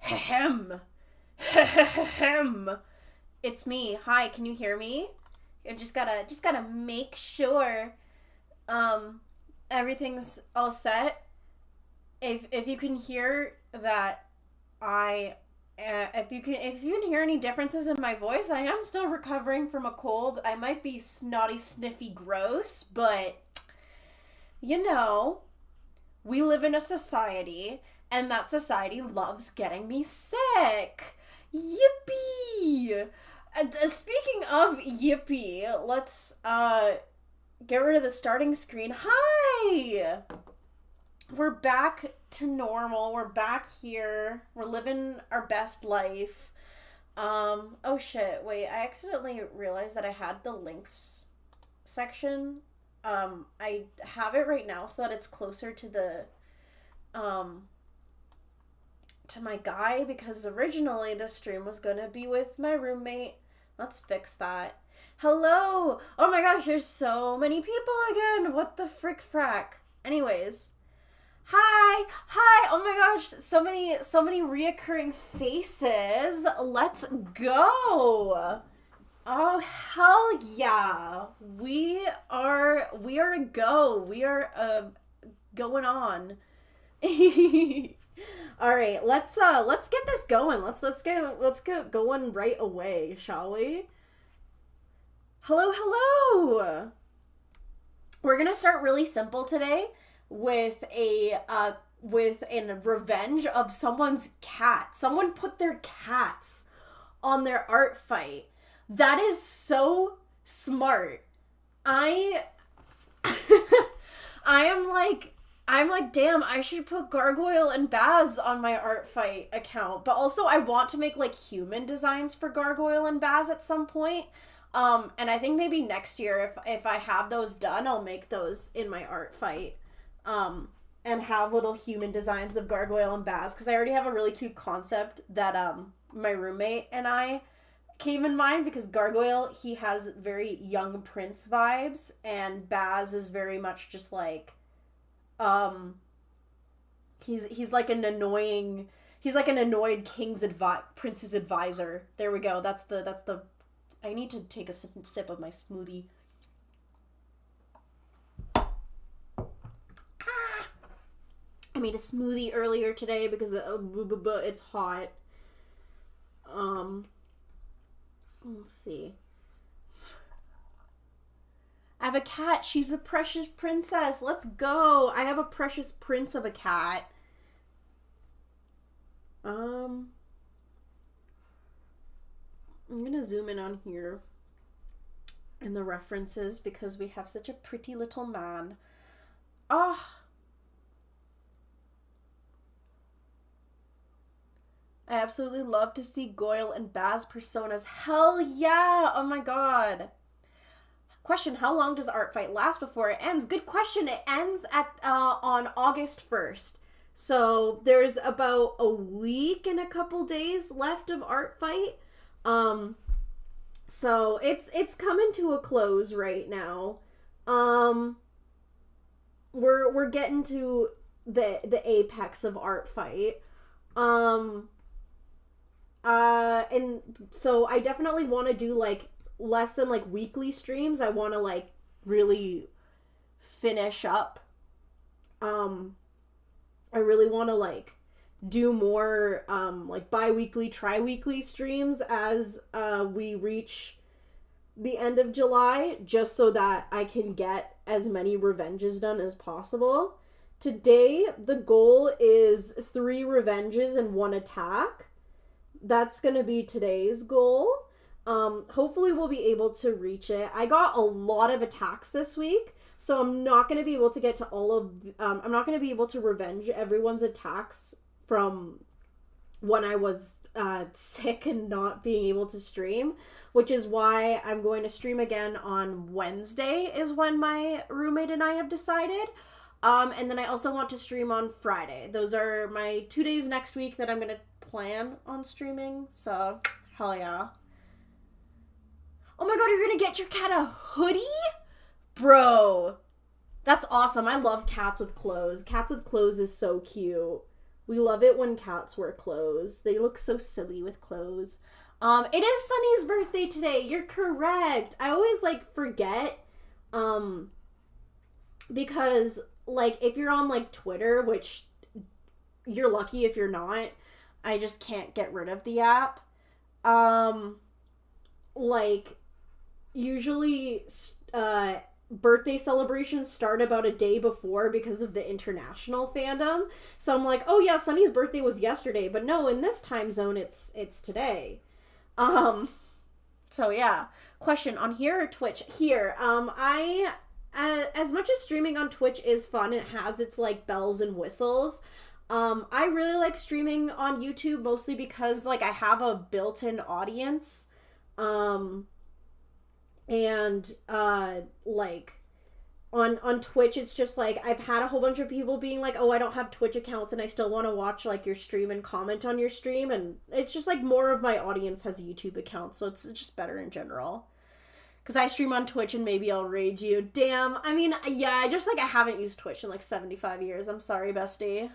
Ahem. Ahem. It's me. Hi, can you hear me? I just gotta make sure everything's all set. If you can hear that I if you can hear any differences in my voice, I am still recovering from a cold. I might be snotty, sniffy, gross, but you know, we live in a society, and that society loves getting me sick. Yippee! Speaking of yippee, let's get rid of the starting screen. Hi! We're back to normal. We're back here. We're living our best life. Oh shit, wait, I accidentally realized that I had the links section. I have it right now so that it's closer to the to my guy, because originally this stream was gonna be with my roommate. Let's fix that. Hello! Oh my gosh, there's so many people again! What the frick frack? Anyways. Hi! Hi! Oh my gosh, so many reoccurring faces. Let's go! Oh hell yeah! We are a go. We are going on. All right, let's get this going. Let's get going right away, shall we? Hello. We're gonna start really simple today with a revenge of someone's cat. Someone put their cats on their art fight. That is so smart. I'm like, damn, I should put Gargoyle and Baz on my Artfight account. But also I want to make like human designs for Gargoyle and Baz at some point. And I think maybe next year, if I have those done, I'll make those in my Artfight. And have little human designs of Gargoyle and Baz, because I already have a really cute concept that my roommate and I came in mind, because Gargoyle, he has very young prince vibes, and Baz is very much just like he's like an annoying, he's like an annoyed prince's advisor. There we go. That's the I need to take a sip of my smoothie. I made a smoothie earlier today because it's hot. Let's see. I have a cat. She's a precious princess. Let's go. I have a precious prince of a cat. I'm gonna zoom in on here in the references because we have such a pretty little man. Ah. I absolutely love to see Goyle and Baz personas. Hell yeah! Oh my god. Question, how long does Artfight last before it ends? Good question. It ends at on August 1st. So there's about a week and a couple days left of Artfight. So it's coming to a close right now. We're getting to the apex of Artfight. And so I definitely want to do like less than like weekly streams. I want to like really finish up. I really want to like do more like bi-weekly, tri-weekly streams as we reach the end of July, just so that I can get as many revenges done as possible. Today the goal is 3 revenges and 1 attack. That's gonna be today's goal. Hopefully we'll be able to reach it. I got a lot of attacks this week, so I'm not gonna be able to get to all of, I'm not gonna be able to revenge everyone's attacks from when I was sick and not being able to stream, which is why I'm going to stream again on Wednesday is when my roommate and I have decided. And then I also want to stream on Friday. Those are my 2 days next week that I'm gonna plan on streaming, so hell yeah. Oh my god, you're gonna get your cat a hoodie? Bro, that's awesome. I love cats with clothes. Cats with clothes is so cute. We love it when cats wear clothes. They look so silly with clothes. It is Sunny's birthday today. You're correct. I always like forget, because like if you're on like Twitter, which you're lucky if you're not, I just can't get rid of the app. Like usually, birthday celebrations start about a day before because of the international fandom. So I'm like, oh yeah, Sunny's birthday was yesterday, but no, in this time zone, it's today. So yeah. Question on here or Twitch? Here. I as much as streaming on Twitch is fun, it has its like bells and whistles. I really like streaming on YouTube mostly because like I have a built-in audience. And like on Twitch it's just like I've had a whole bunch of people being like, oh, I don't have Twitch accounts and I still want to watch like your stream and comment on your stream, and it's just like more of my audience has a YouTube account, so it's just better in general. Because I stream on Twitch and maybe I'll rage you. Damn. I mean, yeah, I haven't used Twitch in like 75 years. I'm sorry, bestie.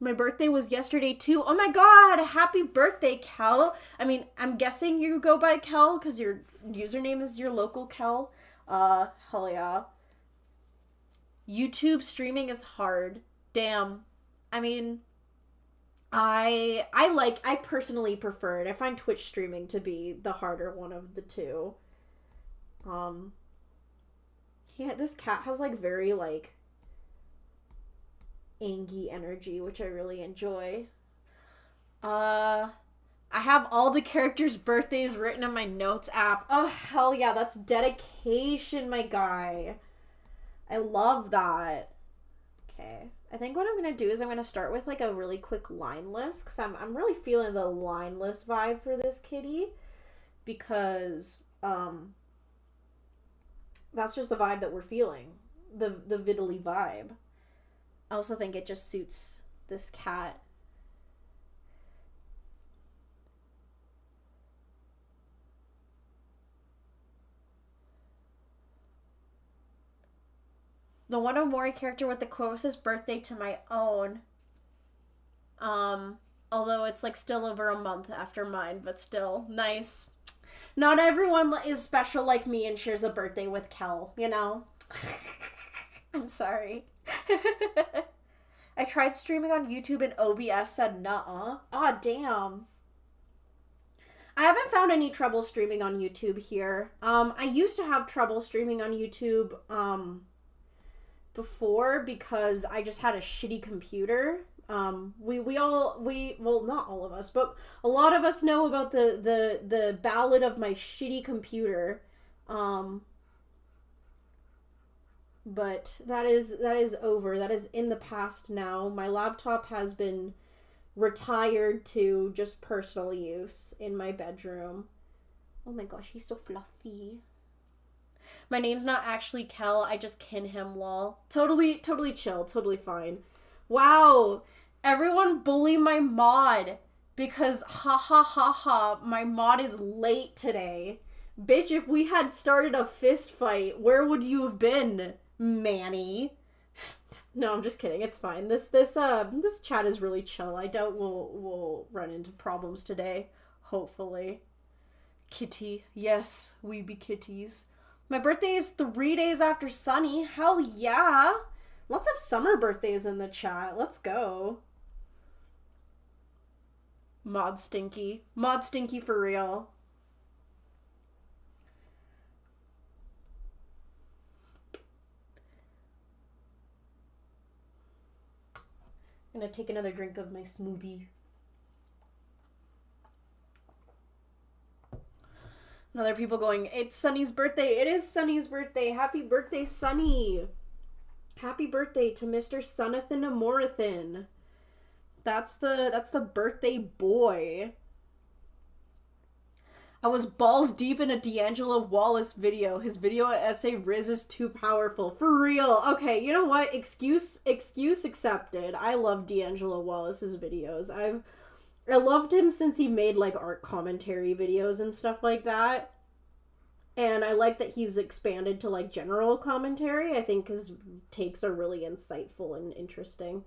My birthday was yesterday too. Oh my god, happy birthday, Kel. I mean, I'm guessing you go by Kel because your username is your local Kel. Hell yeah. YouTube streaming is hard. Damn. I mean, I personally prefer it. I find Twitch streaming to be the harder one of the two. Yeah, this cat has like very like angy energy, which I really enjoy. I have all the characters' birthdays written in my notes app. Oh, hell yeah, that's dedication, my guy. I love that. Okay. I think what I'm going to do is I'm going to start with like a really quick line list because I'm really feeling the line list vibe for this kitty because that's just the vibe that we're feeling. The Vitally vibe. I also think it just suits this cat. The One Omori character with the closest birthday to my own. Although it's like still over a month after mine, but still nice. Not everyone is special like me and shares a birthday with Kel, you know? I'm sorry. I tried streaming on YouTube and OBS said nuh-uh. Aw, damn. I haven't found any trouble streaming on YouTube here. I used to have trouble streaming on YouTube, before because I just had a shitty computer. Well, not all of us, but a lot of us know about the ballad of my shitty computer. But that is over. That is in the past now. My laptop has been retired to just personal use in my bedroom. Oh my gosh, he's so fluffy. My name's not actually Kel, I just kin him, lol. Totally chill, totally fine. Wow, everyone bully my mod because ha ha ha ha, my mod is late today. Bitch, if we had started a fist fight, where would you have been, Manny? No, I'm just kidding. It's fine. This chat is really chill. I doubt we'll run into problems today. Hopefully. Kitty. Yes, we be kitties. My birthday is 3 days after Sunny. Hell yeah. Let's have summer birthdays in the chat. Let's go. Mod Stinky. Mod Stinky for real. I'm gonna take another drink of my smoothie. And other people going, it's Sunny's birthday. It is Sunny's birthday. Happy birthday, Sunny. Happy birthday to Mr. Sunathan Amorathan. That's the birthday boy. I was balls deep in a D'Angelo Wallace video. His video essay Riz is too powerful. For real. Okay, you know what? Excuse accepted. I love D'Angelo Wallace's videos. I loved him since he made like art commentary videos and stuff like that. And I like that he's expanded to like general commentary. I think his takes are really insightful and interesting.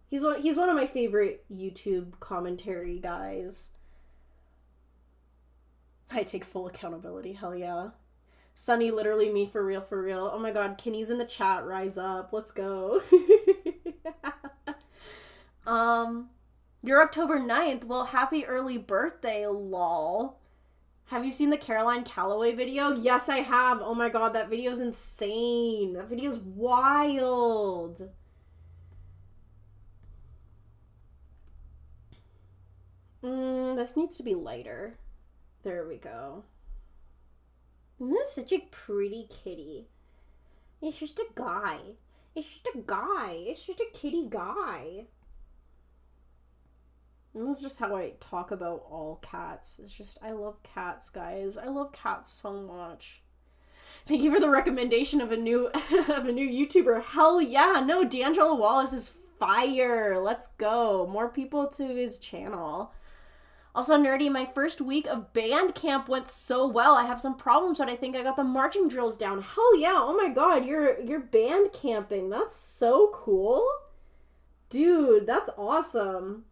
He's one of my favorite YouTube commentary guys. I take full accountability, hell yeah. Sunny, literally me for real, for real. Oh my god, Kinney's in the chat, rise up, let's go. You're October 9th, well, happy early birthday, lol. Have you seen the Caroline Calloway video? Yes, I have. Oh my god, that video's insane. That video's wild. This needs to be lighter. There we go. This is such a pretty kitty. It's just a guy. It's just a guy. It's just a kitty guy. And this is just how I talk about all cats. It's just, I love cats, guys. I love cats so much. Thank you for the recommendation of a new YouTuber. Hell yeah. No, D'Angelo Wallace is fire. Let's go. More people to his channel. Also, Nerdy, my first week of band camp went so well. I have some problems, but I think I got the marching drills down. Hell yeah. Oh my god, you're band camping. That's so cool. Dude, that's awesome.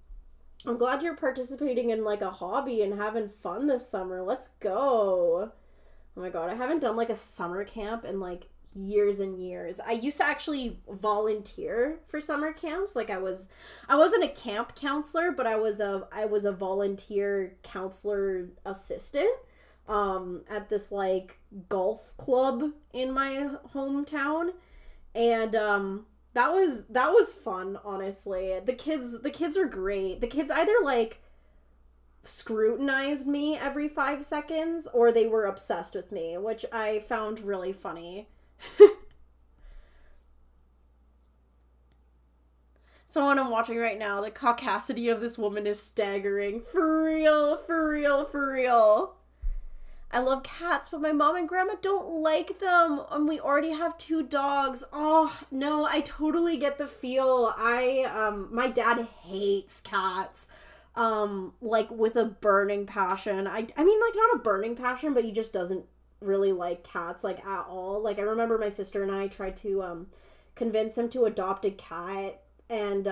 I'm glad you're participating in like a hobby and having fun this summer. Let's go. Oh my god, I haven't done like a summer camp in like years and years. I used to actually volunteer for summer camps. Like I wasn't a camp counselor, but I was a volunteer counselor assistant at this like golf club in my hometown. And that was fun, honestly. The kids are great. The kids either like scrutinized me every 5 seconds or they were obsessed with me, which I found really funny. Someone I'm watching right now, the caucasity of this woman is staggering. For real, for real, for real. I love cats, but my mom and grandma don't like them, and we already have 2 dogs. Oh, no, I totally get the feel. My dad hates cats, like, with a burning passion. I mean, like, not a burning passion, but he just doesn't really like cats, like, at all. Like, I remember my sister and I tried to, convince him to adopt a cat, and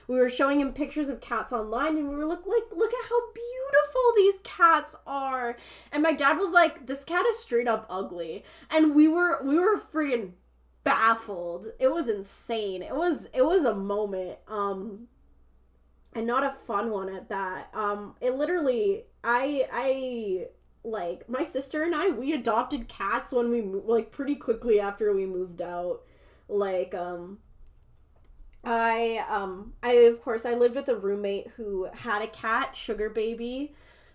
we were showing him pictures of cats online, and we were look at how beautiful these cats are. And my dad was like, this cat is straight up ugly. And we were freaking baffled. It was insane. It was a moment, and not a fun one at that. It literally, I like, my sister and I, we adopted cats when we, like, pretty quickly after we moved out. Like, I of course, I lived with a roommate who had a cat, Sugar Baby.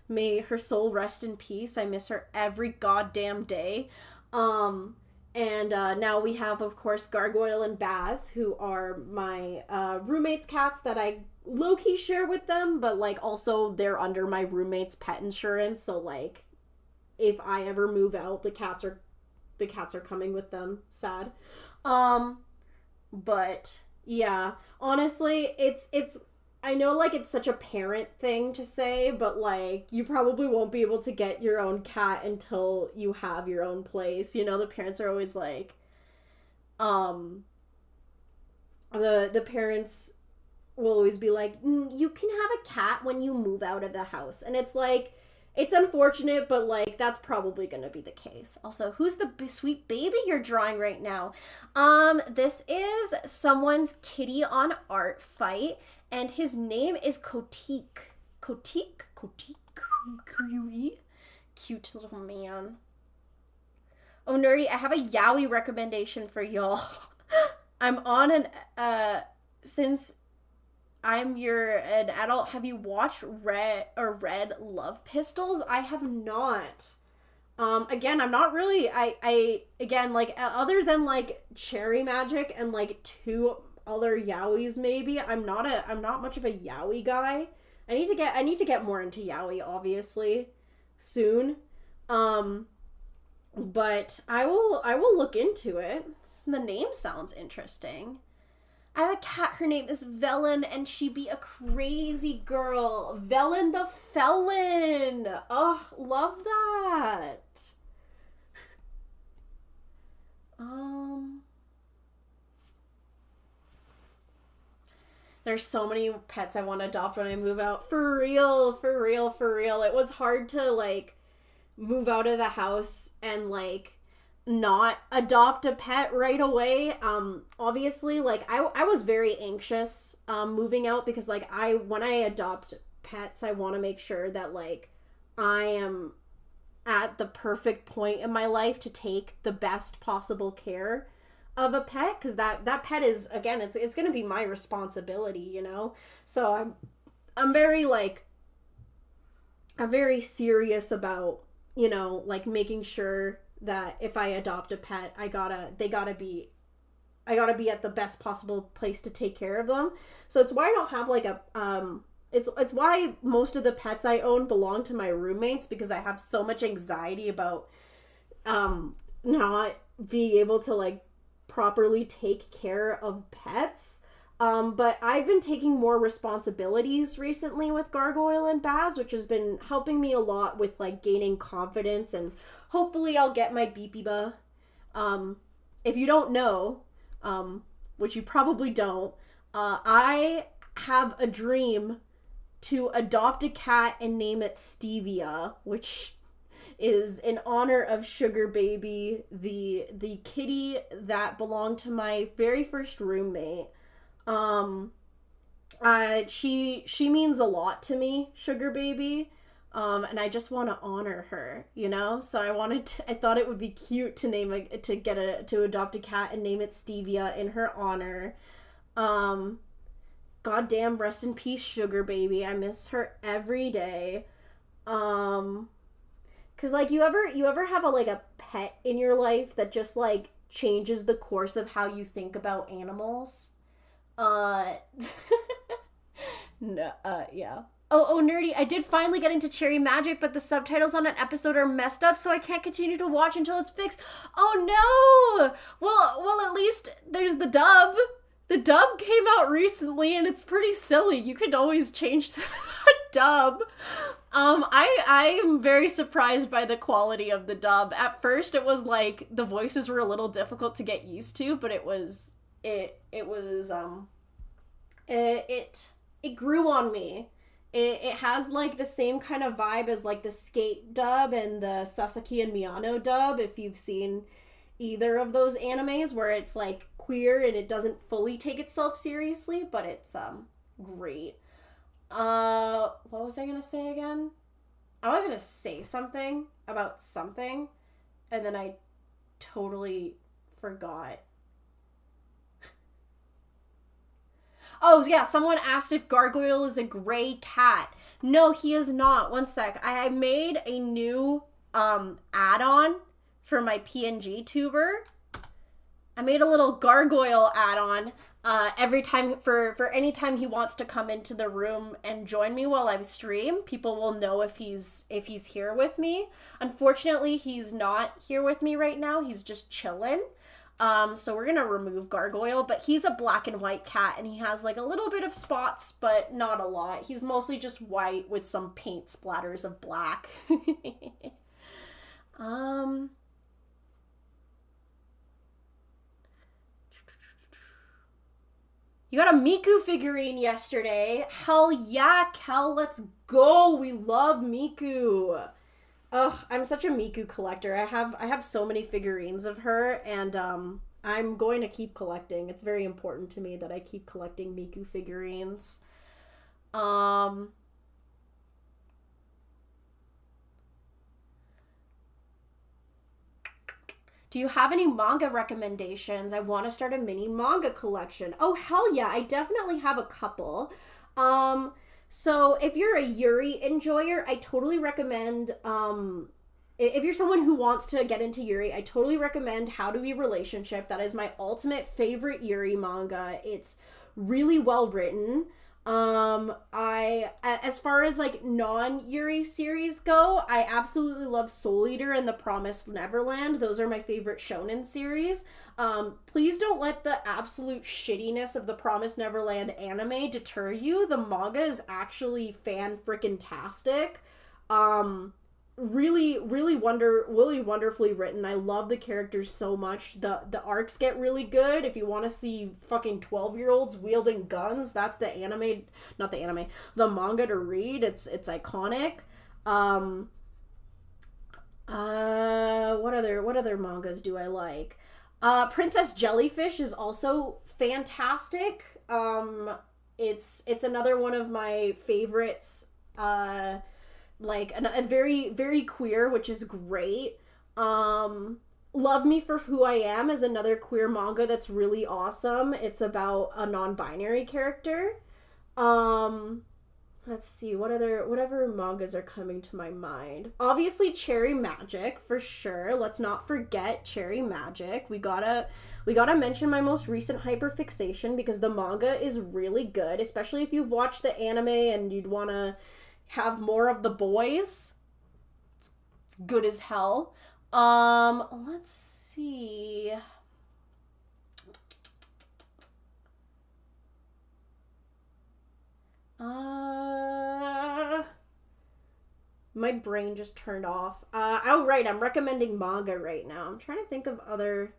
May her soul rest in peace. I miss her every goddamn day. And now we have, of course, Gargoyle and Baz, who are my roommate's cats that I low-key share with them, but, like, also they're under my roommate's pet insurance, so, like, if I ever move out, the cats are coming with them. Sad. But yeah, honestly, it's I know, like, it's such a parent thing to say, but, like, you probably won't be able to get your own cat until you have your own place. You know, the parents are always like, the parents will always be like, you can have a cat when you move out of the house. And it's like, it's unfortunate, but, like, that's probably gonna be the case. Also, who's the sweet baby you're drawing right now? This is someone's kitty on Artfight, and his name is Kotique. Kotique? Q-U-E? Cute little man. Oh, Nerdy, I have a yaoi recommendation for y'all. I'm on since I'm an adult, have you watched Red Love Pistols? I have not. Again, I'm not really, again, like, other than, like, Cherry Magic and, like, 2 other yaois, maybe, I'm not much of a yaoi guy. I need to get more into yaoi, obviously, soon. But I will look into it. The name sounds interesting. I have a cat, her name is Velen, and she be a crazy girl. Velen the Felon! Oh, love that. There's so many pets I want to adopt when I move out. For real, for real, for real. It was hard to, like, move out of the house and, like, not adopt a pet right away. Obviously, like, I was very anxious moving out because, like, when I adopt pets, I want to make sure that, like, I am at the perfect point in my life to take the best possible care of a pet, because that pet is, again, it's going to be my responsibility, you know? So I'm very, like, I'm very serious about, you know, like, making sure that if I adopt a pet, I gotta be at the best possible place to take care of them. So it's why I don't have, like, a it's why most of the pets I own belong to my roommates, because I have so much anxiety about not being able to, like, properly take care of pets. But I've been taking more responsibilities recently with Gargoyle and Baz, which has been helping me a lot with, like, gaining confidence, and hopefully I'll get my Beepiba. If you don't know, which you probably don't, I have a dream to adopt a cat and name it Stevia, which is in honor of Sugar Baby, the kitty that belonged to my very first roommate. She means a lot to me, Sugar Baby. And I just want to honor her, you know? So I thought it would be cute to adopt a cat and name it Stevia in her honor. Goddamn, rest in peace, Sugar Baby. I miss her every day. Cause, like, you ever have a pet in your life that just, like, changes the course of how you think about animals? No, yeah. Oh, Nerdy, I did finally get into Cherry Magic, but the subtitles on an episode are messed up, so I can't continue to watch until it's fixed. Oh, no! Well, at least there's the dub. The dub came out recently, and it's pretty silly. You could always change the dub. I'm very surprised by the quality of the dub. At first, it was like the voices were a little difficult to get used to, but it grew on me. It has, like, the same kind of vibe as, like, the Skate dub and the Sasaki and Miyano dub, if you've seen either of those animes, where it's, like, queer and it doesn't fully take itself seriously, but it's great. What was I gonna say again? I was gonna say something about something, and then I totally forgot. Oh, yeah, someone asked if Gargoyle is a gray cat. No, he is not. One sec. I made a new add-on for my PNG tuber. I made a little Gargoyle add-on every time, for any time he wants to come into the room and join me while I stream. People will know if he's here with me. Unfortunately, he's not here with me right now. He's just chilling. So we're gonna remove Gargoyle, but he's a black and white cat, and he has, like, a little bit of spots, but not a lot. He's mostly just white with some paint splatters of black. You got a Miku figurine yesterday. Hell yeah, Kel, let's go. We love Miku. Ugh, I'm such a Miku collector. I have so many figurines of her, and I'm going to keep collecting. It's very important to me that I keep collecting Miku figurines. Do you have any manga recommendations? I want to start a mini manga collection. Oh, hell yeah, I definitely have a couple. So if you're a Yuri enjoyer, I totally recommend, if you're someone who wants to get into Yuri, I totally recommend How to Be Relationship. That is my ultimate favorite Yuri manga. It's really well written. As far as, like, non-Yuri series go, I absolutely love Soul Eater and The Promised Neverland. Those are my favorite shonen series. Please don't let the absolute shittiness of the Promised Neverland anime deter you. The manga is actually fan-frickin-tastic. really wonderfully written. I love the characters so much. The arcs get really good. If you want to see fucking 12-year-olds wielding guns, that's the the manga to read. It's iconic. What other mangas do I like? Princess Jellyfish is also fantastic. It's another one of my favorites. Like a very, very queer, which is great. Love Me for Who I Am is another queer manga that's really awesome. It's about a non-binary character. Let's see, whatever mangas are coming to my mind. Obviously Cherry Magic, for sure. Let's not forget Cherry Magic. We gotta mention my most recent Hyperfixation, because the manga is really good, especially if you've watched the anime and you'd wanna have more of the boys. It's good as hell. Let's see. My brain just turned off. Oh, right, I'm recommending manga right now. I'm trying to think of other...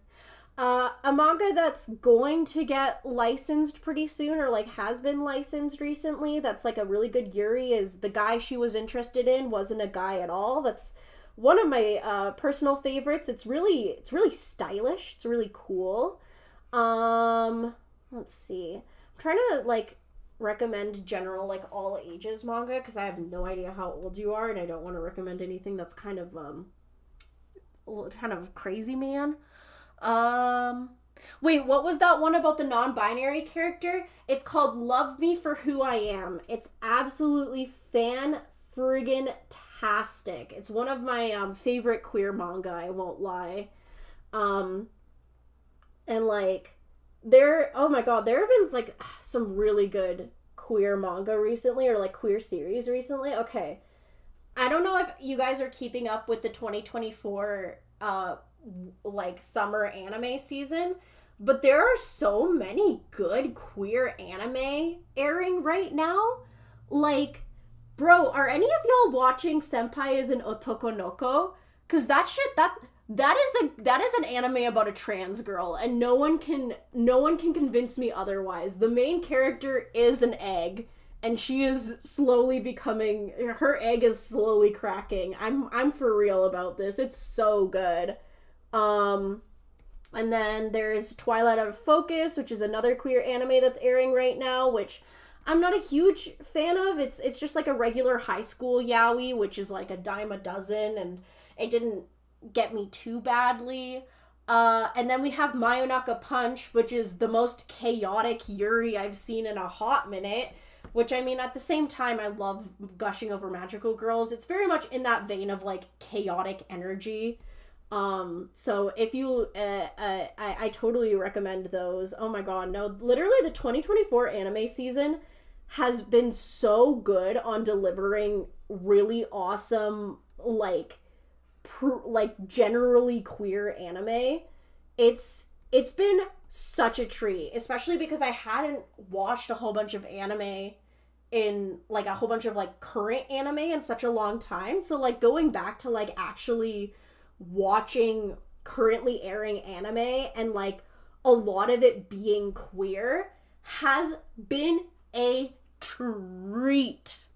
a manga that's going to get licensed pretty soon, or like has been licensed recently, that's like a really good yuri, is The Guy She Was Interested In Wasn't a Guy at All. That's one of my personal favorites. It's really stylish. It's really cool. Let's see. I'm trying to like recommend general like all ages manga, because I have no idea how old you are and I don't want to recommend anything that's kind of crazy, man. Wait, what was that one about the non-binary character? It's called Love Me for Who I Am. It's absolutely fan-friggin-tastic. It's one of my favorite queer manga, I won't lie. And like oh my god, there have been like some really good queer manga recently, or like queer series recently. Okay, I don't know if you guys are keeping up with the 2024 like summer anime season, but there are so many good queer anime airing right now. Like, bro, are any of y'all watching Senpai is an Otokonoko? Because that is an anime about a trans girl, and no one can convince me otherwise. The main character is an egg, and she is slowly becoming, her egg is slowly cracking. I'm for real about this. It's so good. And then there's Twilight Out of Focus, which is another queer anime that's airing right now, which I'm not a huge fan of. It's just like a regular high school yaoi, which is like a dime a dozen, and it didn't get me too badly. And then we have Mayonaka Punch, which is the most chaotic yuri I've seen in a hot minute, which, I mean, at the same time, I love gushing over magical girls. It's very much in that vein of like chaotic energy. So if you, I totally recommend those. Oh my god, no, literally the 2024 anime season has been so good on delivering really awesome, like generally queer anime. It's been such a treat, especially because I hadn't watched a whole bunch of anime in like a whole bunch of like current anime in such a long time. So like going back to like actually watching currently airing anime and like a lot of it being queer has been a treat.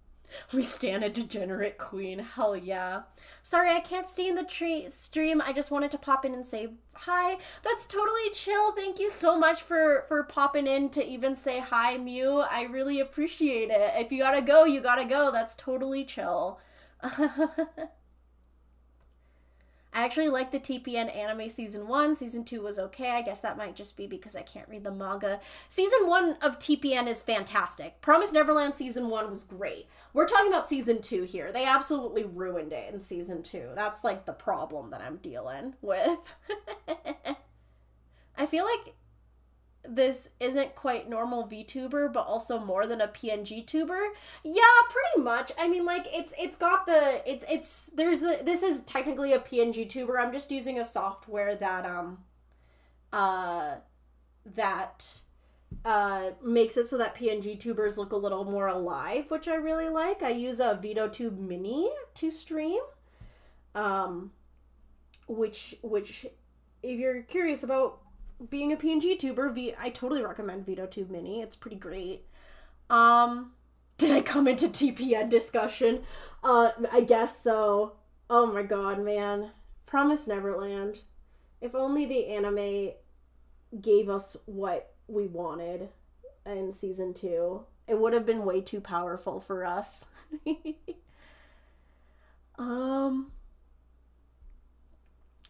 We stand a degenerate queen. Hell yeah. Sorry, I can't stay in the stream. I just wanted to pop in and say hi. That's totally chill. Thank you so much for popping in to even say hi, Mew. I really appreciate it. If you gotta go, you gotta go. That's totally chill. I actually like the TPN anime season 1. Season 2 was okay. I guess that might just be because I can't read the manga. Season 1 of TPN is fantastic. Promised Neverland season 1 was great. We're talking about season 2 here. They absolutely ruined it in season 2. That's like the problem that I'm dealing with. I feel like this isn't quite normal VTuber, but also more than a PNG tuber. Yeah, pretty much. I mean, like, this is technically a PNG tuber. I'm just using a software that, makes it so that PNG tubers look a little more alive, which I really like. I use a VideoTube Mini to stream. Which if you're curious about being a PNG tuber, I totally recommend VitoTube Mini. It's pretty great. Did I come into TPN discussion? I guess so. Oh my god, man. Promise Neverland. If only the anime gave us what we wanted in season 2. It would have been way too powerful for us.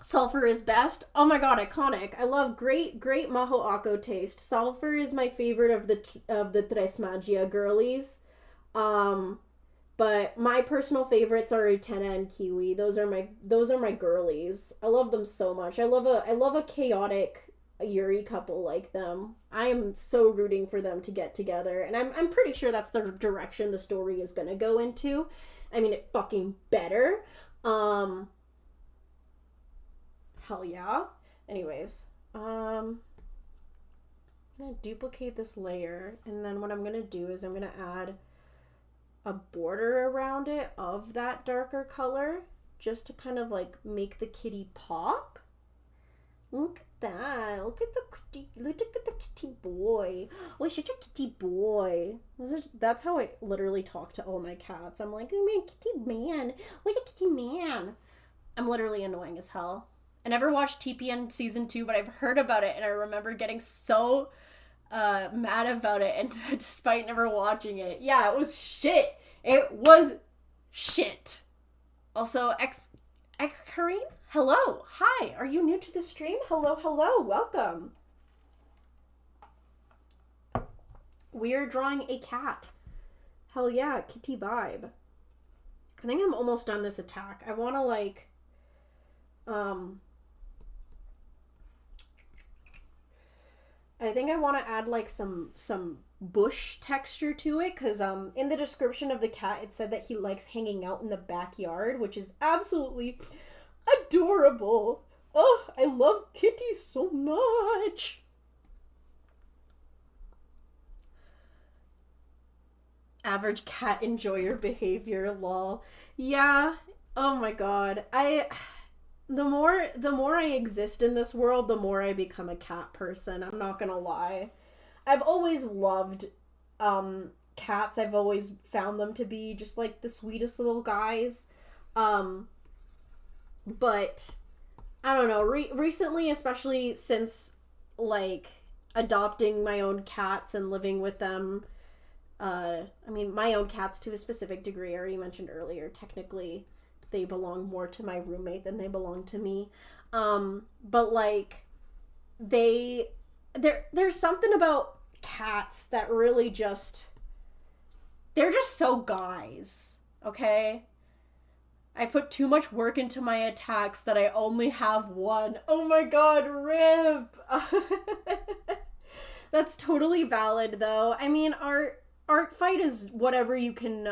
Sulfur is best. Oh my god, iconic. I love great Maho Ako taste. Sulfur is my favorite of the Tres Magia girlies. But my personal favorites are Utena and Kiwi. Those are my girlies. I love them so much. I love a chaotic Yuri couple like them. I am so rooting for them to get together, and I'm pretty sure that's the direction the story is gonna go into. I mean, it fucking better. Hell yeah. Anyways, I'm gonna duplicate this layer, and then what I'm gonna do is I'm gonna add a border around it of that darker color, just to kind of like make the kitty pop. Look at that. Look at the kitty boy. Oh, such a kitty boy. That's how I literally talk to all my cats. I'm like, oh man, kitty man. What a kitty man. I'm literally annoying as hell. I never watched TPN season 2, but I've heard about it, and I remember getting so mad about it, and despite never watching it. Yeah, it was shit. It was shit. Also, Karine? Hello. Hi. Are you new to the stream? Hello. Welcome. We are drawing a cat. Hell yeah, kitty vibe. I think I'm almost done this attack. I want to like, I think I want to add like some bush texture to it, because in the description of the cat it said that he likes hanging out in the backyard, which is absolutely adorable. Oh, I love kitties so much. Average cat enjoyer behavior, lol. Yeah. Oh my god. The more I exist in this world, the more I become a cat person. I'm not gonna lie. I've always loved cats. I've always found them to be just like the sweetest little guys. But I don't know, recently, especially since like adopting my own cats and living with them, I mean, my own cats to a specific degree, I already mentioned earlier, technically they belong more to my roommate than they belong to me. But like there's something about cats that really they're just so guys, okay? I put too much work into my attacks that I only have one. Oh my god, rip! That's totally valid, though. I mean, Artfight is whatever you can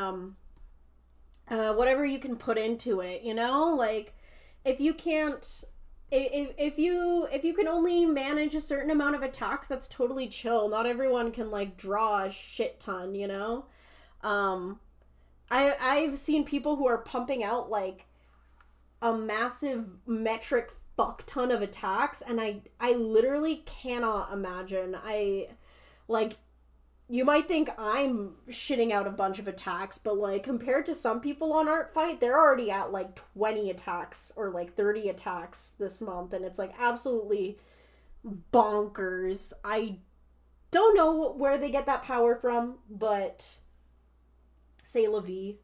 put into it, you know? Like, if you can't, if you can only manage a certain amount of attacks, that's totally chill. Not everyone can, like, draw a shit ton, you know? I've seen people who are pumping out like a massive metric fuck ton of attacks, and I literally cannot imagine. You might think I'm shitting out a bunch of attacks, but like compared to some people on Artfight, they're already at like 20 attacks or like 30 attacks this month, and it's like absolutely bonkers. I don't know where they get that power from, but c'est la vie.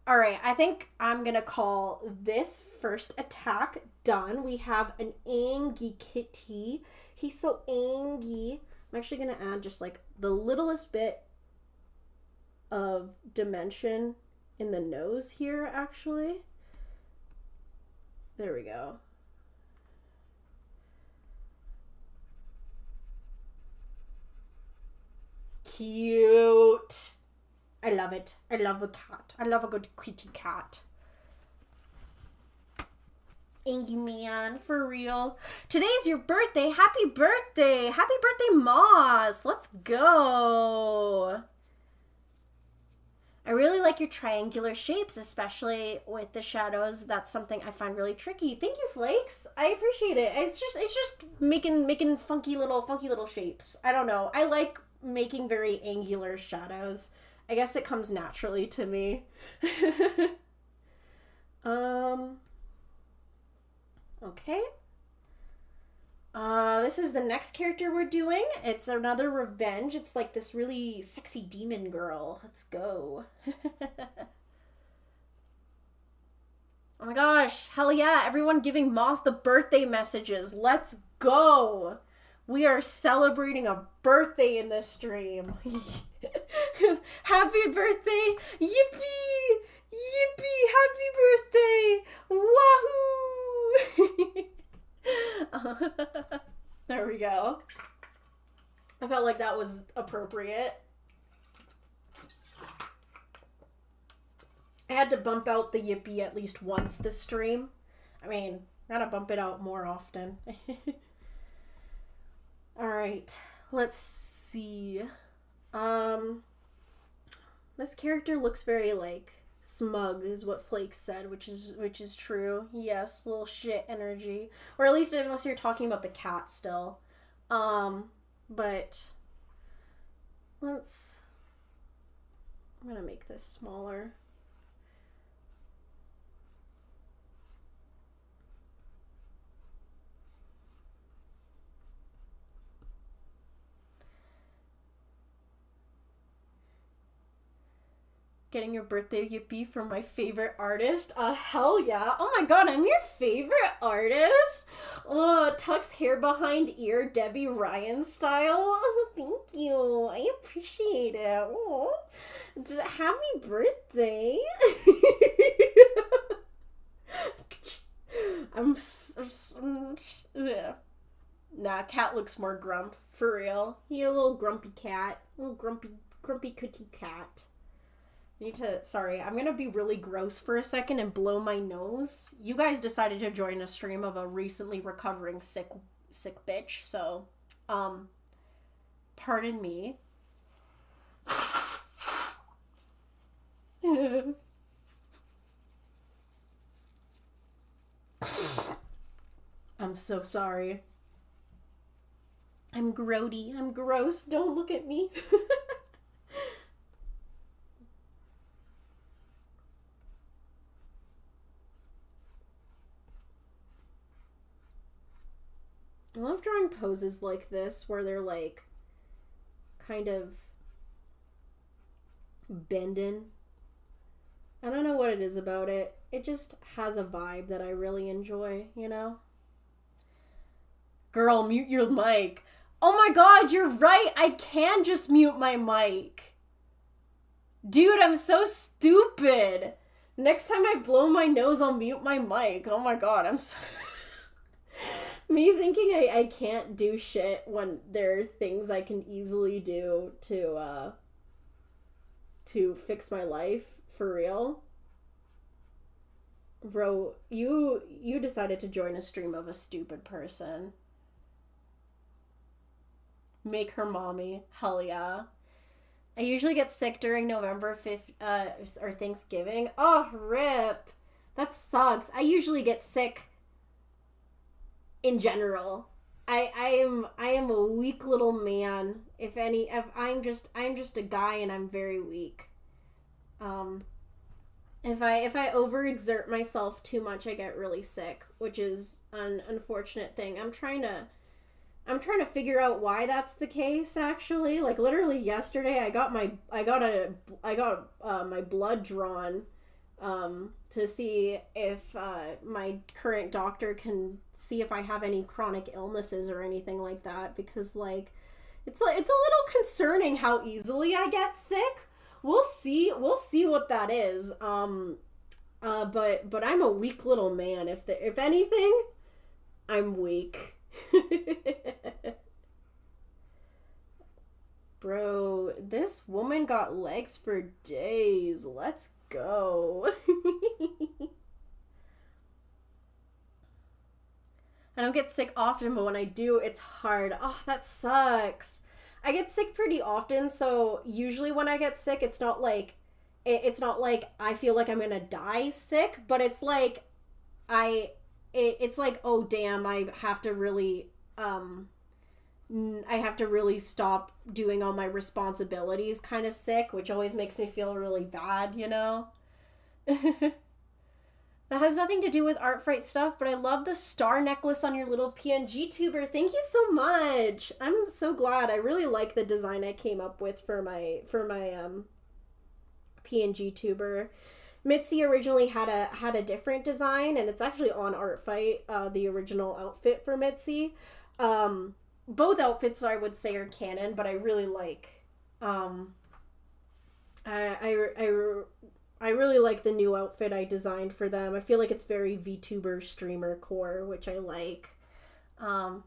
Alright, I think I'm gonna call this first attack done. We have an Angie kitty. He's so Angie. I'm actually gonna add just like the littlest bit of dimension in the nose here, actually. There we go. Cute. I love it. I love a cat. I love a good kitty cat. Angie man, for real. Today's your birthday. Happy birthday. Happy birthday, Moss. Let's go. I really like your triangular shapes, especially with the shadows. That's something I find really tricky. Thank you, Flakes. I appreciate it. It's just making funky little shapes. I don't know. I like making very angular shadows. I guess it comes naturally to me. Okay. This is the next character we're doing. It's another revenge. It's like this really sexy demon girl. Let's go. Oh my gosh. Hell yeah. Everyone giving Moss the birthday messages. Let's go. We are celebrating a birthday in this stream. Happy birthday. Yippee. Yippee. Happy birthday. Wahoo. There we go. I felt like that was appropriate. I had to bump out the yippee at least once this stream. I mean, gotta bump it out more often. Alright, let's see. This character looks very, like, smug is what Flake said, which is true. Yes, little shit energy. Or at least unless you're talking about the cat still. But I'm gonna make this smaller. Getting your birthday yippee from my favorite artist. Hell yeah. Oh my god, I'm your favorite artist? Tucks hair behind ear, Debbie Ryan style. Oh, thank you. I appreciate it. Oh, happy birthday. Yeah. Nah, cat looks more grump. For real. He a little grumpy cat. A little grumpy cookie cat. Sorry, I'm gonna be really gross for a second and blow my nose. You guys decided to join a stream of a recently recovering sick bitch, so, pardon me. I'm so sorry. I'm grody. I'm gross. Don't look at me. I love drawing poses like this where they're like kind of bending. I don't know what it is about it. It just has a vibe that I really enjoy, you know? Girl, mute your mic. Oh my god, you're right. I can just mute my mic. Dude, I'm so stupid. Next time I blow my nose, I'll mute my mic. Oh my god, I'm so... Me thinking I can't do shit when there are things I can easily do to fix my life, for real. Bro, you decided to join a stream of a stupid person. Make her mommy. Hell yeah. I usually get sick during November 5th, or Thanksgiving. Oh, rip. That sucks. I usually get sick in general. I am a weak little man. If I'm just a guy and I'm very weak. If I overexert myself too much, I get really sick, which is an unfortunate thing. I'm trying to figure out why that's the case, actually. Like, literally yesterday I got my blood drawn to see if my current doctor can see if I have any chronic illnesses or anything like that, because like it's a little concerning how easily I get sick. We'll see what that is. But I'm a weak little man. If anything, I'm weak. Bro, this woman got legs for days. Let's go. I don't get sick often, but when I do, it's hard. Oh, that sucks. I get sick pretty often, so usually when I get sick, it's not like it's not like I feel like I'm gonna die sick, but it's like it's like, oh damn, I have to really stop doing all my responsibilities kind of sick, which always makes me feel really bad, you know? That has nothing to do with Artfight stuff, but I love the star necklace on your little PNG tuber. Thank you so much. I'm so glad. I really like the design I came up with for my PNG tuber. Mitzi originally had a different design, and it's actually on Artfight, the original outfit for Mitzi. Both outfits I would say are canon, but I really like I really like the new outfit I designed for them. I feel like it's very VTuber streamer core, which I like. I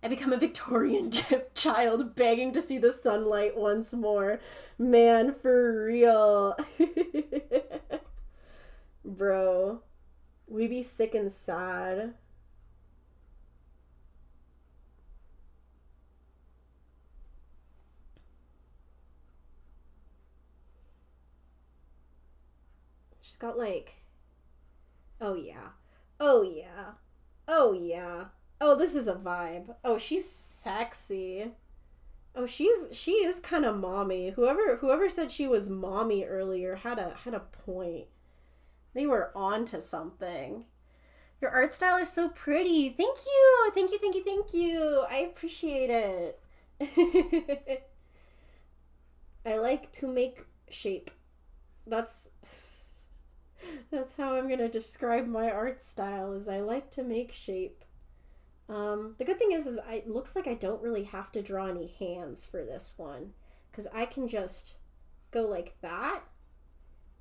become a Victorian child begging to see the sunlight once more. Man, for real. Bro, we be sick and sad. She's got like, oh yeah, oh yeah, oh yeah, oh this is a vibe. Oh, she's sexy. Oh, she is kind of mommy. Whoever said she was mommy earlier had a point. They were on to something. Your art style is so pretty. Thank you. Thank you, thank you, thank you. I appreciate it. I like to make shape. That's how I'm gonna describe my art style, is I like to make shape. The good thing is it looks like I don't really have to draw any hands for this one, because I can just go like that,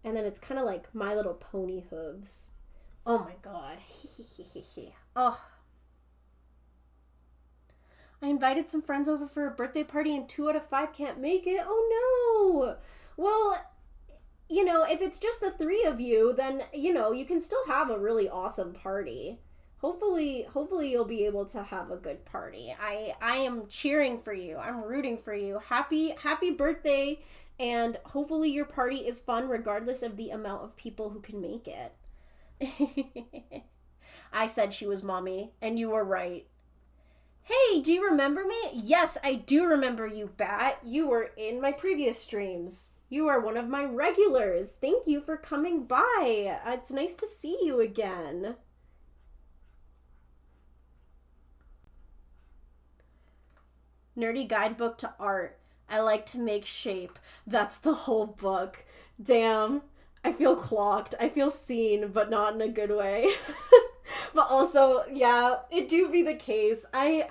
and then it's kind of like My Little Pony hooves. Oh my god. Oh. I invited some friends over for a birthday party and 2 out of 5 can't make it. Oh no. Well, you know, if it's just the 3 of you, then, you know, you can still have a really awesome party. Hopefully you'll be able to have a good party. I am cheering for you. I'm rooting for you. Happy birthday, and hopefully your party is fun regardless of the amount of people who can make it. I said she was mommy, and you were right. Hey, do you remember me? Yes, I do remember you, Bat. You were in my previous streams. You are one of my regulars. Thank you for coming by. It's nice to see you again. Nerdy guidebook to art. I like to make shape. That's the whole book. Damn. I feel clocked. I feel seen, but not in a good way. But also, yeah, it do be the case. I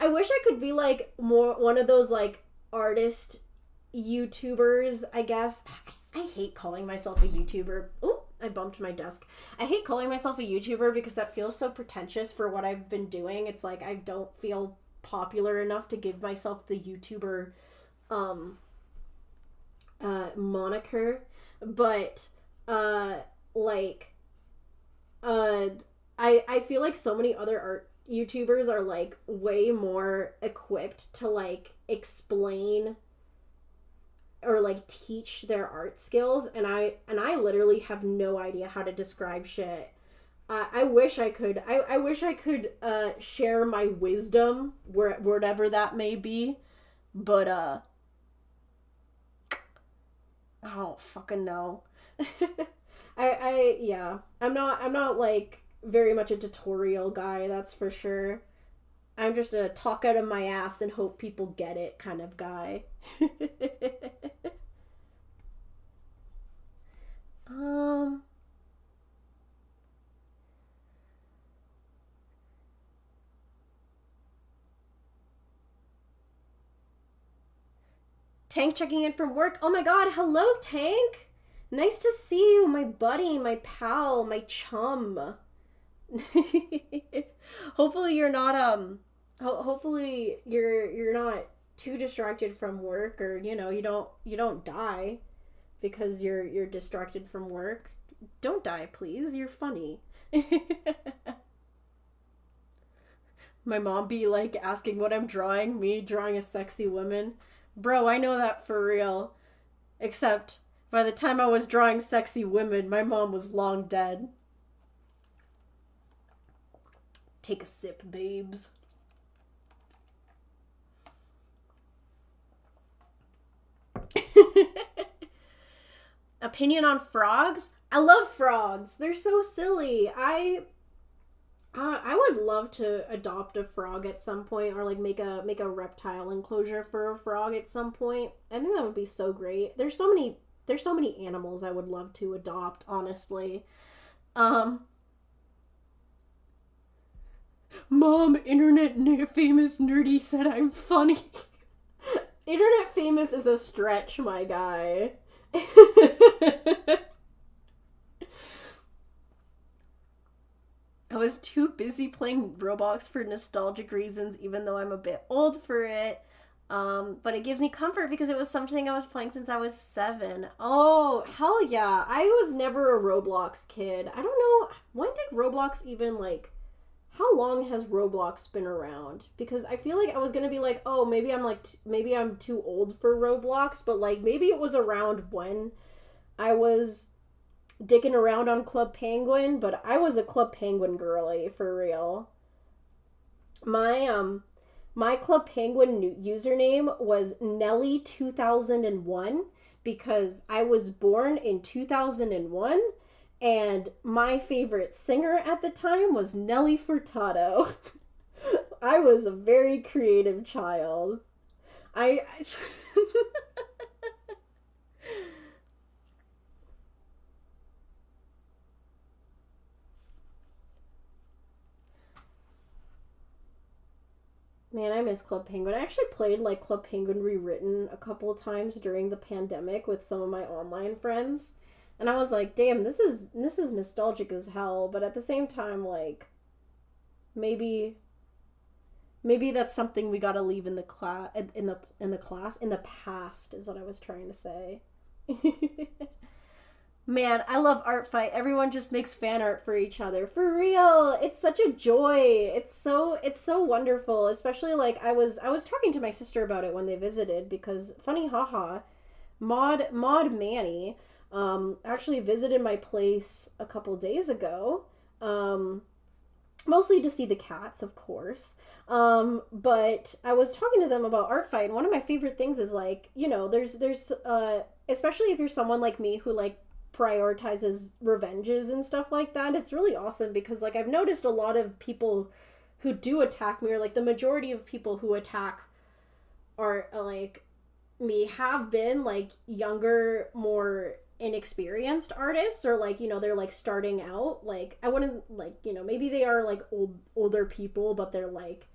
wish I could be like more one of those like artist YouTubers, I guess. I hate calling myself a YouTuber. Oh, I bumped my desk. I hate calling myself a YouTuber because that feels so pretentious for what I've been doing. It's like I don't feel popular enough to give myself the YouTuber moniker. But I feel like so many other art YouTubers are like way more equipped to like explain or like teach their art skills, and I literally have no idea how to describe shit. I wish I could. I wish I could share my wisdom whatever that may be, but I don't fucking know. Yeah. I'm not like very much a tutorial guy, that's for sure. I'm just a talk out of my ass and hope people get it kind of guy. Tank checking in from work. Oh my god, hello Tank! Nice to see you, my buddy, my pal, my chum. Hopefully you're not hopefully you're not too distracted from work, or you know, you don't die because you're distracted from work. Don't die, please. You're funny. My mom be like asking what I'm drawing, me drawing a sexy woman. Bro, I know that for real. Except By the time I was drawing sexy women, my mom was long dead. Take a sip, babes. Opinion on frogs? I love frogs. They're so silly. I would love to adopt a frog at some point, or like make a reptile enclosure for a frog at some point. I think that would be so great. There's so many animals I would love to adopt, honestly. Mom, internet famous nerdy said I'm funny. Internet famous is a stretch, my guy. I was too busy playing Roblox for nostalgic reasons, even though I'm a bit old for it. But it gives me comfort because it was something I was playing since I was 7. Oh, hell yeah. I was never a Roblox kid. I don't know, when did Roblox even, like, how long has Roblox been around? Because I feel like I was gonna be like, oh, maybe I'm too old for Roblox, but, like, maybe it was around when I was dicking around on Club Penguin, but I was a Club Penguin girly, for real. My Club Penguin username was Nelly2001 because I was born in 2001 and my favorite singer at the time was Nelly Furtado. I was a very creative child. I Man, I miss Club Penguin. I actually played like Club Penguin Rewritten a couple of times during the pandemic with some of my online friends. And I was like, damn, this is nostalgic as hell, but at the same time, like, maybe that's something we gotta leave in the class in the past is what I was trying to say. Man, I love Artfight. Everyone just makes fan art for each other. For real. It's such a joy. It's so wonderful. Especially like I was talking to my sister about it when they visited because funny haha, Mod Manny actually visited my place a couple days ago. Mostly to see the cats, of course. But I was talking to them about Artfight, and one of my favorite things is like, there's especially if you're someone like me who like prioritizes revenges and stuff like that, it's really awesome because like I've noticed a lot of people who do attack me, or like the majority of people who attack are like me have been like younger, more inexperienced artists, or like they're like starting out. Like I wouldn't like maybe they are like older people, but they're like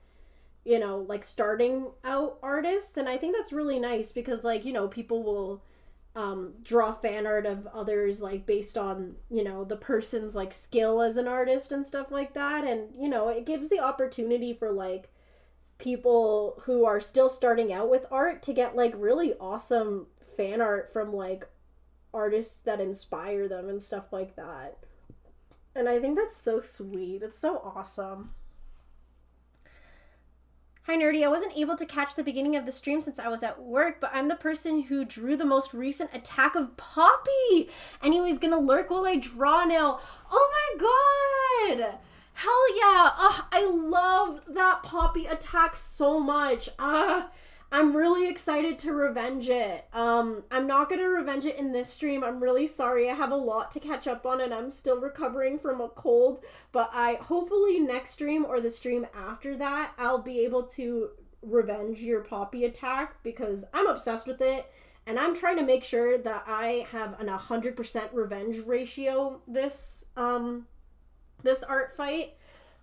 like starting out artists, and I think that's really nice because like people will draw fan art of others like based on the person's like skill as an artist and stuff like that, and it gives the opportunity for like people who are still starting out with art to get like really awesome fan art from like artists that inspire them and stuff like that. And I think that's so sweet. It's so awesome. Hi Nerdy, I wasn't able to catch the beginning of the stream since I was at work, but I'm the person who drew the most recent attack of Poppy! Anyways, gonna lurk while I draw now. Oh my god! Hell yeah! I love that Poppy attack so much. I'm really excited to revenge it. I'm not gonna revenge it in this stream. I'm really sorry. I have a lot to catch up on and I'm still recovering from a cold. But hopefully next stream or the stream after that, I'll be able to revenge your Poppy attack because I'm obsessed with it. And I'm trying to make sure that I have an 100% revenge ratio this art fight.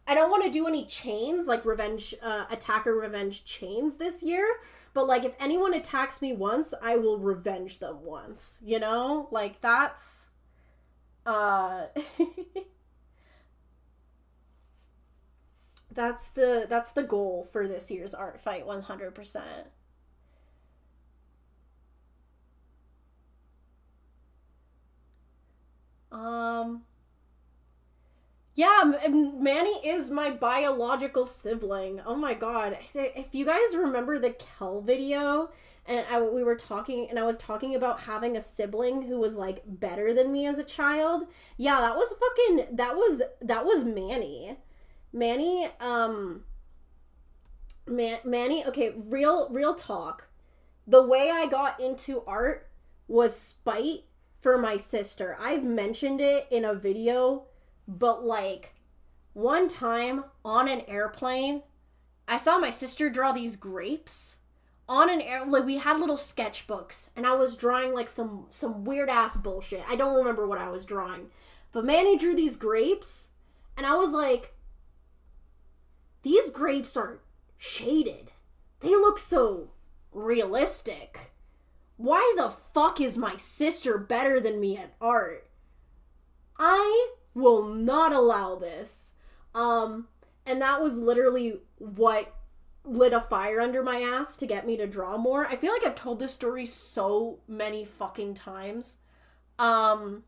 I don't want to do any chains, like revenge, attacker revenge chains this year. But, like, if anyone attacks me once, I will revenge them once, Like, that's, that's the goal for this year's art fight, 100%. Yeah, Manny is my biological sibling. Oh my god. If you guys remember the Kel video, and we were talking, and I was talking about having a sibling who was, like, better than me as a child. Yeah, that was Manny. Manny, Manny, okay, real talk. The way I got into art was spite for my sister. I've mentioned it in a video, but, like, one time on an airplane, I saw my sister draw these grapes on an air. Like, we had little sketchbooks, and I was drawing, like, some weird ass bullshit. I don't remember what I was drawing, but Manny drew these grapes, and I was like, these grapes are shaded. They look so realistic. Why the fuck is my sister better than me at art? I will not allow this. And that was literally what lit a fire under my ass to get me to draw more. I feel like I've told this story so many fucking times. But,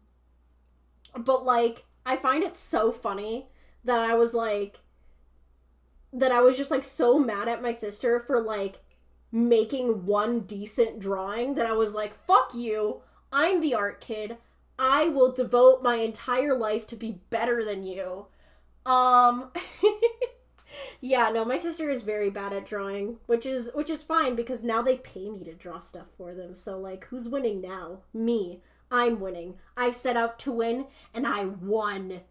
like, I find it so funny that I was just, like, so mad at my sister for, like, making one decent drawing that I was like, fuck you, I'm the art kid. I will devote my entire life to be better than you. Yeah, no, my sister is very bad at drawing, which is fine because now they pay me to draw stuff for them. So, like, who's winning now? Me. I'm winning. I set out to win and I won.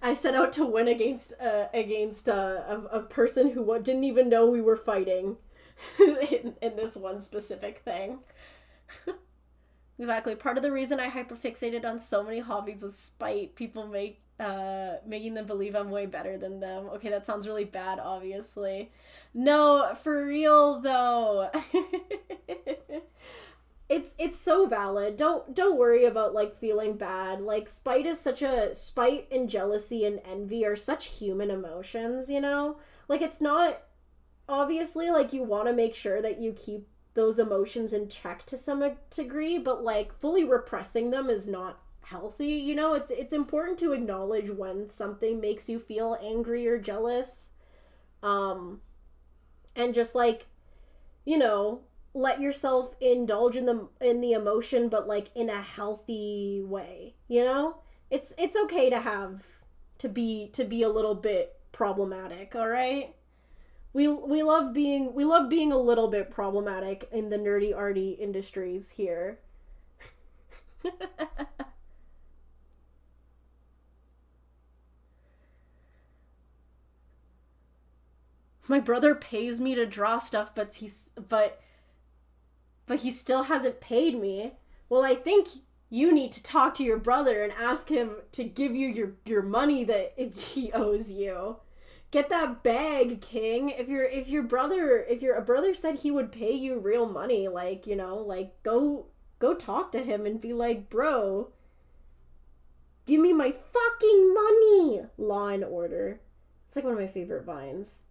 I set out to win against a person who didn't even know we were fighting in this one specific thing. Exactly. Part of the reason I hyperfixated on so many hobbies with spite, people making them believe I'm way better than them. Okay, that sounds really bad, obviously. No, for real though. It's so valid. Don't worry about, like, feeling bad. Like, spite and jealousy and envy are such human emotions, you know? Like, it's not, obviously, like, you want to make sure that you keep those emotions in check to some degree, but, like, fully repressing them is not healthy, you know? It's important to acknowledge when something makes you feel angry or jealous. And just, like, you know, let yourself indulge in the emotion, but, like, in a healthy way, you know? It's okay to be a little bit problematic, all right? We love being a little bit problematic in the nerdy-arty industries here. My brother pays me to draw stuff, but he still hasn't paid me. Well, I think you need to talk to your brother and ask him to give you your money that he owes you. Get that bag, King. If your brother said he would pay you real money, like, you know, like, go talk to him and be like, bro, give me my fucking money. Law and Order. It's like one of my favorite vines.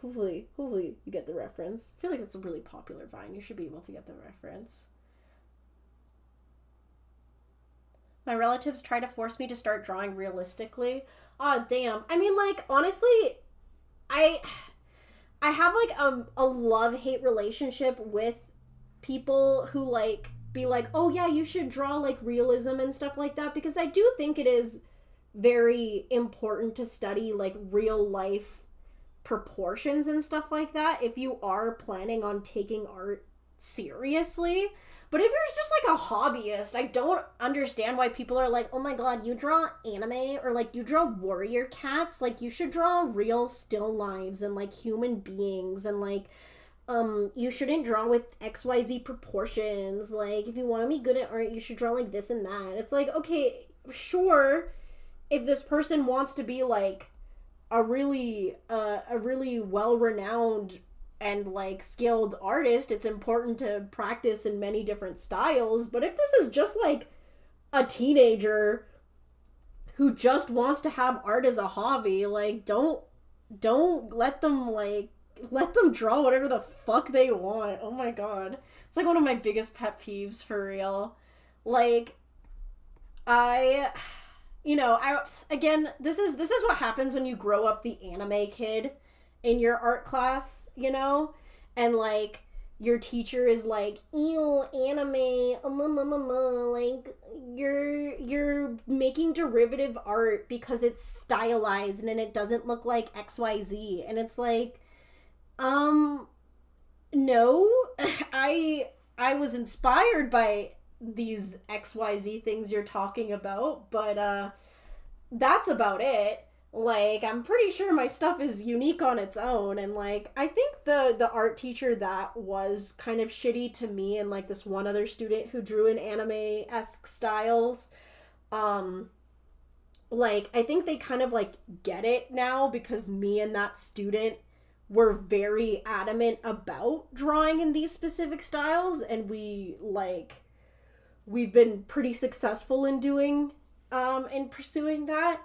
Hopefully you get the reference. I feel like it's a really popular vine. You should be able to get the reference. My relatives try to force me to start drawing realistically. Aw, damn. I mean, like, honestly, I have, like, a love-hate relationship with people who, like, be like, oh, yeah, you should draw, like, realism and stuff like that, because I do think it is very important to study, like, real-life proportions and stuff like that if you are planning on taking art seriously. But if you're just, like, a hobbyist, I don't understand why people are like, oh my god, you draw anime, or, like, you draw warrior cats. Like, you should draw real still lives and, like, human beings, and, like, you shouldn't draw with XYZ proportions. Like, if you want to be good at art, you should draw like this and that. It's like, okay, sure, if this person wants to be, like, a really well-renowned and, like, skilled artist, it's important to practice in many different styles. But if this is just, like, a teenager who just wants to have art as a hobby, like, don't let them, like, let them draw whatever the fuck they want. Oh my god. It's like one of my biggest pet peeves, for real. Like, again, this is what happens when you grow up the anime kid in your art class, you know? And, like, your teacher is like, ew, anime, like, you're making derivative art because it's stylized and it doesn't look like XYZ. And it's like, no, I was inspired by these XYZ things you're talking about, but, that's about it. Like, I'm pretty sure my stuff is unique on its own, and, like, I think the art teacher that was kind of shitty to me and, like, this one other student who drew in anime-esque styles, like, I think they kind of, like, get it now, because me and that student were very adamant about drawing in these specific styles, and we've been pretty successful in in pursuing that.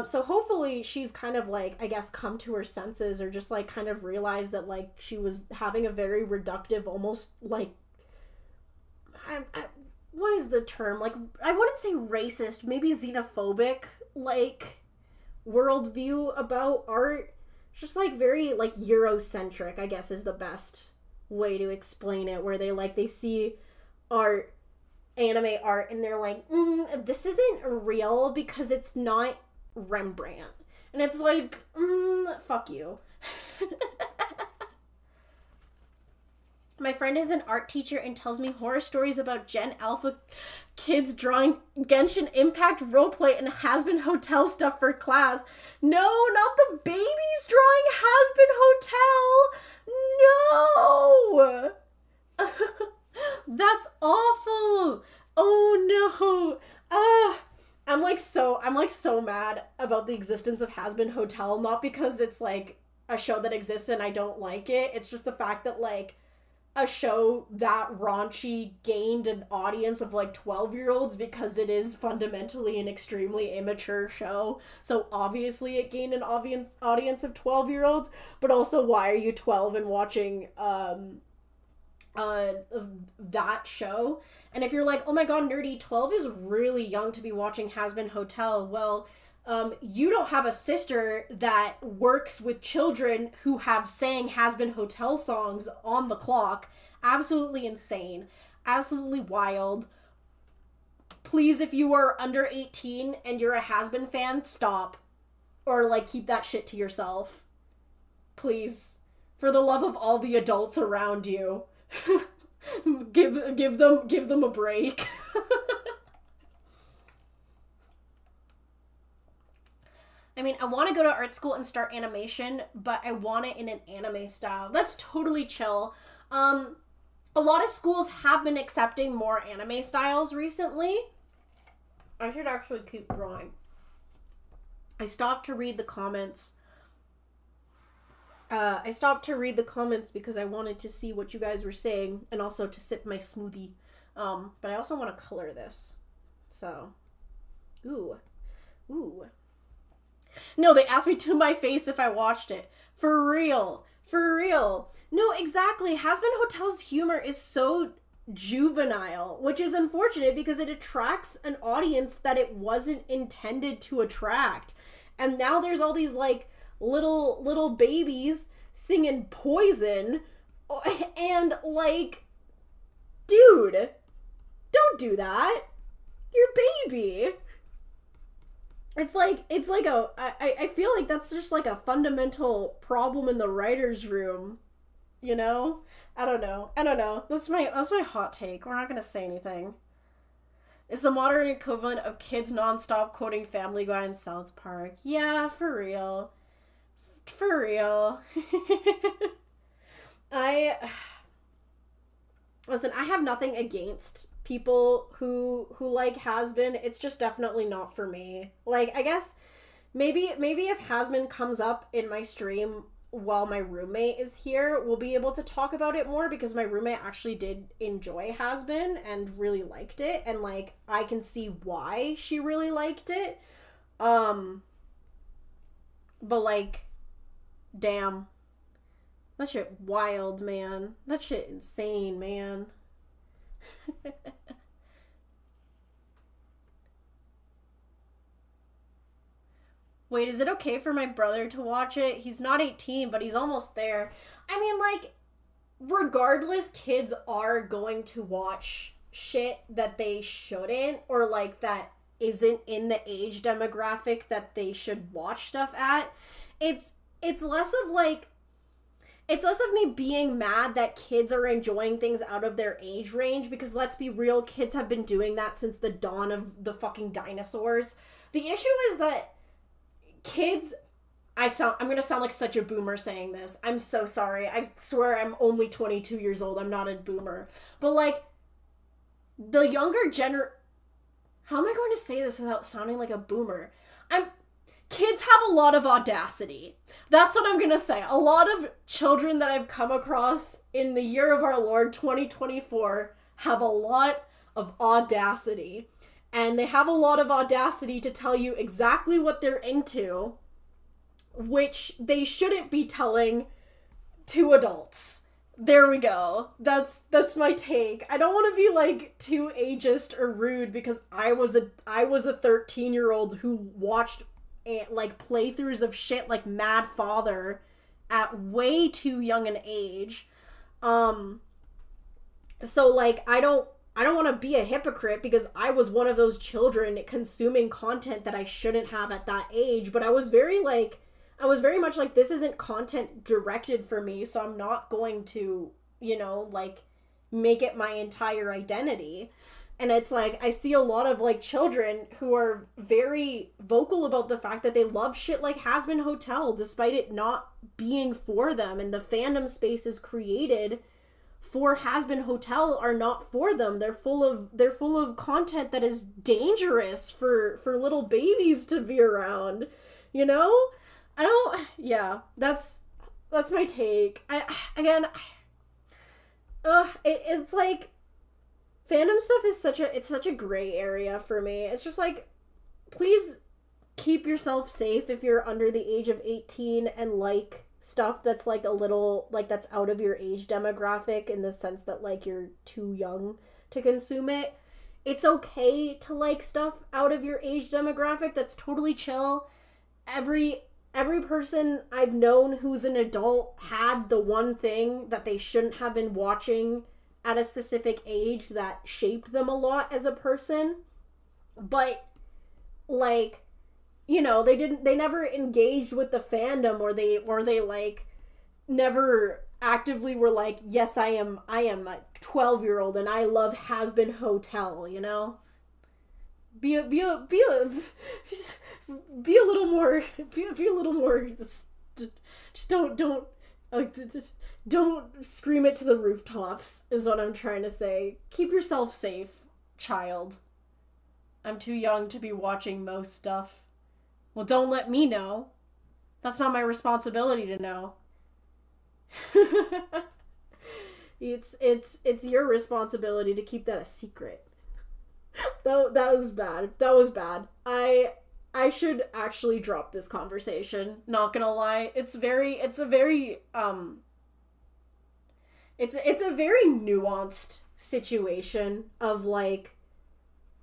So hopefully she's kind of, like, I guess, come to her senses, or just, like, kind of realized that, like, she was having a very reductive, almost, like, what is the term? Like, I wouldn't say racist, maybe xenophobic, like, worldview about art. Just, like, very, like, Eurocentric, I guess, is the best way to explain it, where they see art, anime art, and they're like, this isn't real because it's not Rembrandt. And it's like, fuck you. My friend is an art teacher and tells me horror stories about Gen Alpha kids drawing Genshin Impact roleplay and Has-Been Hotel stuff for class. No, not the babies drawing Has-Been Hotel! No! That's awful! Oh no! I'm so mad about the existence of Has-Been Hotel, not because it's, like, a show that exists and I don't like it. It's just the fact that, like, a show that raunchy gained an audience of, like, 12-year-olds because it is fundamentally an extremely immature show. So obviously it gained an audience of 12-year-olds, but also, why are you 12 and watching that show? And if you're like, oh my god, nerdy, 12 is really young to be watching Has-Been Hotel, well, you don't have a sister that works with children who have sang Has-Been Hotel songs on the clock. Absolutely insane. Absolutely wild. Please, if you are under 18 and you're a Has-Been fan, stop. Or, like, keep that shit to yourself. Please. For the love of all the adults around you. give them a break. I mean, I want to go to art school and start animation, but I want it in an anime style. That's totally chill. A lot of schools have been accepting more anime styles recently. I should actually keep drawing. I stopped to read the comments. Because I wanted to see what you guys were saying, and also to sip my smoothie. But I also want to color this. So, ooh. No, they asked me to my face if I watched it. For real. No, exactly. Has-Been Hotel's humor is so juvenile, which is unfortunate because it attracts an audience that it wasn't intended to attract. And now there's all these, like, little babies singing Poison, and, like, dude, don't do that. You're baby. It's like I feel like that's just, like, a fundamental problem in the writer's room, you know? I don't know. That's my hot take. We're not gonna say anything. It's the modern equivalent of kids nonstop quoting Family Guy and South Park. Yeah, for real. Listen, I have nothing against people who like Has-Been. It's just definitely not for me. Like, I guess maybe if Has-Been comes up in my stream while my roommate is here, we'll be able to talk about it more, because my roommate actually did enjoy Has-Been and really liked it, and, like, I can see why she really liked it. But, like, damn. That shit wild, man. That shit insane, man. Wait, is it okay for my brother to watch it? He's not 18, but he's almost there. I mean, like, regardless, kids are going to watch shit that they shouldn't, or, like, that isn't in the age demographic that they should watch stuff at. It's less of, like, it's less of me being mad that kids are enjoying things out of their age range, because let's be real, kids have been doing that since the dawn of the fucking dinosaurs. The issue is that kids, I'm gonna sound like such a boomer saying this. I'm so sorry. I swear I'm only 22 years old. I'm not a boomer. But, like, the younger how am I going to say this without sounding like a boomer? Kids have a lot of audacity. That's what I'm gonna say. A lot of children that I've come across in the year of our Lord 2024 have a lot of audacity. And they have a lot of audacity to tell you exactly what they're into, which they shouldn't be telling to adults. There we go. That's my take. I don't want to be, like, too ageist or rude, because I was a 13-year-old who watched, like, playthroughs of shit like Mad Father at way too young an age. So, like, I don't want to be a hypocrite, because I was one of those children consuming content that I shouldn't have at that age, but I was very much like, this isn't content directed for me, so I'm not going to, like, make it my entire identity. And it's like, I see a lot of, like, children who are very vocal about the fact that they love shit like Has Been Hotel, despite it not being for them, and the fandom spaces created for Has Been Hotel are not for them. They're full of content that is dangerous for little babies to be around. That's my take. It's like, fandom stuff is such a gray area for me. It's just like, please keep yourself safe if you're under the age of 18 and like stuff that's, like, a little, like, that's out of your age demographic, in the sense that, like, you're too young to consume it. It's okay to like stuff out of your age demographic. That's totally chill. Every person I've known who's an adult had the one thing that they shouldn't have been watching at a specific age that shaped them a lot as a person. But, like, they never engaged with the fandom, or they like never actively were like, yes, I am a 12-year-old and I love Has Been Hotel, Be a little more, just don't scream it to the rooftops, is what I'm trying to say. Keep yourself safe, child. I'm too young to be watching most stuff. Well, don't let me know. That's not my responsibility to know. It's your responsibility to keep that a secret. That was bad. I should actually drop this conversation, not gonna lie. It's a very nuanced situation of, like,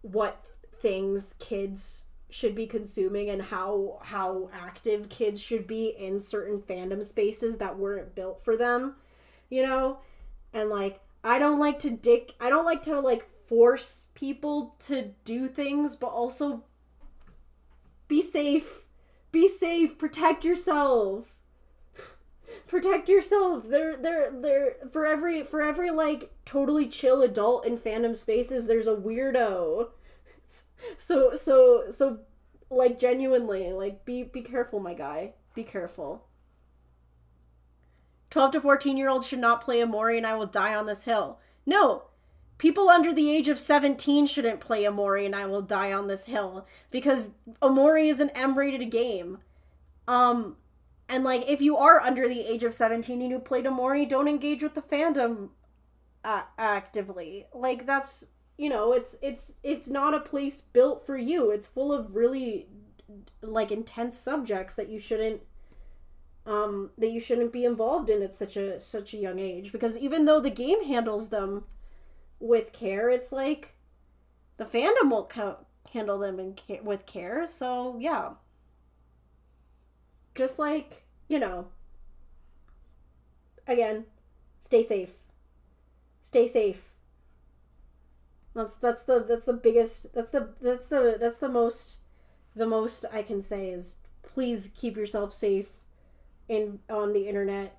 what things kids should be consuming and how active kids should be in certain fandom spaces that weren't built for them, and, like, I don't like to like force people to do things, but also be safe, protect yourself. They're for every like totally chill adult in fandom spaces, there's a weirdo. So like, genuinely, like, be careful, my guy. Be careful. 12 to 14-year-olds should not play Amori and I Will Die on This Hill. No. People under the age of 17 shouldn't play Amori and I Will Die on This Hill, because Amori is an M-rated game. And, like, if you are under the age of 17 and you played Amori, don't engage with the fandom actively. Like, that's, it's not a place built for you. It's full of really, like, intense subjects that you shouldn't that you shouldn't be involved in at such a young age, because even though the game handles them with care, it's like the fandom won't handle them with care. So yeah, just like, again, stay safe. Stay safe. That's the biggest, the most I can say is, please keep yourself safe on the internet.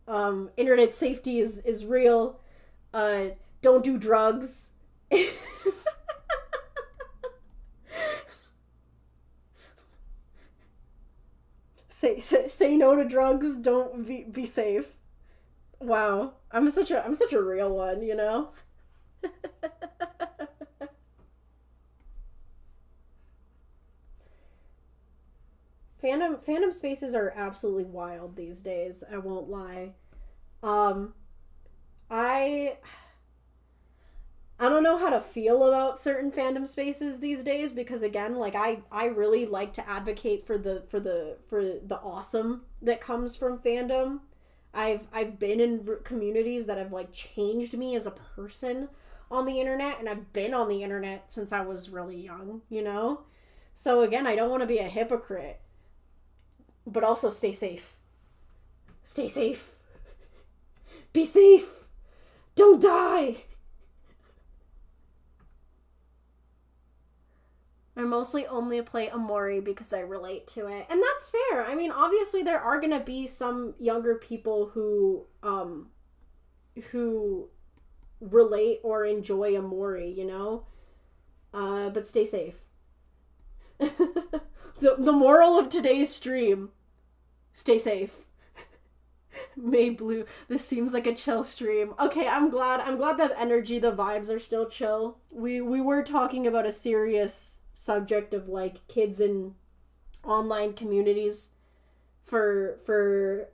Internet safety is real. Don't do drugs. Say no to drugs. Don't be safe. Wow, I'm such a real one, Fandom spaces are absolutely wild these days. I won't lie. I don't know how to feel about certain fandom spaces these days, because again, like I really like to advocate for the awesome that comes from fandom. I've been in communities that have like changed me as a person on the internet, and I've been on the internet since I was really young, So again, I don't want to be a hypocrite, but also stay safe. Stay safe. Be safe. Don't die. I mostly only play Amori because I relate to it. And that's fair. I mean, obviously there are going to be some younger people who relate or enjoy Amori, but stay safe. The moral of today's stream, stay safe. May Blue, this seems like a chill stream. Okay, I'm glad that energy, the vibes are still chill. We were talking about a serious subject of like kids in online communities for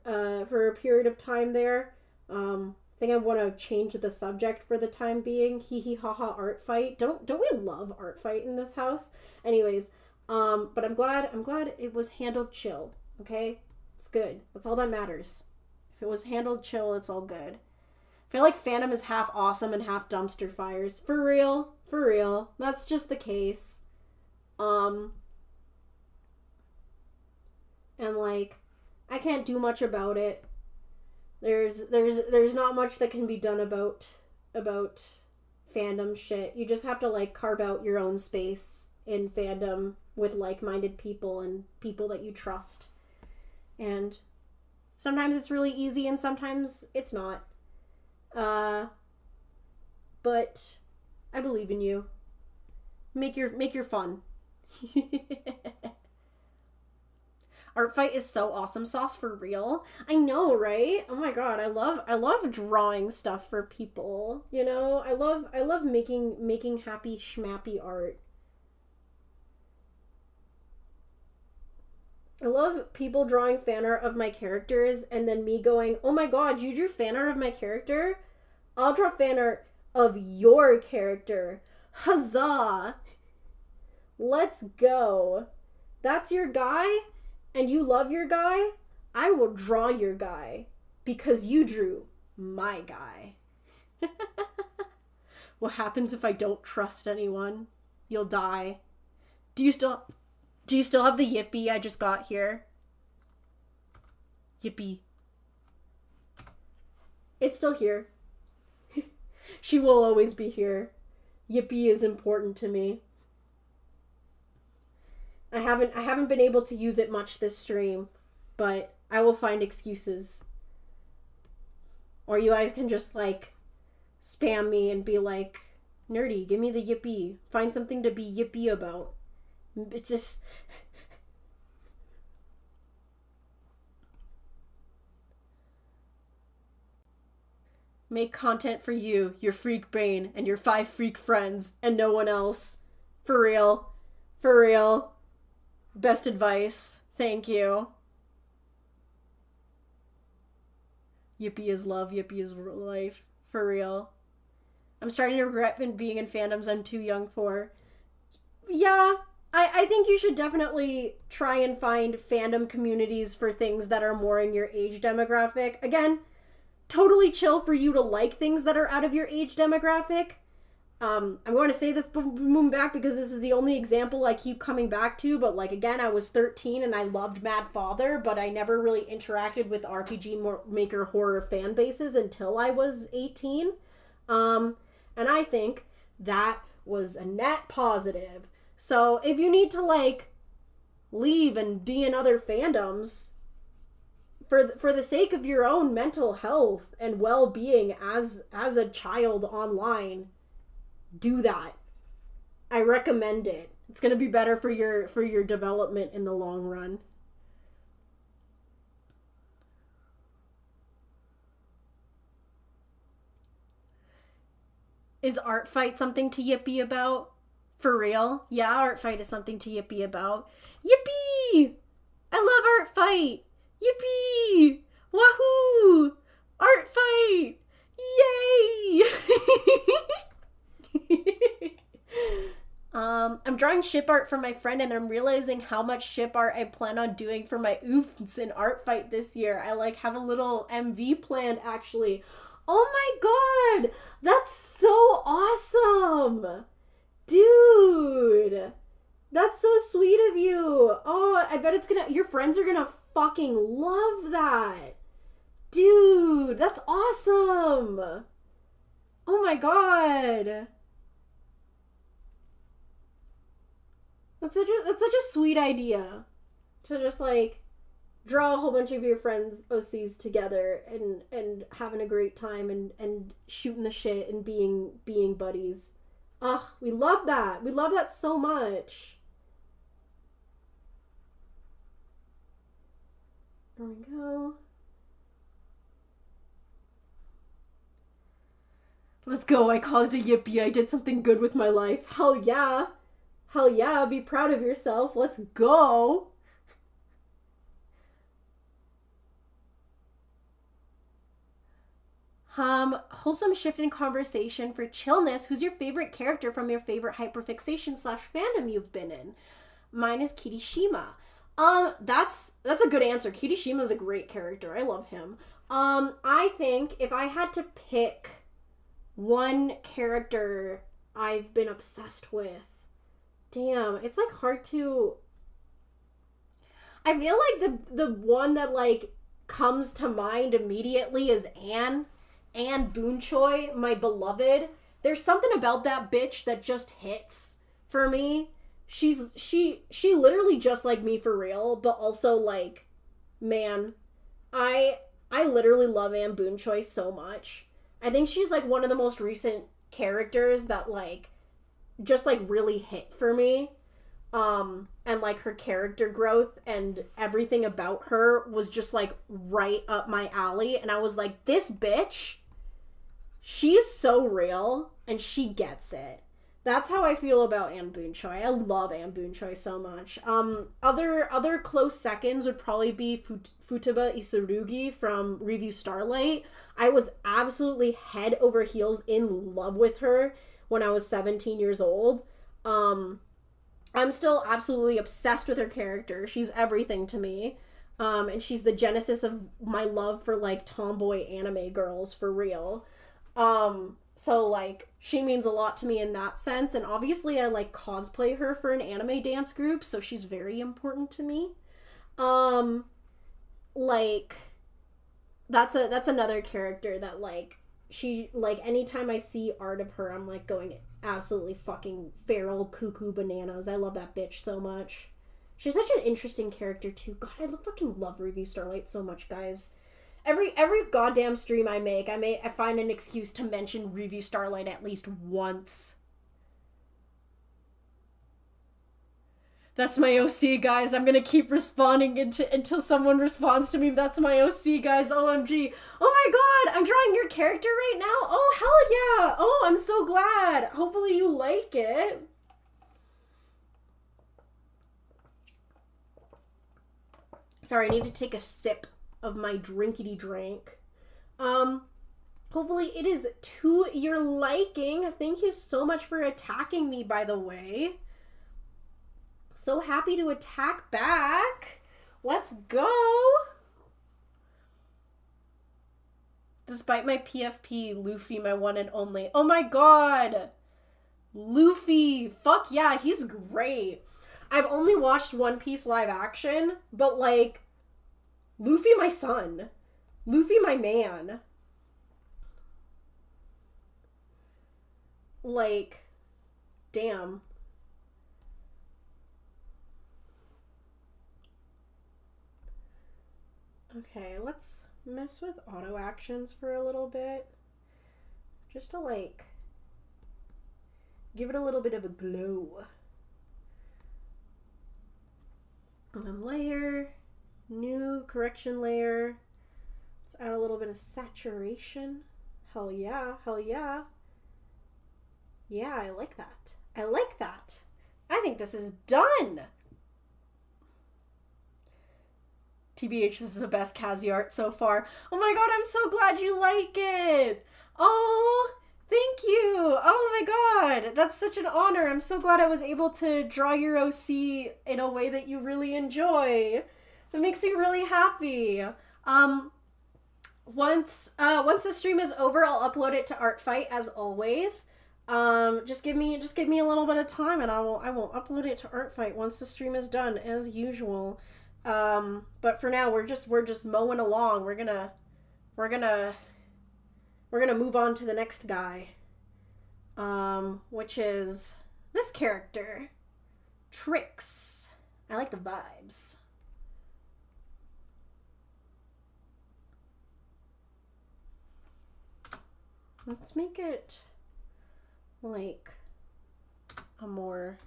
a period of time there. I think I want to change the subject for the time being. Hee hee ha ha Artfight. Don't we love Artfight in this house? Anyways, but I'm glad it was handled chill. Okay, it's good. That's all that matters. If it was handled chill, it's all good. I feel like fandom is half awesome and half dumpster fires. For real. That's just the case. And like, I can't do much about it. There's not much that can be done about fandom shit. You just have to like carve out your own space in fandom with like-minded people and people that you trust. And sometimes it's really easy and sometimes it's not. But I believe in you. Make your fun. Artfight is so awesome sauce, for real. I know, right? Oh my god, I love drawing stuff for people. I love making happy schmappy art. I love people drawing fan art of my characters and then me going, oh my god, you drew fan art of my character? I'll draw fan art of your character. Huzzah! Let's go. That's your guy? And you love your guy? I will draw your guy because you drew my guy. What happens if I don't trust anyone? You'll die. Do you still have the yippee I just got here? Yippee. It's still here. She will always be here. Yippee is important to me. I haven't been able to use it much this stream, but I will find excuses. Or you guys can just like spam me and be like, Nerdy, give me the yippee. Find something to be yippee about. It's just... Make content for you, your freak brain, and your 5 freak friends, and no one else. For real. For real. Best advice. Thank you. Yippee is love, yippee is life. For real. I'm starting to regret being in fandoms I'm too young for. Yeah, I think you should definitely try and find fandom communities for things that are more in your age demographic. Again, totally chill for you to like things that are out of your age demographic. I'm going to say this boom back because this is the only example I keep coming back to, but like, again, I was 13 and I loved Mad Father, but I never really interacted with RPG Maker horror fan bases until I was 18. And I think that was a net positive. So if you need to like leave and be in other fandoms for the sake of your own mental health and well-being as a child online, do that. I recommend it. It's going to be better for your development in the long run. Is Artfight something to yippee about? For real? Yeah, Artfight is something to yippee about. Yippee! I love Artfight! Yippee! Wahoo! Artfight! Yay! I'm drawing ship art for my friend and I'm realizing how much ship art I plan on doing for my oofs in Artfight this year. I like have a little MV planned actually. Oh my god! That's so awesome! Dude! That's so sweet of you! Oh, I bet your friends are gonna fucking love that! Dude, that's awesome! Oh my god! That's such a sweet idea. To just like draw a whole bunch of your friends' OCs together and having a great time and shooting the shit and being buddies. Ugh, we love that. We love that so much. There we go. Let's go. I caused a yippee. I did something good with my life. Hell yeah. Hell yeah. Be proud of yourself. Let's go. Wholesome shift in conversation for chillness. Who's your favorite character from your favorite hyperfixation / fandom you've been in? Mine is Kirishima. That's a good answer. Kirishima's a great character. I love him. I think if I had to pick one character I've been obsessed with, damn, it's like hard to. I feel like the one that like comes to mind immediately is Anne Boonchoi, my beloved. There's something about that bitch that just hits for me. She literally just like me for real, but also like, man, I literally love Anne Boonchoi so much. I think she's like one of the most recent characters that like just like really hit for me. And like her character growth and everything about her was just like right up my alley. And I was like, this bitch, she's so real and she gets it. That's how I feel about Anne Boonchoi. I love Anne Boonchoi so much. Other close seconds would probably be Futaba Isurugi from Review Starlight. I was absolutely head over heels in love with her when I was 17 years old. I'm still absolutely obsessed with her character. She's everything to me. And she's the genesis of my love for like tomboy anime girls for real. So like she means a lot to me in that sense, and obviously I like cosplay her for an anime dance group, so she's very important to me. Like that's another character that like she like anytime I see art of her I'm like going absolutely fucking feral cuckoo bananas. I love that bitch so much. She's such an interesting character too. God, I fucking love Review Starlight so much, guys. Every goddamn stream I make, I find an excuse to mention Review Starlight at least once. That's my OC, guys. I'm gonna keep responding until someone responds to me. That's my OC, guys. OMG. Oh my god, I'm drawing your character right now? Oh, hell yeah. Oh, I'm so glad. Hopefully you like it. Sorry, I need to take a sip of my drinkity drink. Hopefully it is to your liking. Thank you so much for attacking me, by the way. So happy to attack back. Let's go. Despite my PFP, Luffy, my one and only. Oh my god. Luffy. Fuck yeah, he's great. I've only watched One Piece live action, but like, Luffy my son. Luffy my man. Like, damn. Okay, let's mess with auto actions for a little bit. Just to like, give it a little bit of a glow. And then layer, new correction layer. Let's add a little bit of saturation. Hell yeah, hell yeah. Yeah, I like that. I like that. I think this is done. TBH, this is the best Kazi art so far. Oh my god, I'm so glad you like it. Oh, thank you. Oh my god, that's such an honor. I'm so glad I was able to draw your OC in a way that you really enjoy. It makes me really happy. Once the stream is over, I'll upload it to Artfight as always. Just give me a little bit of time and I will upload it to Artfight once the stream is done as usual. But for now, we're just mowing along. We're gonna move on to the next guy, which is this character, Trix. I like the vibes. Let's make it like a more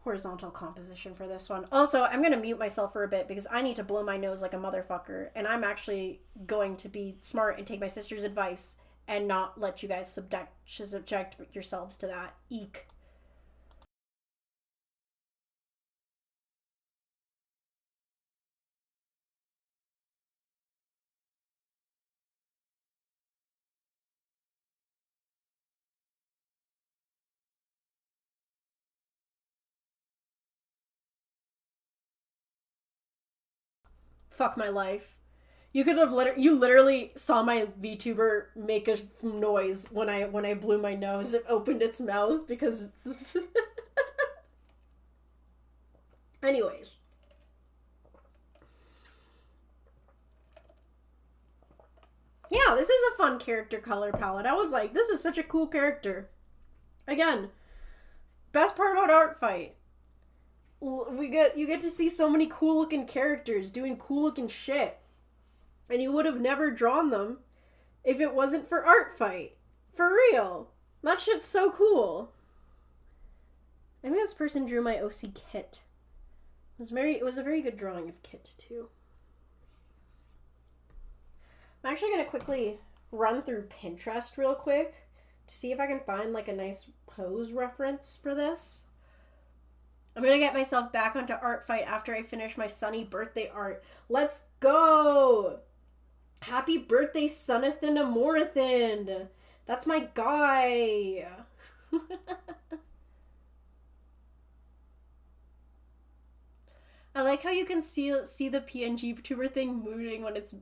horizontal composition for this one. Also, I'm going to mute myself for a bit because I need to blow my nose like a motherfucker, and I'm actually going to be smart and take my sister's advice and not let you guys subject yourselves to that. Eek. Fuck my life. You could have you literally saw my VTuber make a noise when I blew my nose. It opened its mouth because anyways. Yeah, this is a fun character color palette. I was like, this is such a cool character. Again, best part about Artfight. You get to see so many cool looking characters doing cool looking shit. And you would have never drawn them if it wasn't for Artfight. For real. That shit's so cool. I think this person drew my OC Kit. It was a very good drawing of Kit too. I'm actually gonna quickly run through Pinterest real quick to see if I can find like a nice pose reference for this. I'm gonna get myself back onto Artfight after I finish my Sunny birthday art. Let's go! Happy birthday, Sonathan Amorathan! That's my guy! I like how you can see the PNG tuber thing moving when it's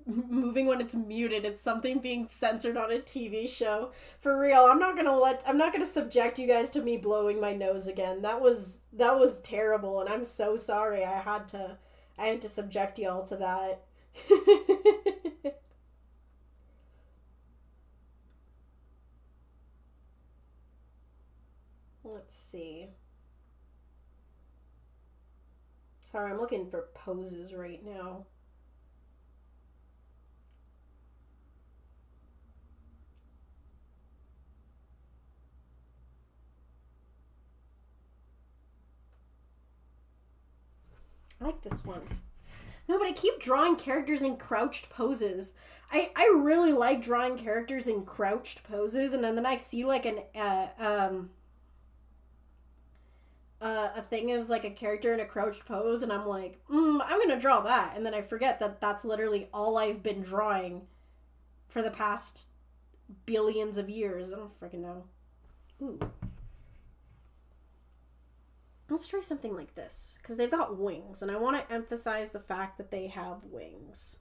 muted. It's something being censored on a TV show. For real, I'm not gonna subject you guys to me blowing my nose again. That was terrible, and I'm so sorry. I had to subject y'all to that. Let's see. Sorry, I'm looking for poses right now. I like this one. No, but I keep drawing characters in crouched poses. I really like drawing characters in crouched poses, and then I see like a thing of like a character in a crouched pose, and I'm like, I'm gonna draw that, and then I forget that that's literally all I've been drawing for the past billions of years. I don't freaking know. Ooh. Let's try something like this, because they've got wings, and I want to emphasize the fact that they have wings.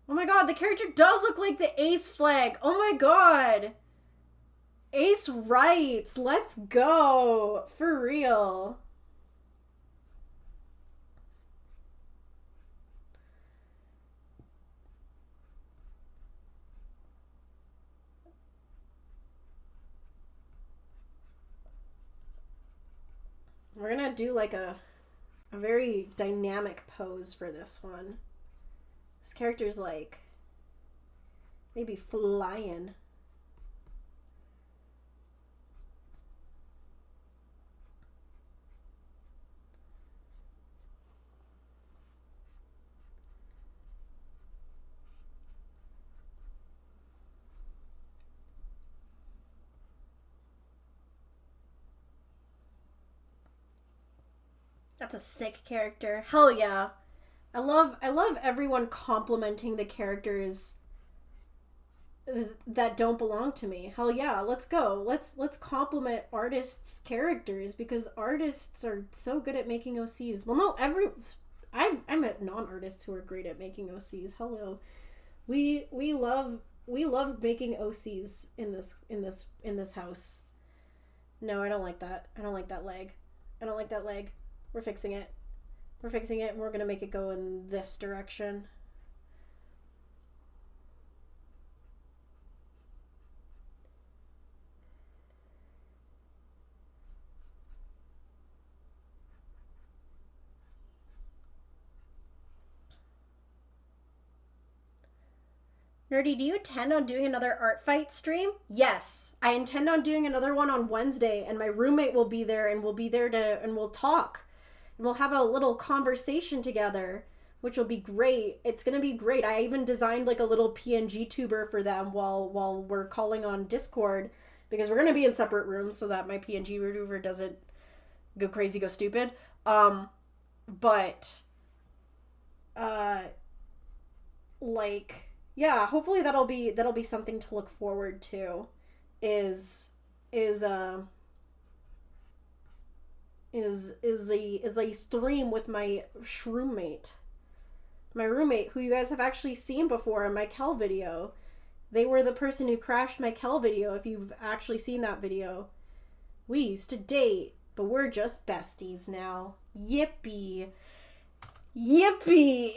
Oh my god, the character does look like the Ace flag. Oh my god. Ace writes. Let's go. For real. We're gonna do like a very dynamic pose for this one. This character's like maybe flying. That's a sick character. Hell yeah. I love everyone complimenting the characters that don't belong to me. Hell yeah, let's go. Let's compliment artists' characters, because artists are so good at making OCs. Well, no, I met non-artists who are great at making OCs. Hello. We love making OCs in this house. No, I don't like that. I don't like that leg. I don't like that leg. We're fixing it. We're fixing it, and we're gonna make it go in this direction. Nerdy, do you intend on doing another Artfight stream? Yes, I intend on doing another one on Wednesday, and my roommate will be there, and we'll talk. And we'll have a little conversation together, which will be great. It's gonna be great. I even designed like a little PNG tuber for them while we're calling on Discord, because we're gonna be in separate rooms so that my PNG tuber doesn't go crazy, go stupid. But like, yeah, hopefully that'll be something to look forward to. Is a stream with my roommate. My roommate, who you guys have actually seen before in my Kel video. They were the person who crashed my Kel video, if you've actually seen that video. We used to date, but we're just besties now. Yippee. Yippee!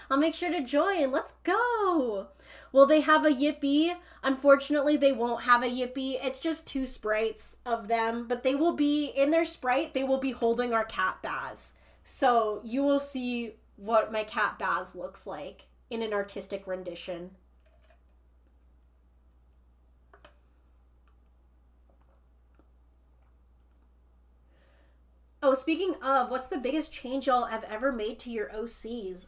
I'll make sure to join. Let's go! Will they have a Yippee? Unfortunately, they won't have a Yippee. It's just two sprites of them, but they will be, in their sprite, they will be holding our cat Baz. So you will see what my cat Baz looks like in an artistic rendition. Oh, speaking of, what's the biggest change y'all have ever made to your OCs?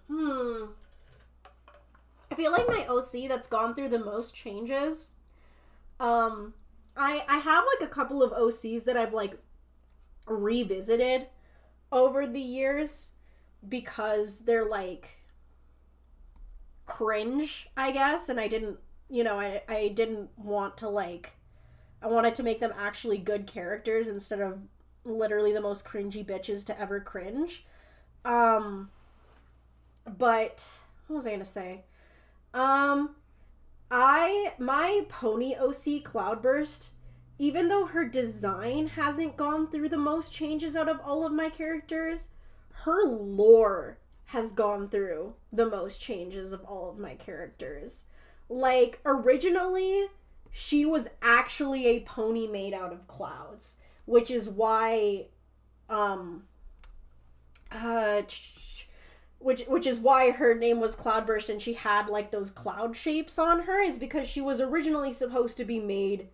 I feel like my OC that's gone through the most changes. I have like a couple of OCs that I've like revisited over the years because they're like cringe, I guess, and I didn't, I didn't want to like, I wanted to make them actually good characters instead of literally the most cringy bitches to ever cringe. But what was I gonna say? My pony OC Cloudburst, even though her design hasn't gone through the most changes out of all of my characters, her lore has gone through the most changes of all of my characters. Like, originally, she was actually a pony made out of clouds, which is why, which is why her name was Cloudburst, and she had like those cloud shapes on her, is because she was originally supposed to be made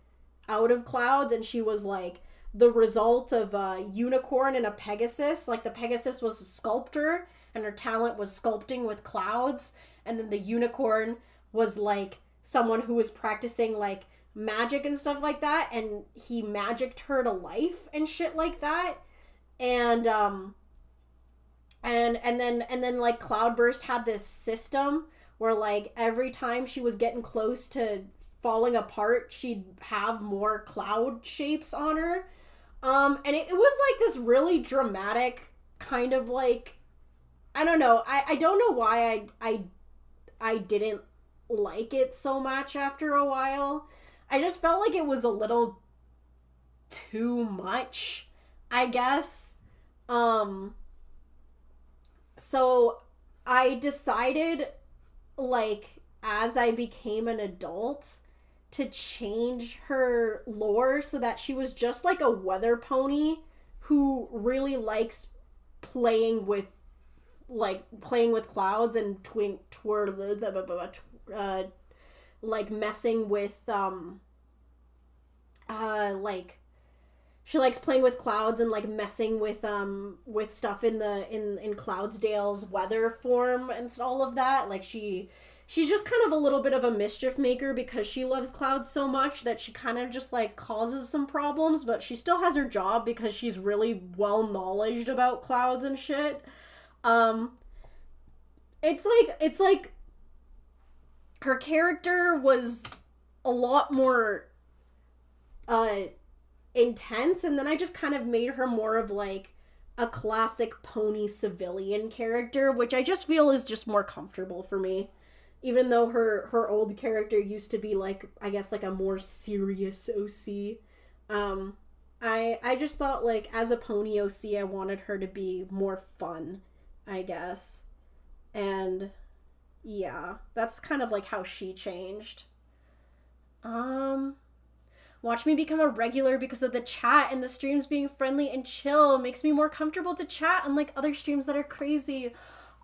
out of clouds, and she was like the result of a unicorn and a Pegasus. Like, the Pegasus was a sculptor and her talent was sculpting with clouds, and then the unicorn was like someone who was practicing like magic and stuff like that, and he magicked her to life and shit like that. And then Cloudburst had this system where like every time she was getting close to falling apart, she'd have more cloud shapes on her. And it was like this really dramatic kind of like, I don't know. I don't know why I didn't like it so much after a while. I just felt like it was a little too much, I guess. So I decided, like, as I became an adult, to change her lore so that she was just like a weather pony who really likes playing with clouds and like messing with like she likes playing with clouds and like messing with stuff in Cloudsdale's weather form and all of that. Like she's just kind of a little bit of a mischief maker because she loves clouds so much that she kind of just like causes some problems, but she still has her job because she's really well knowledged about clouds and shit. It's like her character was a lot more intense, and then I just kind of made her more of like a classic pony civilian character, which I just feel is just more comfortable for me. Even though her old character used to be like, I guess, like a more serious OC. I just thought, like, as a pony OC, I wanted her to be more fun, I guess. And yeah, that's kind of like how she changed. Watch me become a regular because of the chat and the streams being friendly and chill. It makes me more comfortable to chat, unlike other streams that are crazy.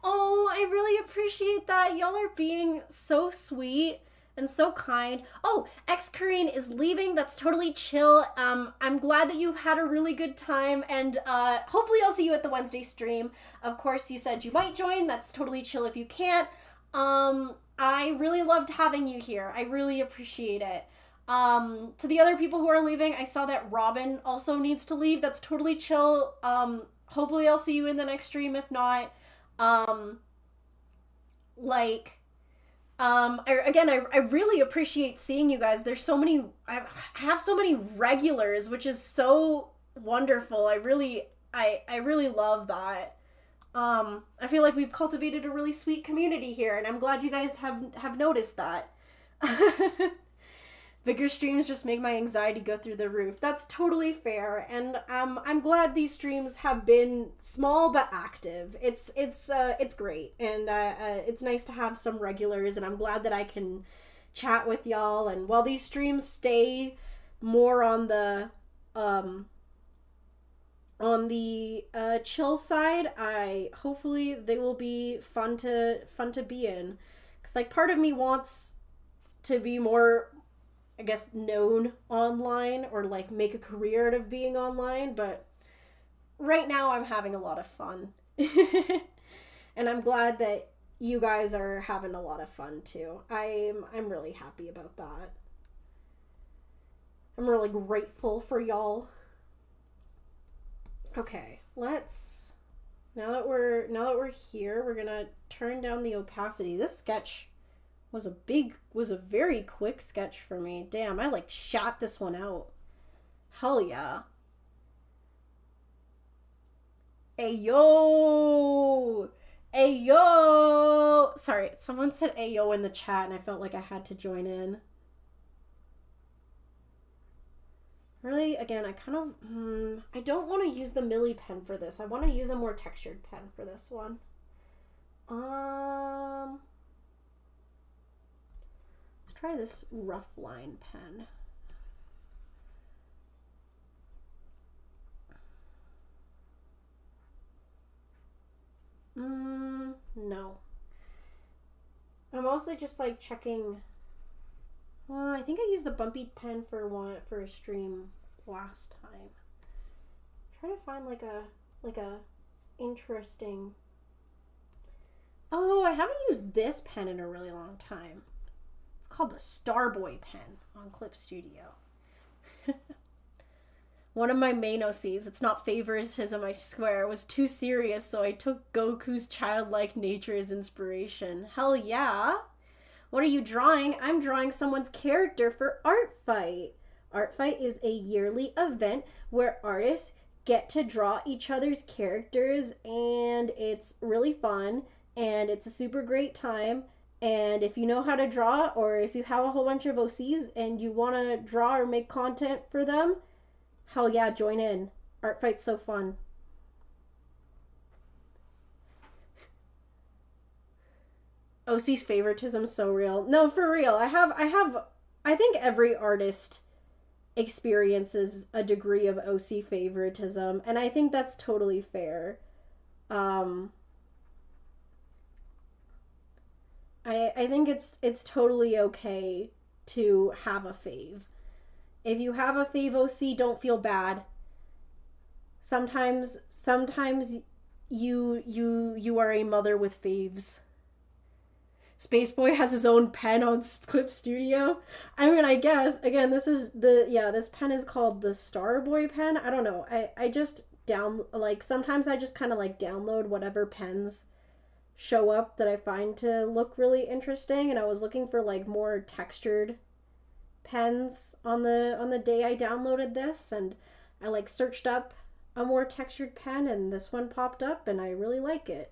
Oh, I really appreciate that. Y'all are being so sweet and so kind. Oh, ex-Korean is leaving. That's totally chill. I'm glad that you've had a really good time, and hopefully I'll see you at the Wednesday stream. Of course, you said you might join. That's totally chill if you can't. I really loved having you here. I really appreciate it. To the other people who are leaving, I saw that Robin also needs to leave. That's totally chill. Hopefully I'll see you in the next stream. If not, I really appreciate seeing you guys. There's so many, I have so many regulars, which is so wonderful. I really love that. I feel like we've cultivated a really sweet community here, and I'm glad you guys have noticed that. Bigger streams just make my anxiety go through the roof. That's totally fair, and I'm glad these streams have been small but active. It's great, and it's nice to have some regulars, and I'm glad that I can chat with y'all. And while these streams stay more on the chill side, hopefully they will be fun to be in, because like part of me wants to be more, I guess, known online, or like make a career out of being online, but right now I'm having a lot of fun. And I'm glad that you guys are having a lot of fun too. I'm really happy about that. I'm really grateful for y'all. Okay, now that we're here, we're gonna turn down the opacity. This sketch was a very quick sketch for me. Damn, I like shot this one out. Hell yeah. Ayo! Ayo! Sorry, someone said ayo in the chat and I felt like I had to join in. Really, again, I kind of, I don't want to use the Millie pen for this. I want to use a more textured pen for this one. Try this rough line pen. No. I'm mostly just like checking. Well, I think I used the bumpy pen for a stream last time. Try to find like a interesting. Oh, I haven't used this pen in a really long time. Called the Starboy pen on Clip Studio. One of my main OCs, it's not favoritism, I swear, was too serious, so I took Goku's childlike nature as inspiration. Hell yeah! What are you drawing? I'm drawing someone's character for Artfight. Artfight is a yearly event where artists get to draw each other's characters, and it's really fun, and it's a super great time. And if you know how to draw, or if you have a whole bunch of OCs and you want to draw or make content for them, hell yeah, join in. Artfight's so fun. OC's favoritism so real. No, for real. I think every artist experiences a degree of OC favoritism, and I think that's totally fair. I think it's totally okay to have a fave. If you have a fave OC, don't feel bad. Sometimes you are a mother with faves. Spaceboy has his own pen on Clip Studio. I mean, I guess, again, this pen is called the Starboy pen. I don't know. I just sometimes I just kind of like download whatever pens show up that I find to look really interesting, and I was looking for like more textured pens on the day I downloaded this, and I like searched up a more textured pen, and this one popped up, and I really like it.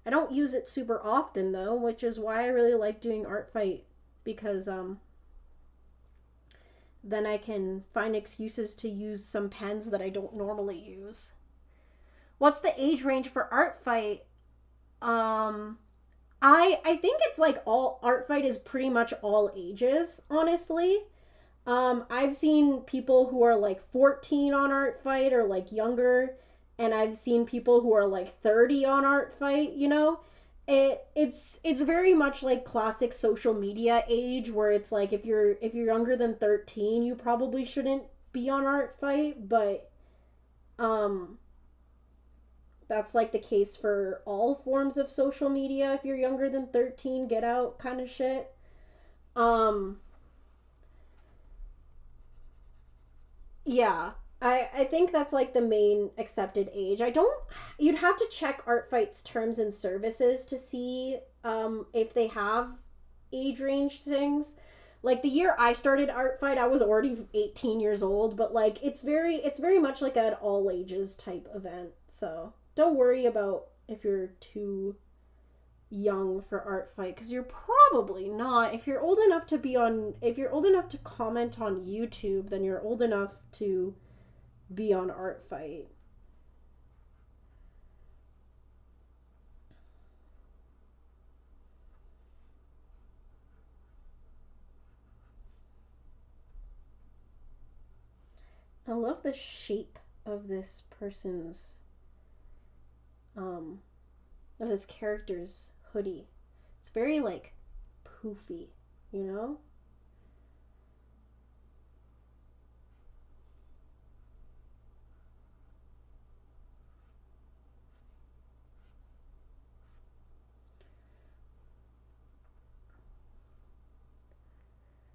I don't use it super often though, which is why I really like doing Artfight, because then I can find excuses to use some pens that I don't normally use. What's the age range for Artfight? I think it's like all Artfight is pretty much all ages, honestly. I've seen people who are like 14 on Artfight or like younger, and I've seen people who are like 30 on Artfight, you know? It's very much like classic social media age, where it's like if you're younger than 13, you probably shouldn't be on Artfight, but that's like the case for all forms of social media. If you're younger than 13, get out kind of shit. Yeah, I think that's like the main accepted age. You'd have to check Artfight's terms and services to see if they have age range things. Like the year I started Artfight, I was already 18 years old, but like it's very much like an all ages type event. So don't worry about if you're too young for Artfight, because you're probably not. If you're old enough to comment on YouTube, then you're old enough to be on Artfight. I love the shape of this person's of this character's hoodie. It's very like poofy, you know?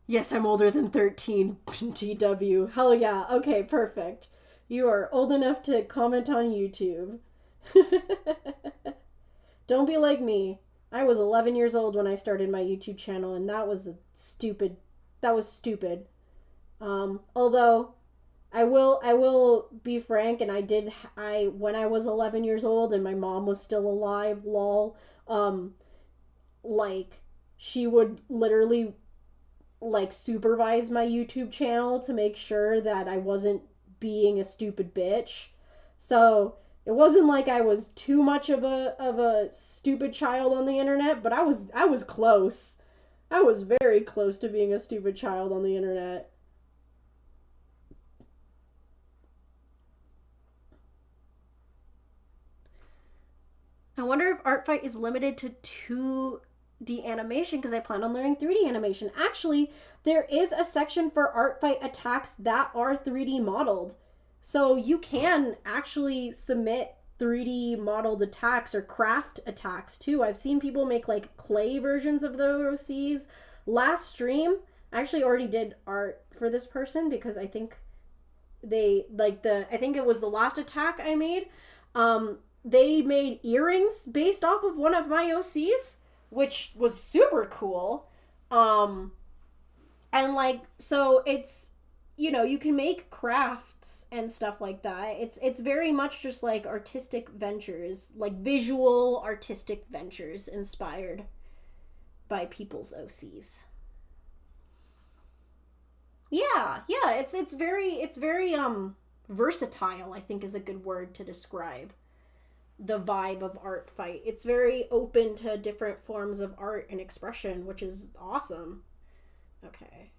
Yes, I'm older than 13. GW. Hell yeah. Okay, perfect. You are old enough to comment on YouTube. Don't be like me. I was 11 years old when I started my YouTube channel, and that was stupid. Although I will be frank, and when I was 11 years old and my mom was still alive, lol, like she would literally like supervise my YouTube channel to make sure that I wasn't being a stupid bitch. So it wasn't like I was too much of a stupid child on the internet, but I was close. I was very close to being a stupid child on the internet. I wonder if Artfight is limited to 2D animation, because I plan on learning 3D animation. Actually, there is a section for Artfight attacks that are 3D modeled. So you can actually submit 3D modeled attacks or craft attacks too. I've seen people make like clay versions of the OCs. Last stream, I actually already did art for this person, because I think I think it was the last attack I made. They made earrings based off of one of my OCs, which was super cool. Um, and like, so it's, you know, you can make crafts and stuff like that. It's very much just like artistic ventures, like visual artistic ventures inspired by people's OCs. Yeah, it's very versatile, I think is a good word to describe the vibe of Artfight. It's very open to different forms of art and expression, which is awesome. Okay.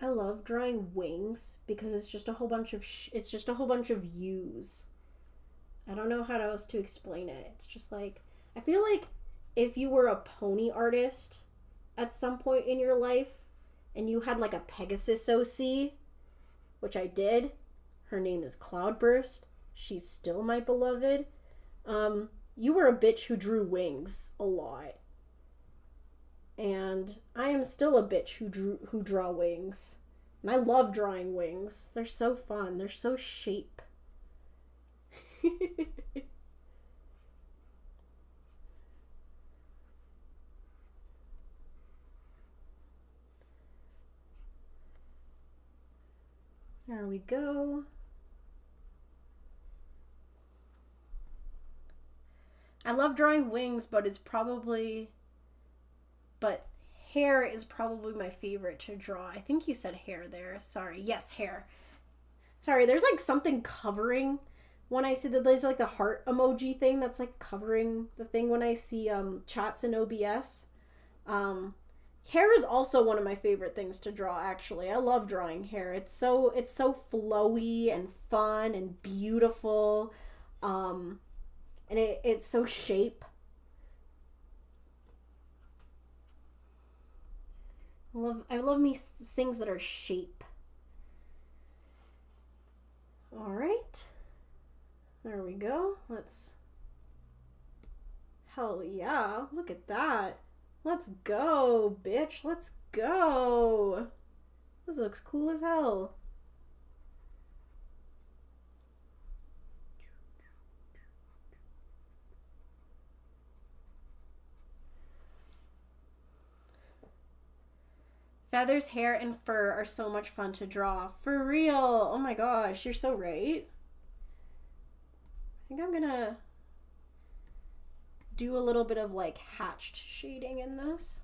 I love drawing wings because it's just a whole bunch of it's just a whole bunch of U's. I don't know how else to explain it. It's just like I feel like if you were a pony artist at some point in your life and you had like a Pegasus OC, which I did. Her name is Cloudburst. She's still my beloved. You were a bitch who drew wings a lot. And I am still a bitch who draw wings. And I love drawing wings. They're so fun. They're so shape. There we go. I love drawing wings, but hair is probably my favorite to draw. I think you said hair there. Sorry. Yes, hair. Sorry, there's like something covering when I see that there's like the heart emoji thing that's like covering the thing when I see chats in OBS. Hair is also one of my favorite things to draw, actually. I love drawing hair. It's so flowy and fun and beautiful. And it's so shape. I love me things that are shape. All right. There we go. Hell yeah. Look at that. Let's go, bitch. Let's go. This looks cool as hell. Feathers, hair, and fur are so much fun to draw. For real. Oh my gosh, you're so right. I think I'm gonna do a little bit of like hatched shading in this.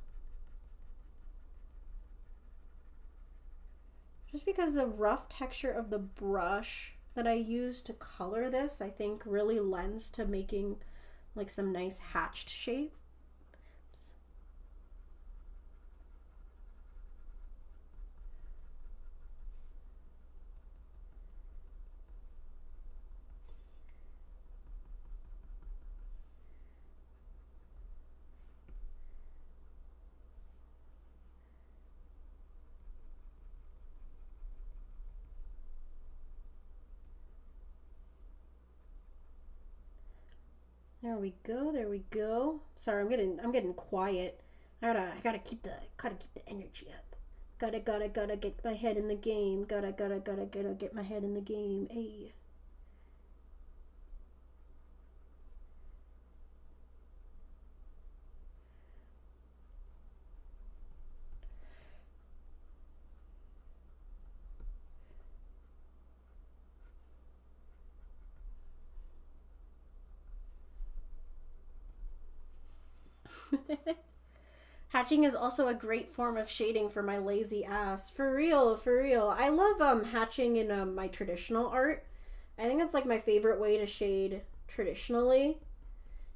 Just because the rough texture of the brush that I use to color this, I think really lends to making like some nice hatched shape. There we go. There we go. Sorry, I'm getting quiet. I gotta keep the energy up. Gotta get my head in the game. Gotta get my head in the game. Hey. Hatching is also a great form of shading for my lazy ass. For real, for real. I love hatching in my traditional art. I think that's like my favorite way to shade traditionally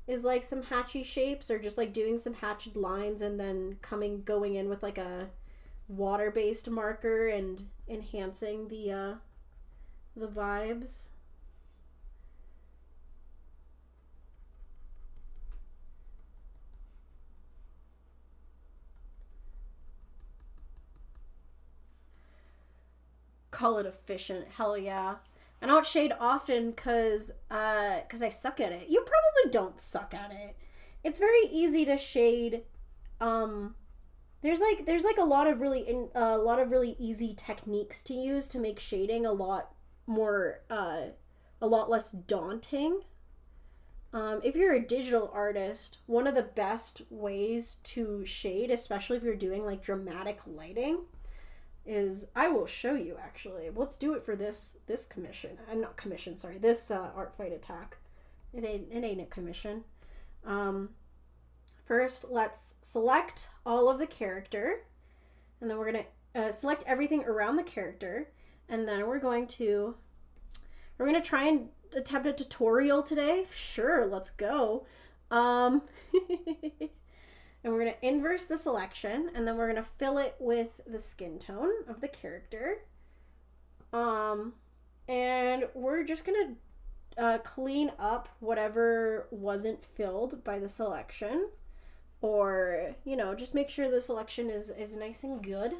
is like some hatchy shapes or just like doing some hatched lines and then going in with like a water-based marker and enhancing the vibes. Call it efficient. Hell yeah. I don't shade often because I suck at it. You probably don't suck at it. It's very easy to shade there's like a lot of really easy techniques to use to make shading a lot more a lot less daunting. If you're a digital artist, one of the best ways to shade, especially if you're doing like dramatic lighting, is I will show you actually. Let's do it for this commission. I'm not commission, sorry. This art fight attack. It ain't a commission. First, let's select all of the character, and then we're gonna select everything around the character, and then we're gonna try and attempt a tutorial today. Sure, let's go. And we're gonna inverse the selection, and then we're gonna fill it with the skin tone of the character. And we're just gonna clean up whatever wasn't filled by the selection, or just make sure the selection is nice and good.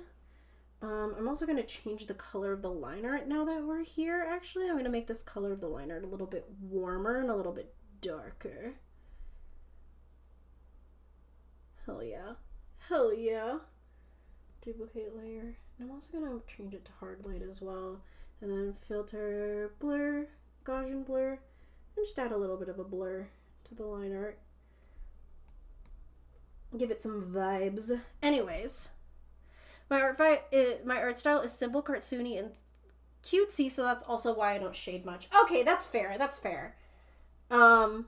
I'm also going to change the color of the liner now that we're here. Actually, I'm going to make this color of the liner a little bit warmer and a little bit darker. Hell yeah. Hell yeah. Duplicate layer. And I'm also going to change it to hard light as well. And then filter, blur, Gaussian blur, and just add a little bit of a blur to the liner. Give it some vibes. Anyways, my art style is simple, cartoony, and cutesy, so that's also why I don't shade much. Okay, that's fair. That's fair. That's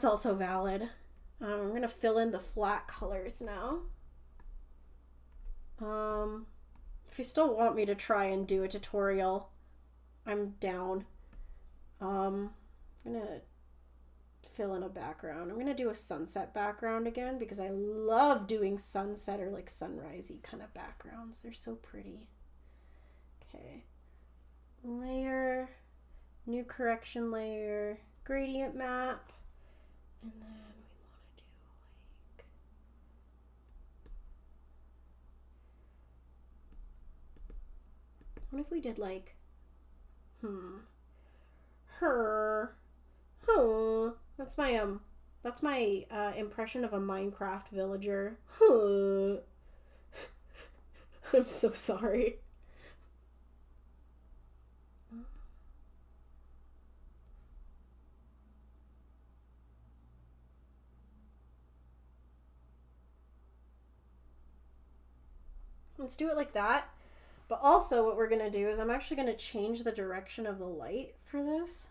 also valid. I'm gonna fill in the flat colors now. If you still want me to try and do a tutorial, I'm down. I'm gonna fill in a background. I'm gonna do a sunset background again because I love doing sunset or like sunrisey kind of backgrounds. They're so pretty. Okay. Layer, new correction layer, gradient map, and then we want to do like what if we did like that's my impression of a Minecraft villager. I'm so sorry. Let's do it like that. But also what we're going to do is I'm actually going to change the direction of the light for this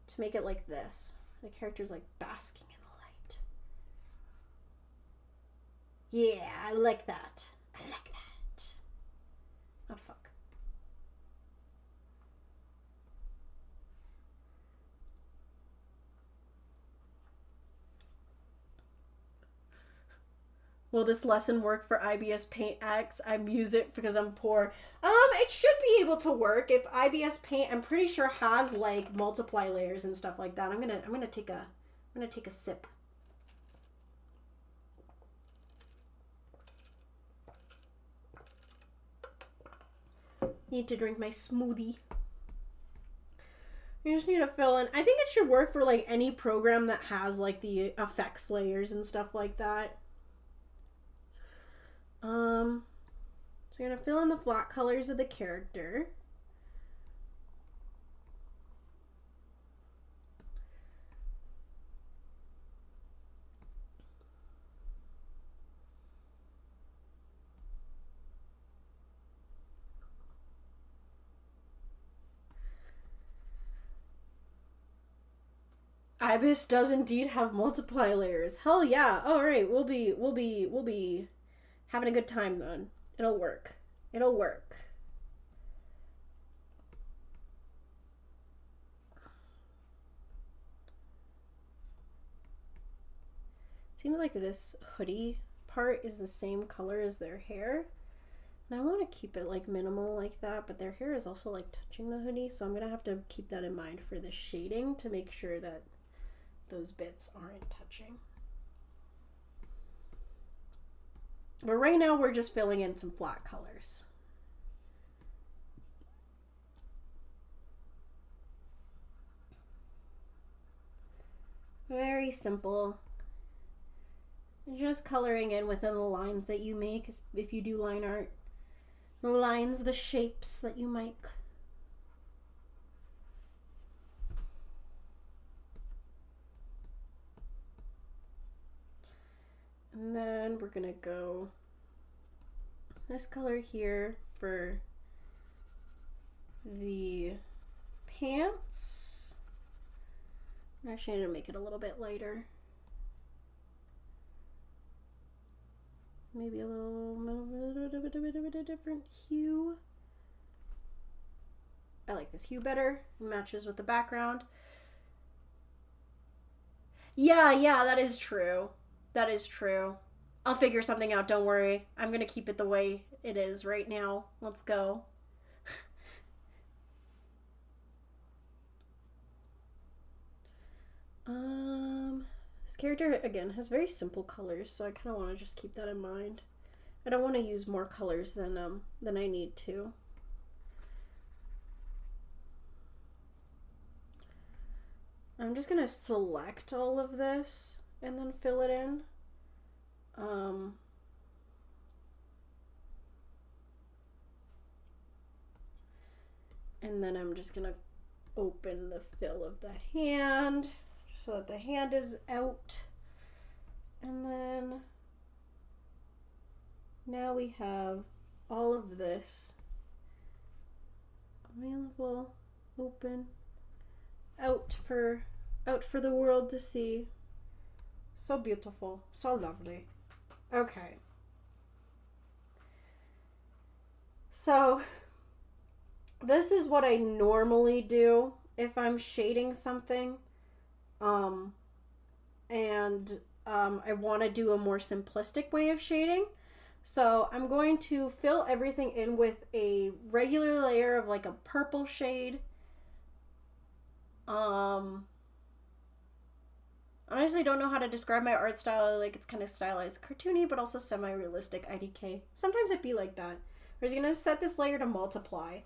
to make it like this. The character's like basking in the light. Yeah, I like that. I like that. Oh, fuck. Will this lesson work for IBS Paint X? I use it because I'm poor. It should be able to work if IBS Paint, I'm pretty sure, has like multiply layers and stuff like that. I'm gonna take a sip. Need to drink my smoothie. You just need to fill in. I think it should work for like any program that has like the effects layers and stuff like that. So you're gonna fill in the flat colors of the character. Ibis does indeed have multiply layers. Hell yeah! All right, we'll be having a good time then. It'll work. It'll work. Seems like this hoodie part is the same color as their hair. And I want to keep it like minimal like that, but their hair is also like touching the hoodie, so I'm going to have to keep that in mind for the shading to make sure that those bits aren't touching. But right now we're just filling in some flat colors. Very simple. Just coloring in within the lines that you make if you do line art. The lines, the shapes that you make. And then we're gonna go this color here for the pants. I actually need to make it a little bit lighter. Maybe a little bit different hue. I like this hue better. It matches with the background. Yeah, that is true. That is true. I'll figure something out, don't worry. I'm gonna keep it the way it is right now. Let's go. This character, again, has very simple colors, so I kind of want to just keep that in mind. I don't want to use more colors than I need to. I'm just gonna select all of this and then fill it in. And then I'm just gonna open the fill of the hand so that the hand is out. And then now we have all of this available, open, out for the world to see. So beautiful, so lovely. Okay. So this is what I normally do if I'm shading something. I want to do a more simplistic way of shading. So I'm going to fill everything in with a regular layer of like a purple shade. Honestly don't know how to describe my art style. Like, it's kind of stylized, cartoony, but also semi-realistic IDK. Sometimes it be like that. We're just gonna set this layer to multiply.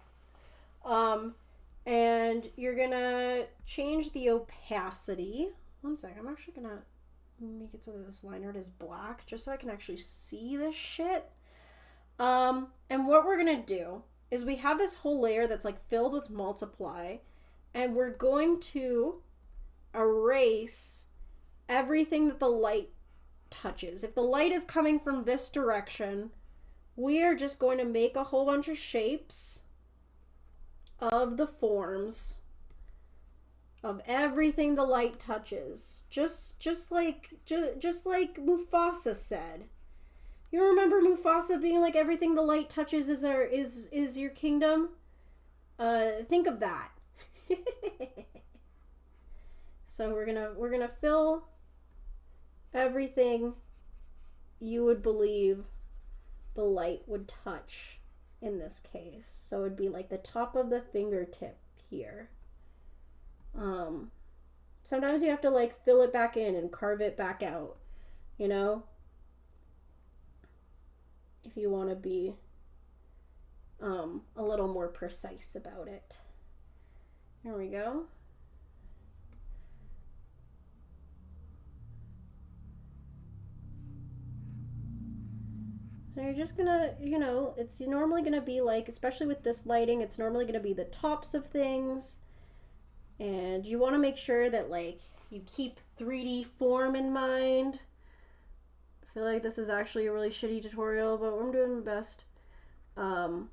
And you're gonna change the opacity. One sec, I'm actually gonna make it so that this line art is black, just so I can actually see this shit. And what we're gonna do is we have this whole layer that's like filled with multiply, and we're going to erase everything that the light touches. If the light is coming from this direction, we are just going to make a whole bunch of shapes of the forms of everything the light touches. Just like Mufasa said. You remember Mufasa being like, everything the light touches is your kingdom? Think of that. So we're gonna fill everything you would believe the light would touch in this case. So it'd be like the top of the fingertip here. Sometimes you have to like fill it back in and carve it back out, you know, if you want to be a little more precise about it. There we go. So you're just gonna, you know, it's normally gonna be like, especially with this lighting, it's normally gonna be the tops of things. And you want to make sure that like you keep 3D form in mind. I feel like this is actually a really shitty tutorial, but I'm doing my best. You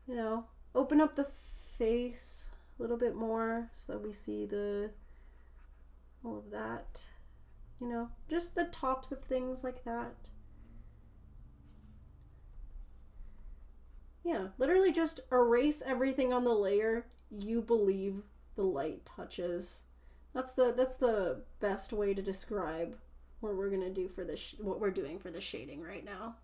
know, open up the face a little bit more so that we see all of that. You know, just the tops of things like that. Yeah, literally just erase everything on the layer you believe the light touches. That's the best way to describe what we're gonna do for this, what we're doing for the shading right now.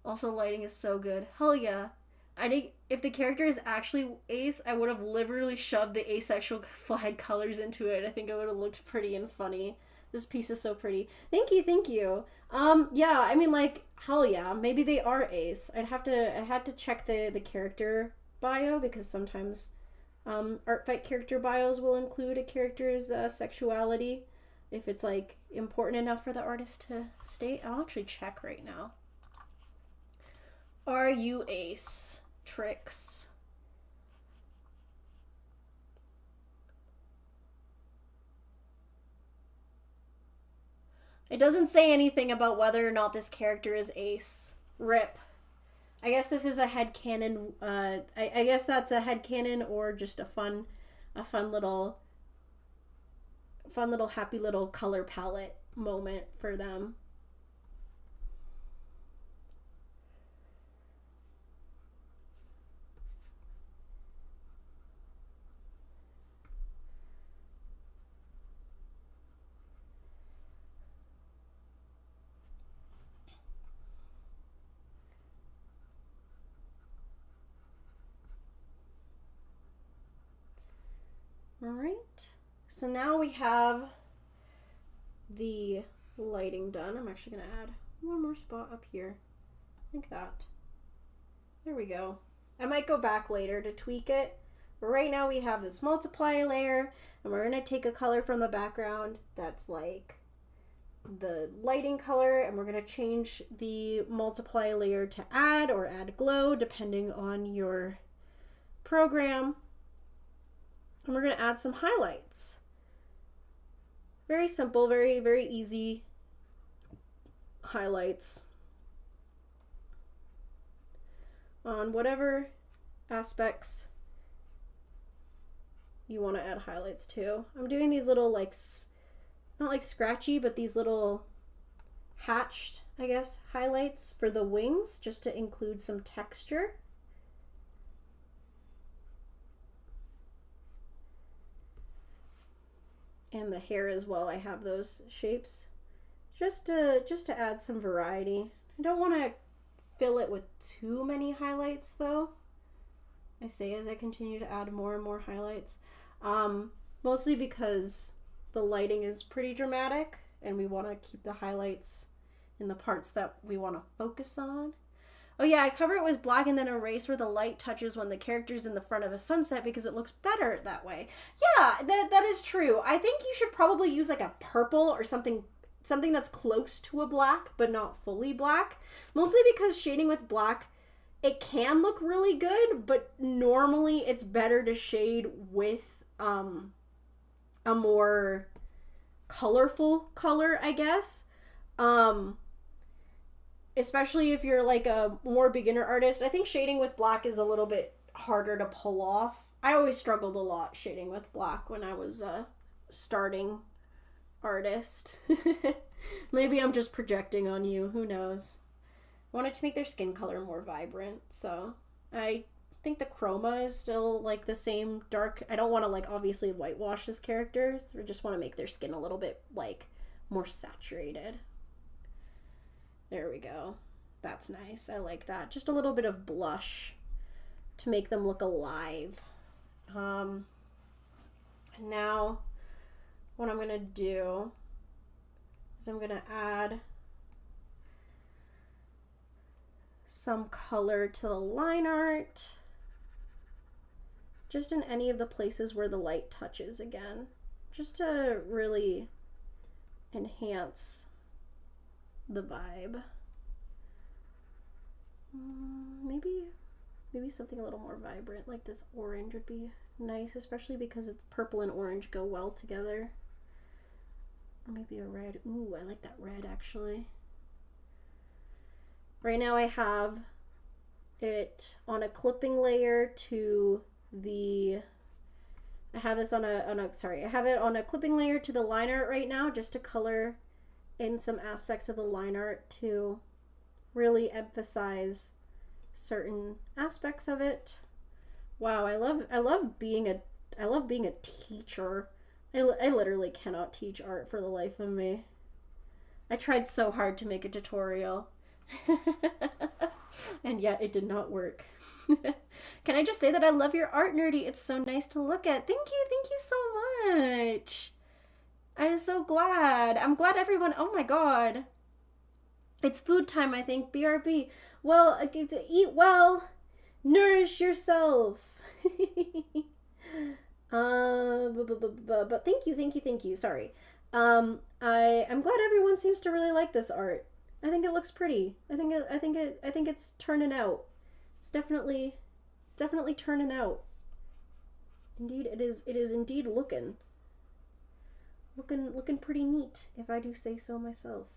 Also, lighting is so good. Hell yeah. I think if the character is actually ace, I would have literally shoved the asexual flag colors into it. I think it would have looked pretty and funny. This piece is so pretty. Thank you. Yeah, I mean, like, hell yeah. Maybe they are ace. I'd have to check the character bio, because sometimes Artfight character bios will include a character's sexuality if it's like important enough for the artist to state. I'll actually check right now. Are you ace? Tricks. It doesn't say anything about whether or not this character is ace. Rip. I guess this is a headcanon. I guess that's a headcanon or just a fun little happy little color palette moment for them. All right, so now we have the lighting done. I'm actually gonna add one more spot up here, like that. There we go. I might go back later to tweak it, but right now we have this multiply layer, and we're gonna take a color from the background that's like the lighting color, and we're gonna change the multiply layer to add or add glow depending on your program. And we're going to add some highlights. Very simple, very, very easy highlights on whatever aspects you want to add highlights to. I'm doing these little, like, not like scratchy, but these little hatched, I guess, highlights for the wings, just to include some texture. And the hair as well, I have those shapes just to add some variety. I don't want to fill it with too many highlights though. I say as I continue to add more and more highlights, mostly because the lighting is pretty dramatic and we want to keep the highlights in the parts that we want to focus on. Oh yeah, I cover it with black and then erase where the light touches when the character's in the front of a sunset because it looks better that way. Yeah, that is true. I think you should probably use like a purple or something that's close to a black but not fully black. Mostly because shading with black, it can look really good, but normally it's better to shade with a more colorful color, I guess. Especially if you're like a more beginner artist. I think shading with black is a little bit harder to pull off. I always struggled a lot shading with black when I was a starting artist. Maybe I'm just projecting on you, who knows. I wanted to make their skin color more vibrant, so I think the chroma is still like the same dark. I don't want to like obviously whitewash this characters. I just want to make their skin a little bit like more saturated. There we go. That's nice. I like that. Just a little bit of blush to make them look alive. And now what I'm going to do is I'm going to add some color to the line art. Just in any of the places where the light touches again. Just to really enhance the vibe. Maybe something a little more vibrant, like this orange would be nice, especially because it's purple and orange go well together. Or maybe a red. Ooh, I like that red actually. Right now I have it on a clipping layer to the I have it on a clipping layer to the line art right now, just to color in some aspects of the line art to really emphasize certain aspects of it. Wow, I love being a teacher. I literally cannot teach art for the life of me. I tried so hard to make a tutorial. And yet it did not work. Can I just say that I love your art, Nerdy? It's so nice to look at. Thank you so much. I'm so glad. I'm glad everyone, oh my god. It's food time, I think. BRB. Well, eat well. Nourish yourself. But thank you. Sorry. I'm glad everyone seems to really like this art. I think it looks pretty. I think it's turning out. It's definitely turning out. Indeed, it is. It is indeed looking pretty neat, if I do say so myself.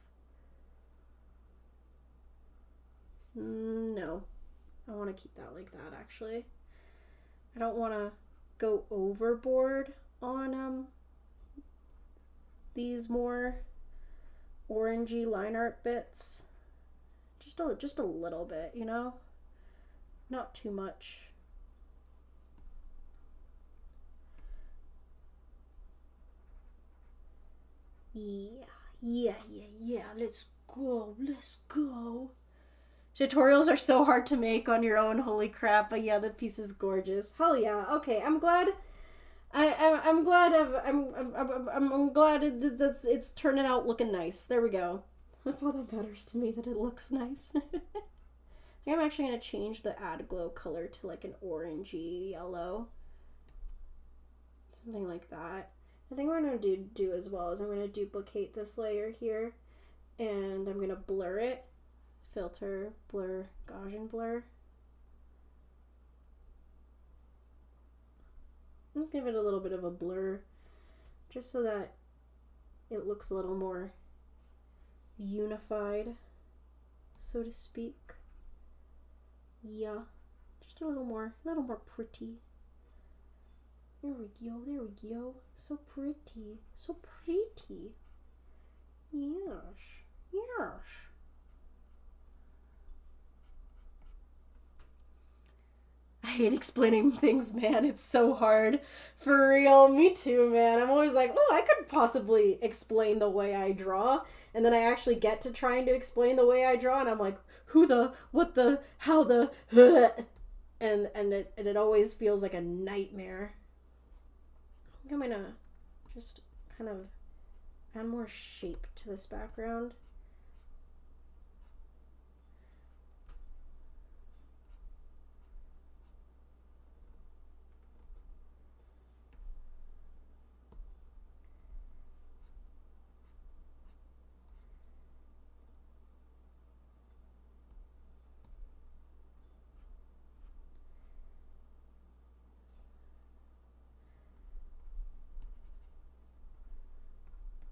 No, I want to keep that like that. Actually, I don't want to go overboard on these more orangey line art bits. Just a little bit, you know? Not too much. Yeah. Let's go. Tutorials are so hard to make on your own. Holy crap! But yeah, the piece is gorgeous. Hell yeah. Okay, I'm glad. I'm glad. I'm glad it's turning out looking nice. There we go. That's all that matters to me. That it looks nice. I think I'm actually gonna change the add glow color to like an orangey yellow, something like that. I think what I'm gonna do as well is I'm gonna duplicate this layer here, and I'm gonna blur it. Filter, blur, Gaussian blur. I'll give it a little bit of a blur just so that it looks a little more unified, so to speak. Yeah, just a little more pretty. There we go. So pretty. Yes. I hate explaining things, man. It's so hard. For real. Me too, man. I'm always like, oh, I could possibly explain the way I draw. And then I actually get to trying to explain the way I draw, and I'm like, who the, what the, how the, and it always feels like a nightmare. I think I'm gonna just kind of add more shape to this background.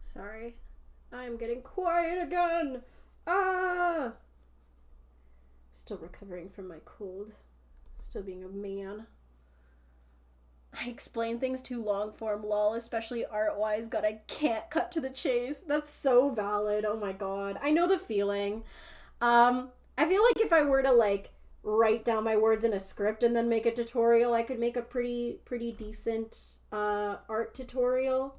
Sorry. I'm getting quiet again. Ah! Still recovering from my cold. Still being a man. I explain things too long form, lol, especially art-wise. God, I can't cut to the chase. That's so valid. Oh my god. I know the feeling. I feel like if I were to, like, write down my words in a script and then make a tutorial, I could make a pretty decent art tutorial.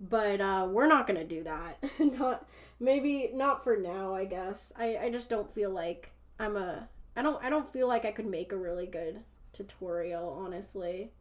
But we're not gonna do that. Not for now, I guess. I just don't feel like I don't feel like I could make a really good tutorial, honestly.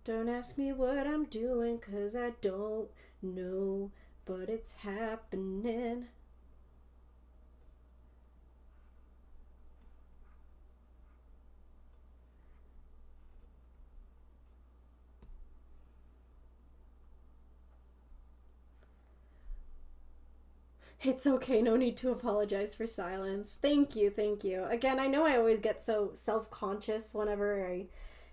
Don't ask me what I'm doing, 'cause I don't know, but it's happening. It's okay, no need to apologize for silence. Thank you. Again, I know I always get so self-conscious whenever I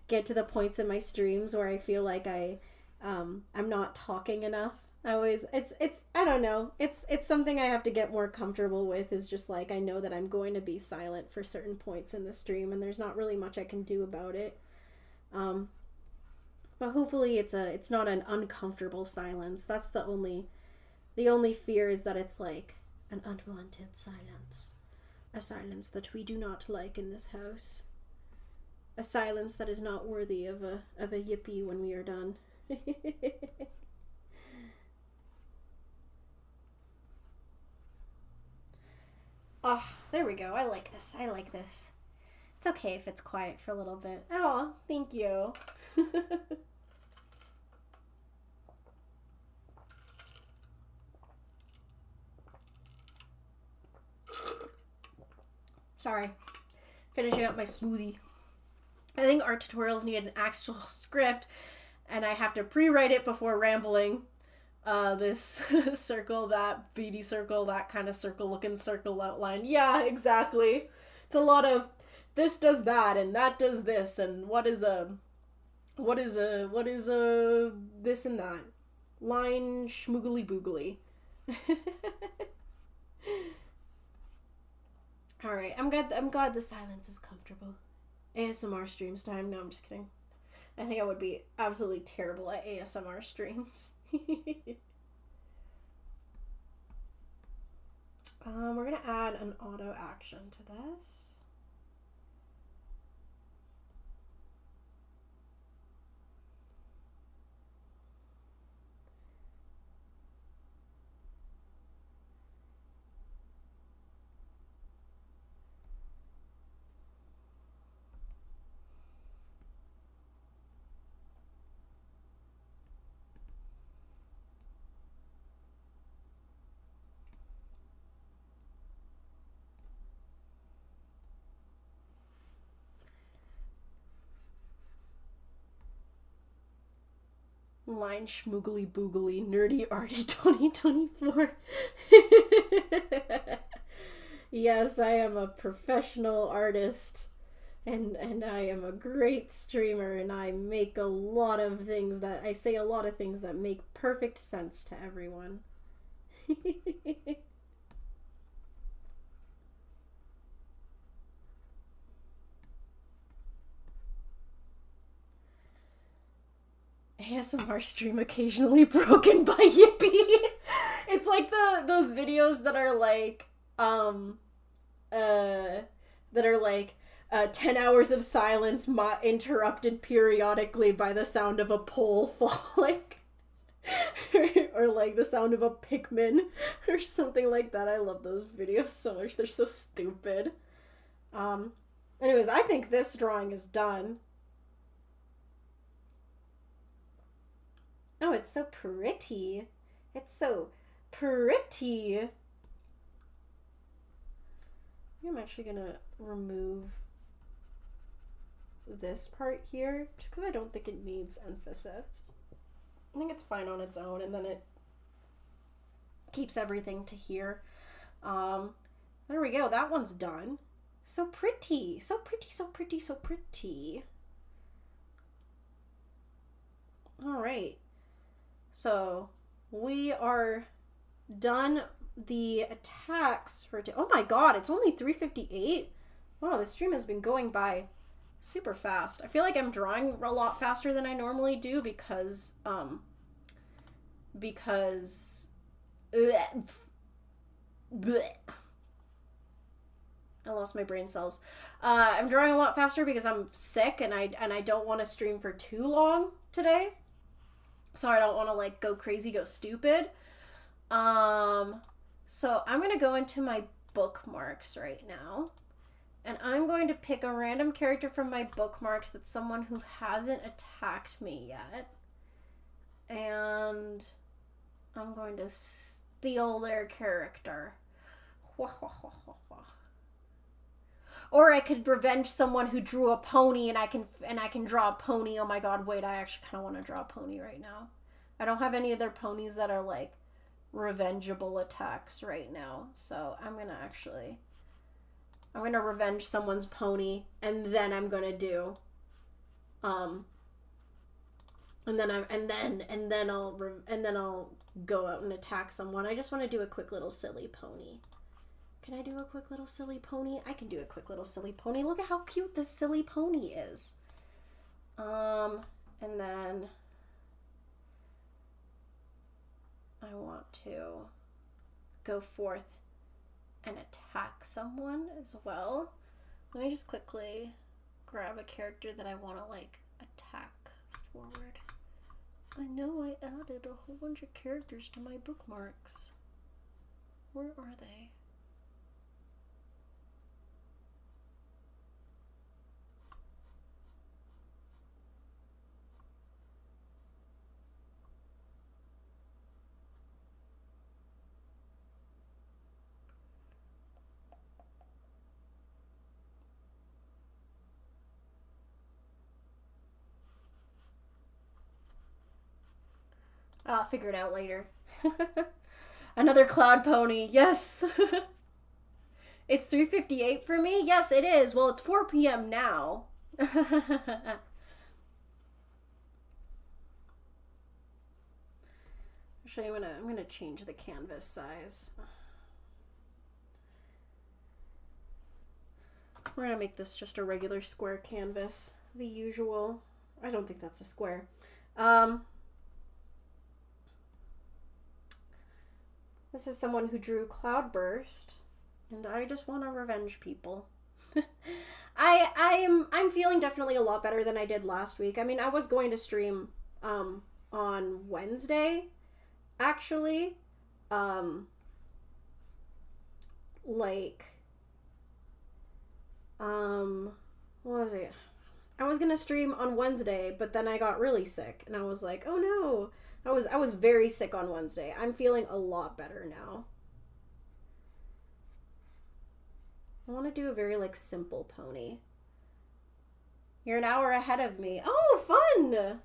get to the points in my streams where I feel like I'm not talking enough. I always it's I don't know. It's something I have to get more comfortable with, is just like I know that I'm going to be silent for certain points in the stream and there's not really much I can do about it. But hopefully it's not an uncomfortable silence. That's the only fear, is that it's like an unwanted silence. A silence that we do not like in this house. A silence that is not worthy of a yippee when we are done. Oh, there we go. I like this. I like this. It's okay if it's quiet for a little bit. Oh, thank you. Sorry. Finishing up my smoothie. I think art tutorials need an actual script, and I have to pre-write it before rambling. This circle, that beady circle, that kind of circle-looking circle outline. Yeah, exactly. It's a lot of this does that, and that does this, and what is a this and that. Line schmoogly boogly. Alright, I'm glad the silence is comfortable. ASMR streams time. No, I'm just kidding. I think I would be absolutely terrible at ASMR streams. We're gonna add an auto action to this. Line schmoogly boogly Nerdy-arty 2024. Yes, I am a professional artist, and I am a great streamer, and I make a lot of things that I say a lot of things that make perfect sense to everyone. ASMR stream occasionally broken by Yippee. It's like those videos that are like 10 hours of silence interrupted periodically by the sound of a pole falling. Or like the sound of a Pikmin or something like that. I love those videos so much. They're so stupid. Anyways, I think this drawing is done. Oh, it's so pretty. It's so pretty. I'm actually gonna remove this part here just because I don't think it needs emphasis. I think it's fine on its own, and then it keeps everything to here. There we go. That one's done. So pretty. So pretty, so pretty, so pretty. All right. So we are done the attacks for oh my god, it's only 3:58. Wow, this stream has been going by super fast. I feel like I'm drawing a lot faster than I normally do because bleh. I lost my brain cells. I'm drawing a lot faster because I'm sick and I don't want to stream for too long today. So I don't want to like go crazy, go stupid. So I'm going to go into my bookmarks right now. And I'm going to pick a random character from my bookmarks that's someone who hasn't attacked me yet. And I'm going to steal their character. Or I could revenge someone who drew a pony and I can draw a pony. Oh my god, wait, I actually kind of want to draw a pony right now. I don't have any other ponies that are like revengeable attacks right now. So I'm going to revenge someone's pony, and then I'm going to do and then I'll go out and attack someone. I just want to do a quick little silly pony. Can I do a quick little silly pony? I can do a quick little silly pony. Look at how cute this silly pony is. And then I want to go forth and attack someone as well. Let me just quickly grab a character that I want to, like, attack forward. I know I added a whole bunch of characters to my bookmarks. Where are they? I'll figure it out later. Another cloud pony. Yes. It's 3:58 for me? Yes, it is. Well, it's 4 p.m. now. Actually, I'm gonna change the canvas size. We're gonna make this just a regular square canvas. The usual. I don't think that's a square. This is someone who drew Cloudburst, and I just want to revenge people. I'm feeling definitely a lot better than I did last week. I mean, I was going to stream on Wednesday, actually. What was it? I was gonna stream on Wednesday, but then I got really sick, and I was like, oh no. I was very sick on Wednesday. I'm feeling a lot better now. I want to do a very, like, simple pony. You're an hour ahead of me. Oh, fun!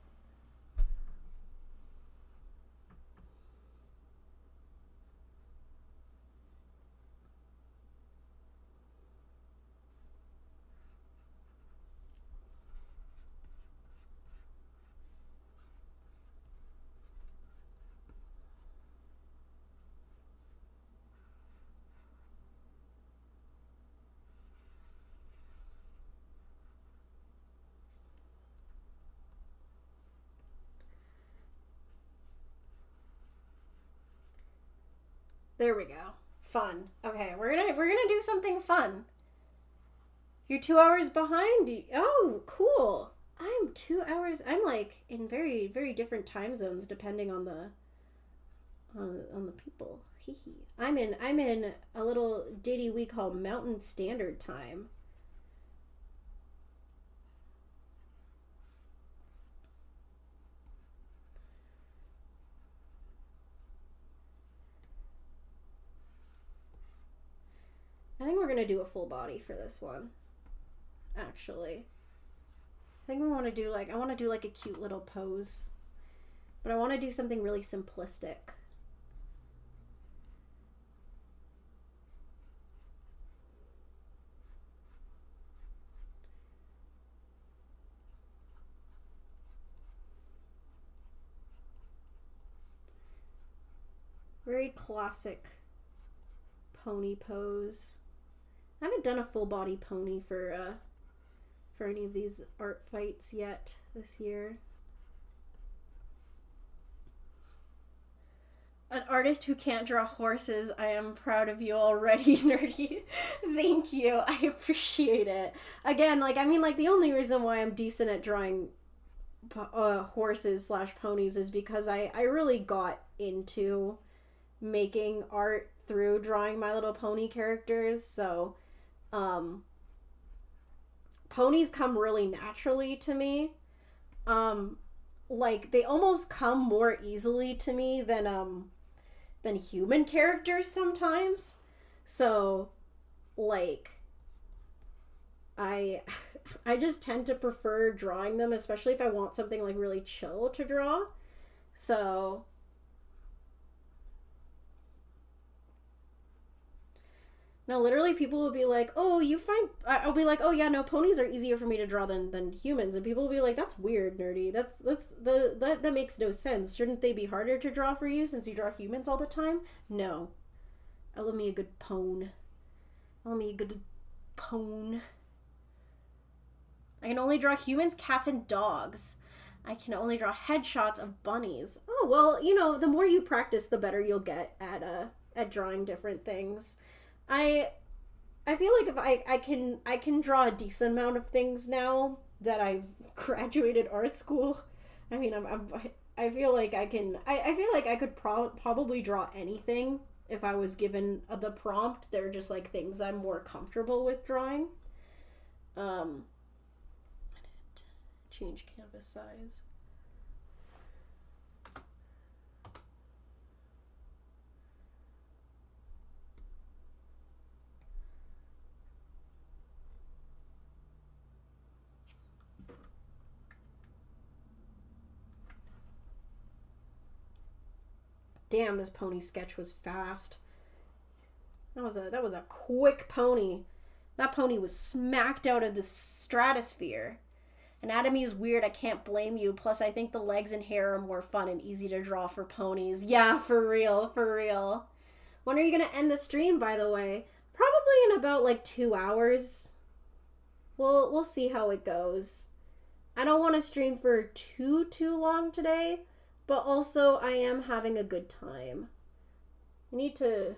There we go. Fun. Okay, we're gonna do something fun. You're 2 hours behind? Oh, cool. I'm 2 hours. I'm, like, in very, very different time zones depending on the people. Hee hee. I'm in a little ditty we call Mountain Standard Time. I think we're gonna do a full body for this one. Actually, I think I want to do like a cute little pose, but I want to do something really simplistic. Very classic pony pose. I haven't done a full body pony for any of these art fights yet this year. An artist who can't draw horses. I am proud of you already, Nerdy. Thank you. I appreciate it. Again, like, I mean, like, the only reason why I'm decent at drawing horses / ponies is because I really got into making art through drawing My Little Pony characters, so ponies come really naturally to me. Like, they almost come more easily to me than human characters sometimes. So, like, I just tend to prefer drawing them, especially if I want something, like, really chill to draw. So no, literally, people will be like, oh, I'll be like, oh, yeah, no, ponies are easier for me to draw than humans. And people will be like, that's weird, Nerdy. That makes no sense. Shouldn't they be harder to draw for you since you draw humans all the time? No. I love me a good pone. I love me a good pone. I can only draw humans, cats, and dogs. I can only draw headshots of bunnies. Oh, well, you know, the more you practice, the better you'll get at drawing different things. I feel like if I can draw a decent amount of things now that I've graduated art school. I mean, I feel like I can. I feel like I could probably draw anything if I was given the prompt. They're just like things I'm more comfortable with drawing. Change canvas size. Damn, this pony sketch was fast. That was a quick pony. That pony was smacked out of the stratosphere. Anatomy is weird, I can't blame you. Plus, I think the legs and hair are more fun and easy to draw for ponies. Yeah, for real, for real. When are you gonna end the stream, by the way? Probably in about like 2 hours. We'll see how it goes. I don't want to stream for too long today, but also I am having a good time. I need to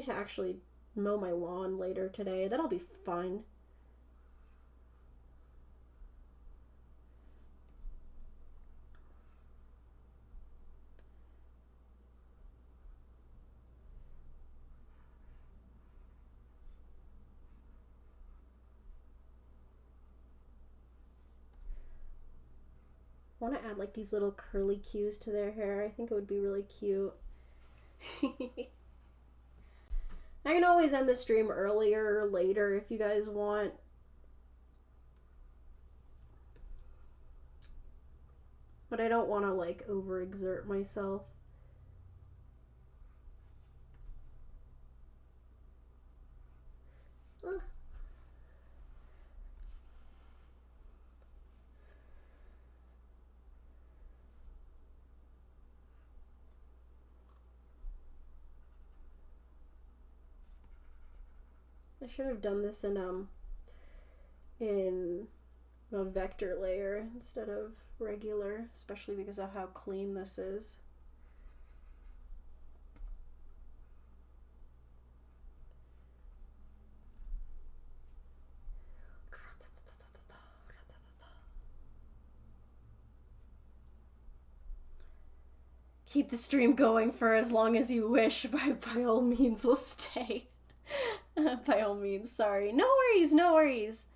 actually mow my lawn later today. That'll be fun. I want to add like these little curly cues to their hair. I think it would be really cute. I can always end the stream earlier or later if you guys want. But I don't want to like overexert myself. Ugh. I should have done this in a vector layer instead of regular, especially because of how clean this is. Keep the stream going for as long as you wish. By all means, we'll stay. By all means, sorry. No worries, no worries.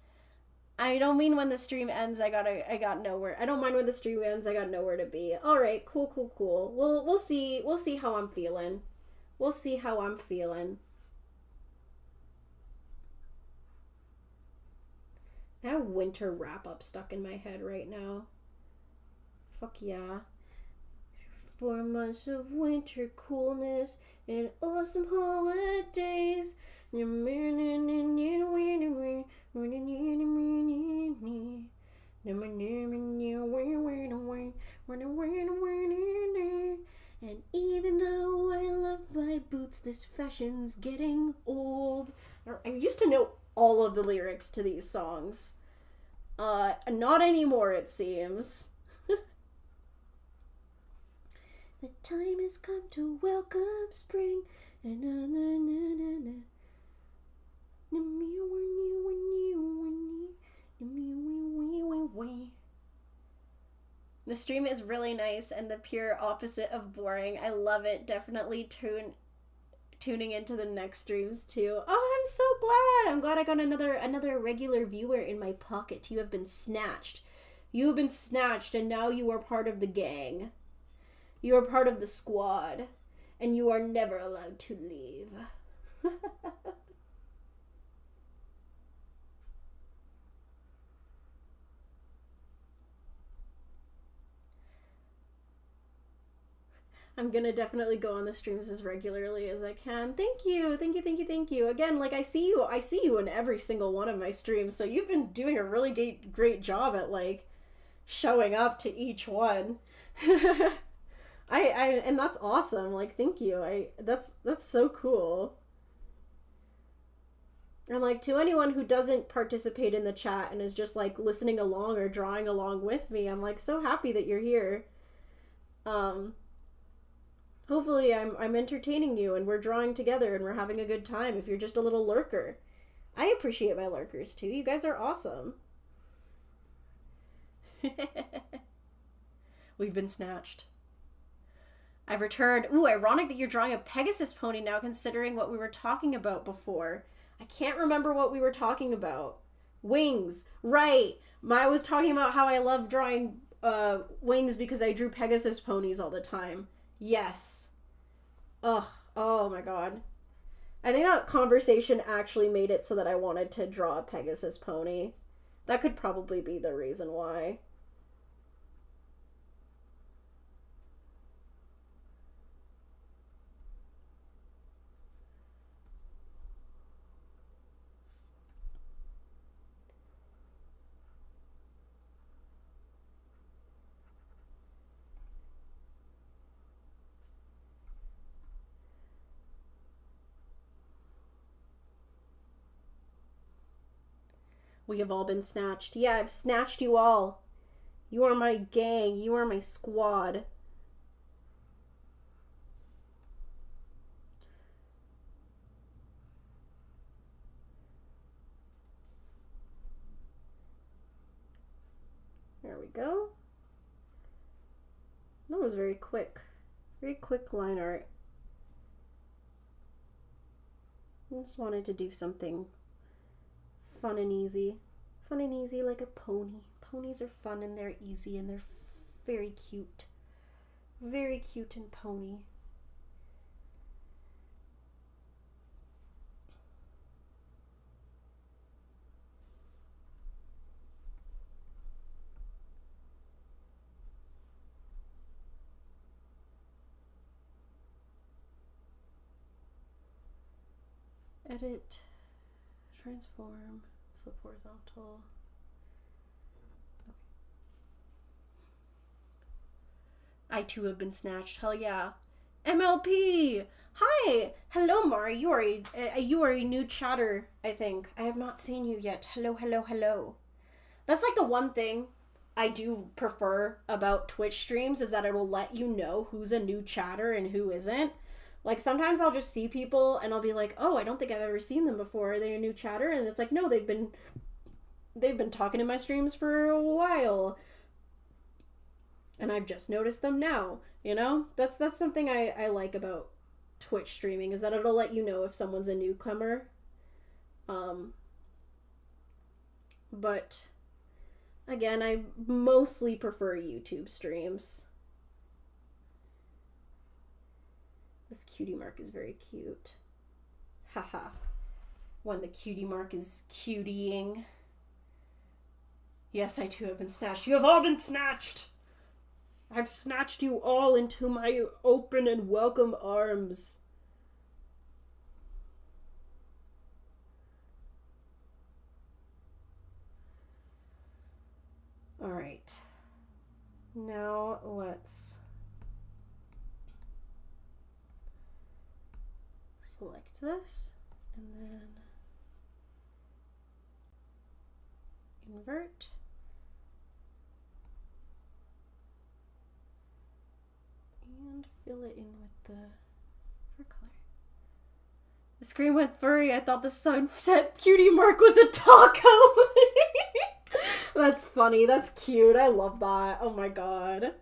I don't mean when the stream ends, I got nowhere. I don't mind when the stream ends, I got nowhere to be. Alright, cool. We'll see how I'm feeling. We'll see how I'm feeling. I have winter wrap-up stuck in my head right now. Fuck yeah. 4 months of winter coolness and awesome holidays. And even though I love my boots, this fashion's getting old. I used to know all of the lyrics to these songs. Not anymore, it seems. The time has come to welcome spring. The stream is really nice and the pure opposite of boring. I love it. Definitely tuning into the next streams too. Oh, I'm so glad. I'm glad I got another regular viewer in my pocket. You have been snatched. You have been snatched and now you are part of the gang. You are part of the squad. And you are never allowed to leave. I'm gonna definitely go on the streams as regularly as I can. Thank you. Again, like I see you in every single one of my streams, so you've been doing a really great job at like showing up to each one. And that's awesome. Like, thank you. That's so cool. And like to anyone who doesn't participate in the chat and is just like listening along or drawing along with me, I'm like so happy that you're here. Hopefully I'm entertaining you and we're drawing together and we're having a good time if you're just a little lurker. I appreciate my lurkers too. You guys are awesome. We've been snatched. I've returned. Ooh, ironic that you're drawing a Pegasus pony now considering what we were talking about before. I can't remember what we were talking about. Wings. Right. I was talking about how I love drawing wings because I drew Pegasus ponies all the time. Yes. Ugh. Oh my god. I think that conversation actually made it so that I wanted to draw a Pegasus pony. That could probably be the reason why. We have all been snatched. Yeah, I've snatched you all. You are my gang. You are my squad. There we go. That was very quick. Very quick line art. I just wanted to do something fun and easy. Fun and easy like a pony. Ponies are fun and they're easy and they're very cute. Very cute and pony. Edit, transform, flip horizontal. Okay. I too have been snatched. Hell yeah. MLP! Hi! Hello, Mari. You are a new chatter, I think. I have not seen you yet. Hello, hello, hello. That's like the one thing I do prefer about Twitch streams is that it'll let you know who's a new chatter and who isn't. Like, sometimes I'll just see people and I'll be like, oh, I don't think I've ever seen them before. Are they a new chatter? And it's like, no, they've been talking in my streams for a while. And I've just noticed them now, you know? That's something I like about Twitch streaming, is that it'll let you know if someone's a newcomer. But, again, I mostly prefer YouTube streams. This cutie mark is very cute. Haha. When the cutie mark is cutieing. Yes, I too have been snatched. You have all been snatched! I've snatched you all into my open and welcome arms. Alright. Now let's select this and then invert. And fill it in with the fur color. The screen went furry. I thought the sunset cutie mark was a taco. That's funny. That's cute. I love that. Oh my god.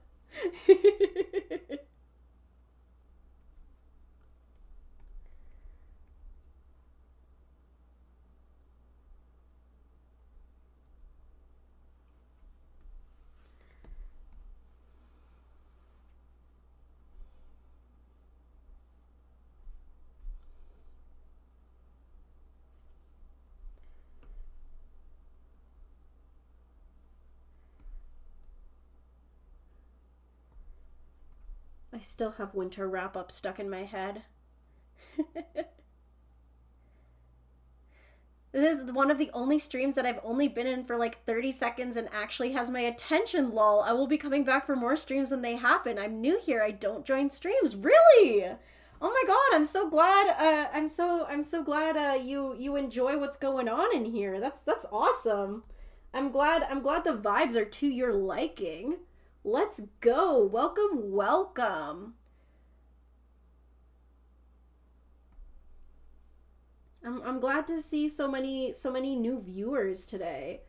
I still have winter wrap-up stuck in my head. This is one of the only streams that I've only been in for like 30 seconds and actually has my attention, lol. I will be coming back for more streams when they happen. I'm new here. I don't join streams. Really? Oh my god, I'm so glad. I'm so glad. You enjoy what's going on in here. That's awesome. I'm glad the vibes are to your liking. Let's go. Welcome, welcome. I'm glad to see so many new viewers today.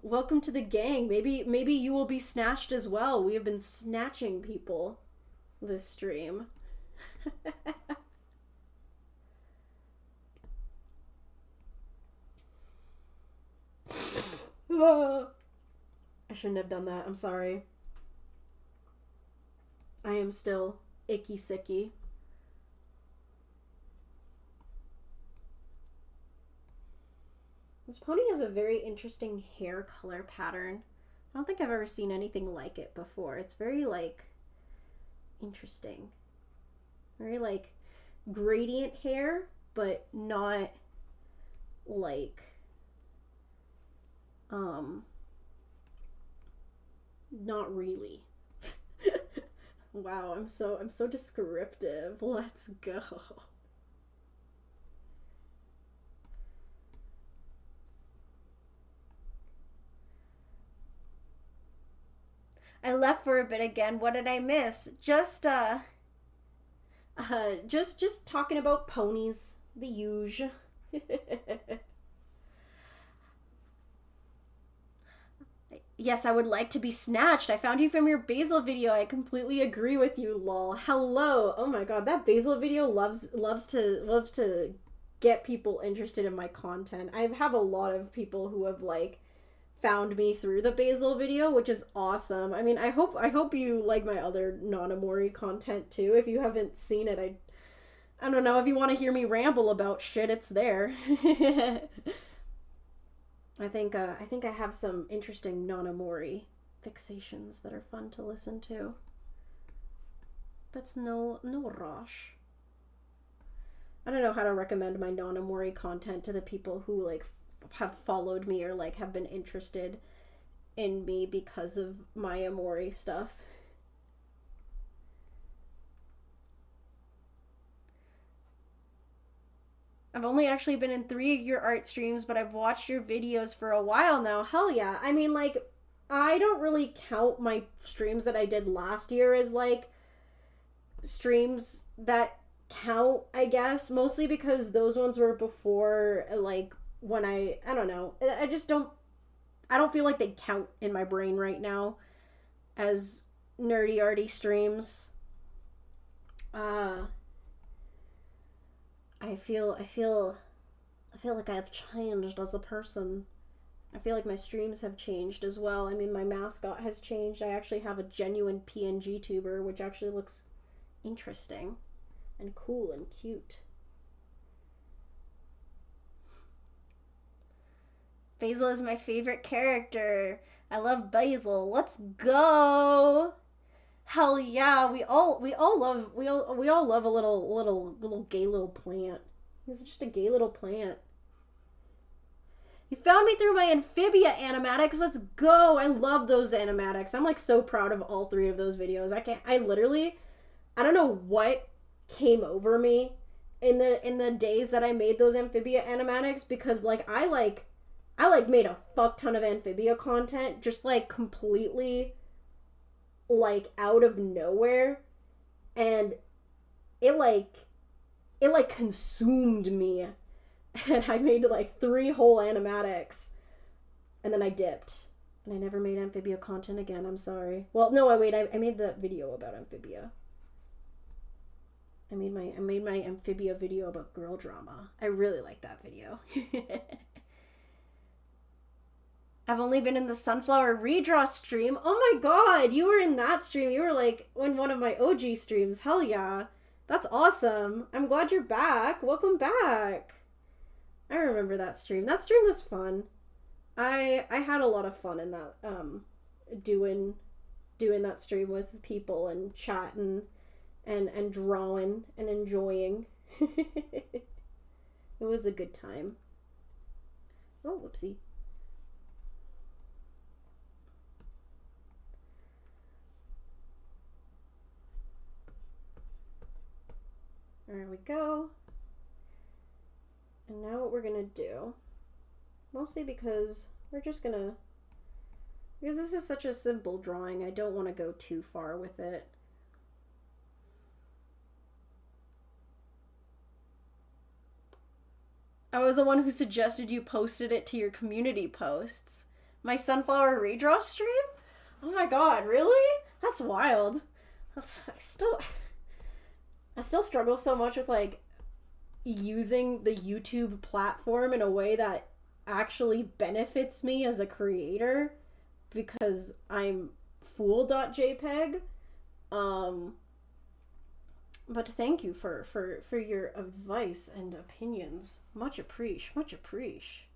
Welcome to the gang. Maybe you will be snatched as well. We have been snatching people this stream. I shouldn't have done that. I'm sorry. I am still icky sicky. This pony has a very interesting hair color pattern. I don't think I've ever seen anything like it before. It's very, like, interesting. Very, like, gradient hair, but not, like, not really. Wow, I'm so descriptive. Let's go. I left for a bit again. What did I miss? Just talking about ponies. The huge. Yes, I would like to be snatched. I found you from your Basil video. I completely agree with you, lol. Hello. Oh my god, that Basil video loves to get people interested in my content. I have a lot of people who have, like, found me through the Basil video, which is awesome. I mean, I hope you like my other Nanamori content too. If you haven't seen it, I don't know, if you want to hear me ramble about shit, it's there. I think I have some interesting Nanamori fixations that are fun to listen to. But no rush. I don't know how to recommend my Nanamori content to the people who, like, have followed me or, like, have been interested in me because of my Amori stuff. I've only actually been in 3 of your art streams, but I've watched your videos for a while now. Hell yeah. I mean, like, I don't really count my streams that I did last year as, like, streams that count, I guess, mostly because those ones were before, like, when I don't know, I don't feel like they count in my brain right now as Nerdy-arty streams. I feel like I've changed as a person. I feel like my streams have changed as well. I mean, my mascot has changed. I actually have a genuine PNG tuber, which actually looks interesting and cool and cute. Basil is my favorite character. I love Basil. Let's go. Hell yeah. We all love a little gay little plant. He's just a gay little plant. You found me through my Amphibia animatics. Let's go. I love those animatics. I'm, like, so proud of all 3 of those videos. I don't know what came over me in the days that I made those Amphibia animatics, because, like, I made a fuck ton of Amphibia content just, like, completely, like, out of nowhere, and it consumed me, and I made, like, 3 whole animatics, and then I dipped, and I never made Amphibia content again. I'm sorry. Well, no, I made the video about Amphibia. I made my Amphibia video about girl drama. I really like that video. I've only been in the Sunflower Redraw stream. Oh my god, you were in that stream. You were, like, in one of my OG streams. Hell yeah. That's awesome. I'm glad you're back. Welcome back. I remember that stream. That stream was fun. I had a lot of fun in that, doing that stream with people and chatting and drawing and enjoying. It was a good time. Oh, whoopsie. go. And now what we're gonna do, mostly because because this is such a simple drawing, I don't want to go too far with it. I was the one who suggested you posted it to your community posts. My sunflower redraw stream? Oh my god, really? That's wild. I still struggle so much with like using the YouTube platform in a way that actually benefits me as a creator because I'm fool.jpg. But thank you for your advice and opinions. Much appreciate, much appreciate.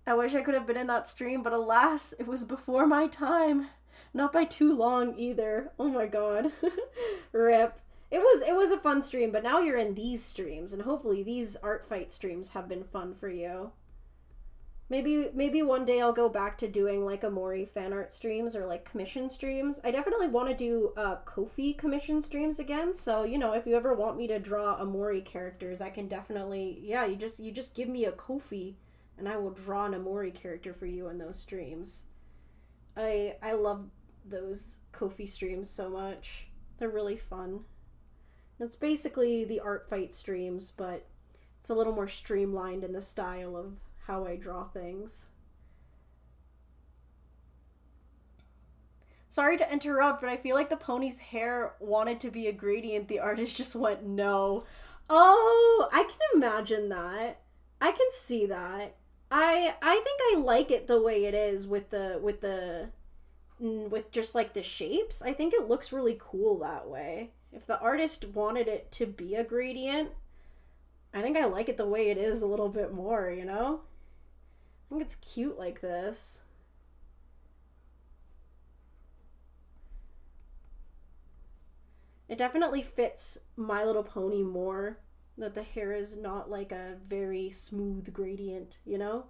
I wish I could have been in that stream, but alas, it was before my time. Not by too long either. Oh my god. Rip. It was a fun stream, but now you're in these streams, and hopefully these art fight streams have been fun for you. Maybe one day I'll go back to doing like Amori fan art streams or like commission streams. I definitely want to do Ko-fi commission streams again. So, you know, if you ever want me to draw Amori characters, I can definitely, yeah, you just give me a Ko-fi and I will draw an Amori character for you in those streams. I love those Ko-fi streams so much. They're really fun. It's basically the art fight streams, but it's a little more streamlined in the style of how I draw things. Sorry to interrupt, but I feel like the pony's hair wanted to be a gradient. The artist just went no. Oh, I can imagine that. I can see that. I think I like it the way it is with just like the shapes. I think it looks really cool that way. If the artist wanted it to be a gradient, I think I like it the way it is a little bit more, you know? I think it's cute like this. It definitely fits My Little Pony more, that the hair is not like a very smooth gradient, you know?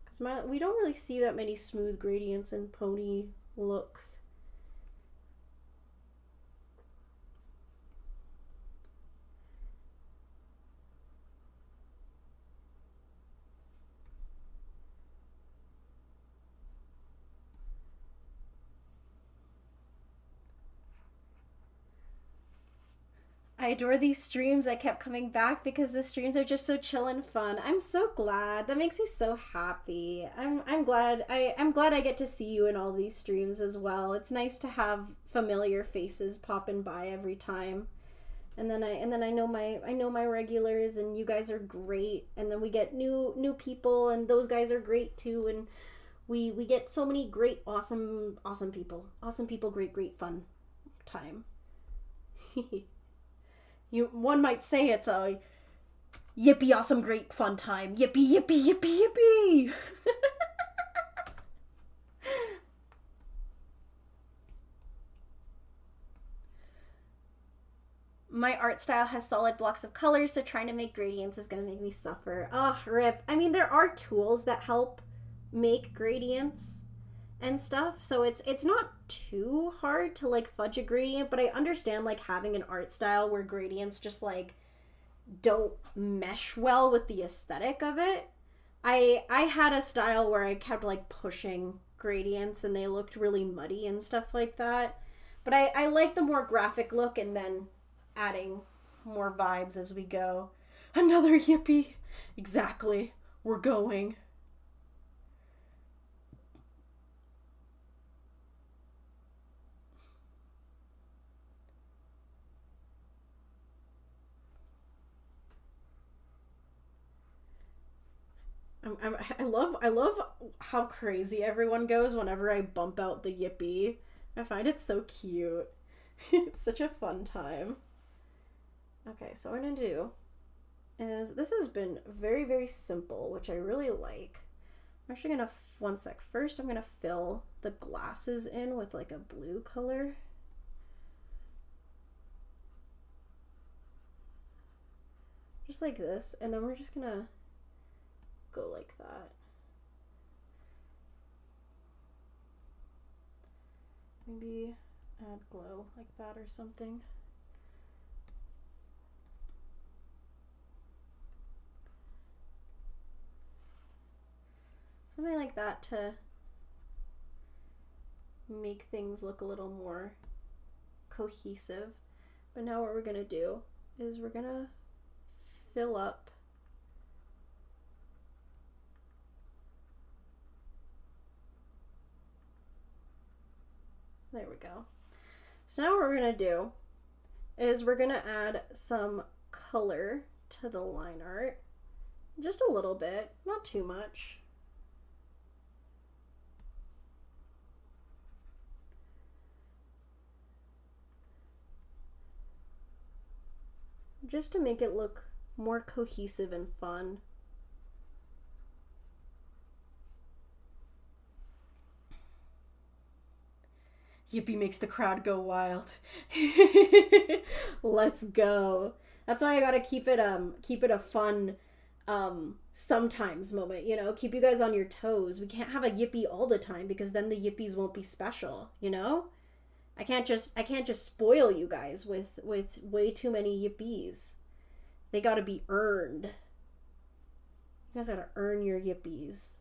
Because we don't really see that many smooth gradients in pony looks. I adore these streams. I kept coming back because the streams are just so chill and fun. I'm so glad. That makes me so happy. I'm glad I get to see you in all these streams as well. It's nice to have familiar faces popping by every time. And then I know my regulars, and you guys are great. And then we get new people, and those guys are great too, and we get so many great awesome people. Awesome people, great fun time. One might say it's a yippee awesome great fun time. Yippee yippee yippee yippee. My art style has solid blocks of colors, so trying to make gradients is gonna make me suffer. Oh, rip. I mean, there are tools that help make gradients and stuff, so it's not too hard to like fudge a gradient, but I understand like having an art style where gradients just like don't mesh well with the aesthetic of it. I had a style where I kept like pushing gradients and they looked really muddy and stuff like that, but I like the more graphic look and then adding more vibes as we go. Another yippee. Exactly. We're going. I love how crazy everyone goes whenever I bump out the yippee. I find it so cute. It's such a fun time. Okay, so what I'm gonna do is, this has been very simple, which I really like. I'm actually gonna, one sec, first I'm gonna fill the glasses in with like a blue color. Just like this, and then we're just gonna go like that. Maybe add glow like that or something. Something like that to make things look a little more cohesive. But now what we're gonna do is we're gonna fill up there we go. So now what we're gonna do is we're gonna add some color to the line art. Just a little bit, not too much. Just to make it look more cohesive and fun. Yippee makes the crowd go wild. Let's go. That's why I gotta keep it a fun sometimes moment, you know, keep you guys on your toes. We can't have a yippee all the time because then the yippies won't be special, you know? I can't just spoil you guys with way too many yippies. They gotta be earned. You guys gotta earn your yippies.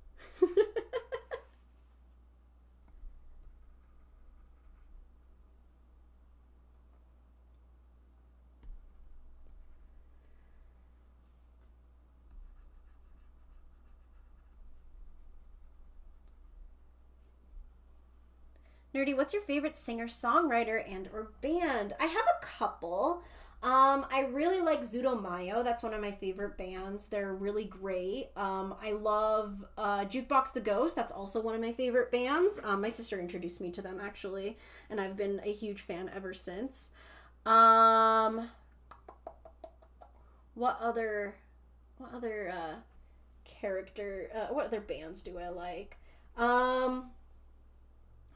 Nerdy, what's your favorite singer-songwriter and or band? I have a couple. I really like Zudomayo. That's one of my favorite bands. They're really great. I love Jukebox the Ghost. That's also one of my favorite bands. My sister introduced me to them, actually, and I've been a huge fan ever since. What other bands do I like?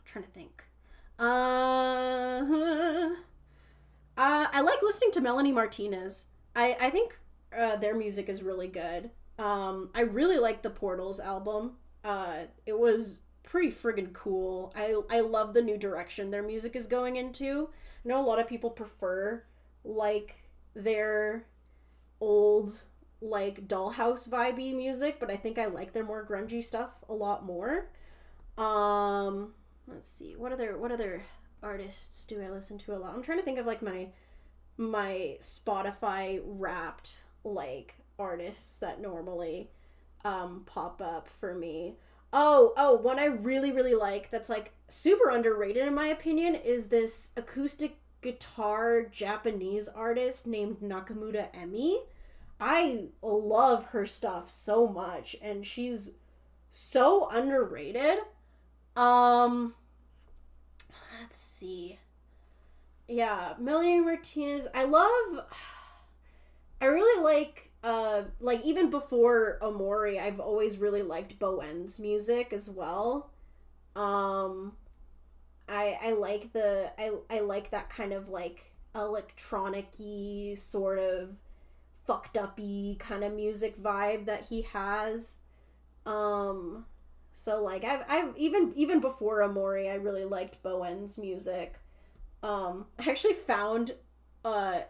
Trying to think. I like listening to Melanie Martinez. I think their music is really good. I really like the Portals album. It was pretty friggin' cool. I love the new direction their music is going into. I know a lot of people prefer like their old like Dollhouse vibey music, but I think I like their more grungy stuff a lot more. Let's see, what other artists do I listen to a lot? I'm trying to think of like my Spotify wrapped like artists that normally pop up for me. Oh, one I really like that's like super underrated in my opinion is this acoustic guitar Japanese artist named Nakamura Emi. I love her stuff so much and she's so underrated. Let's see. Yeah, Melanie Martinez. I really like even before Omori, I've always really liked Bowen's music as well. I like I like that kind of like electronic-y sort of fucked up-y kind of music vibe that he has. So like I've even before Omori, I really liked Bowen's music. I actually found My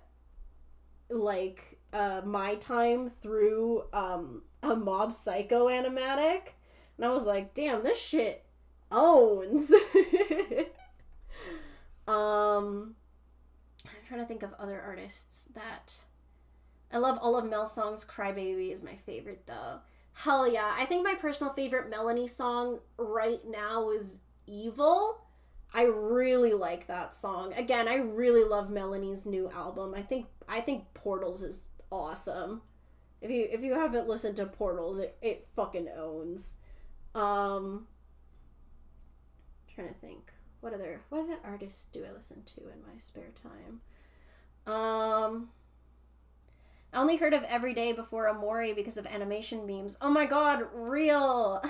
Time through a Mob Psycho animatic, and I was like, damn, this shit owns. I'm trying to think of other artists that I love. All of Mel Song's Crybaby is my favorite though. Hell yeah. I think my personal favorite Melanie song right now is Evil. I really like that song. Again, I really love Melanie's new album. I think Portals is awesome. If you haven't listened to Portals, it fucking owns. Trying to think. What other artists do I listen to in my spare time? I only heard of Everyday before Omori because of animation memes. Oh my god, real!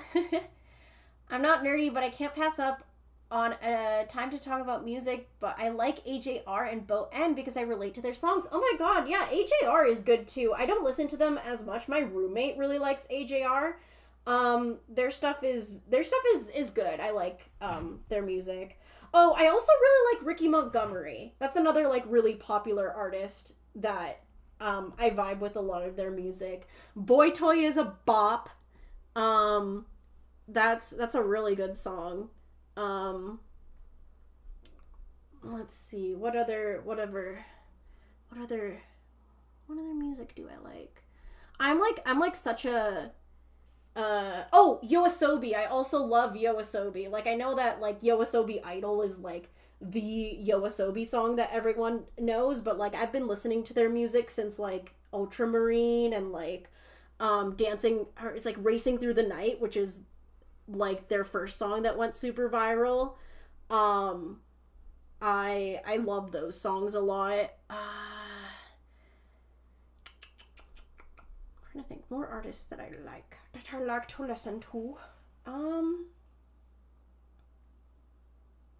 I'm not nerdy, but I can't pass up on a time to talk about music, but I like AJR and Bo N because I relate to their songs. Oh my god, yeah, AJR is good too. I don't listen to them as much. My roommate really likes AJR. Their stuff is good. I like their music. Oh, I also really like Ricky Montgomery. That's another like really popular artist that I vibe with a lot of their music. Boy Toy is a bop. Um, that's a really good song. Um, let's see what other music do I like? I'm like such a Yoasobi. I also love Yoasobi. Like I know that like Yoasobi Idol is like the Yoasobi song that everyone knows, but like I've been listening to their music since like Ultramarine and like dancing or it's like Racing Through the Night, which is like their first song that went super viral. I love those songs a lot. I'm trying to think more artists that I like to listen to. I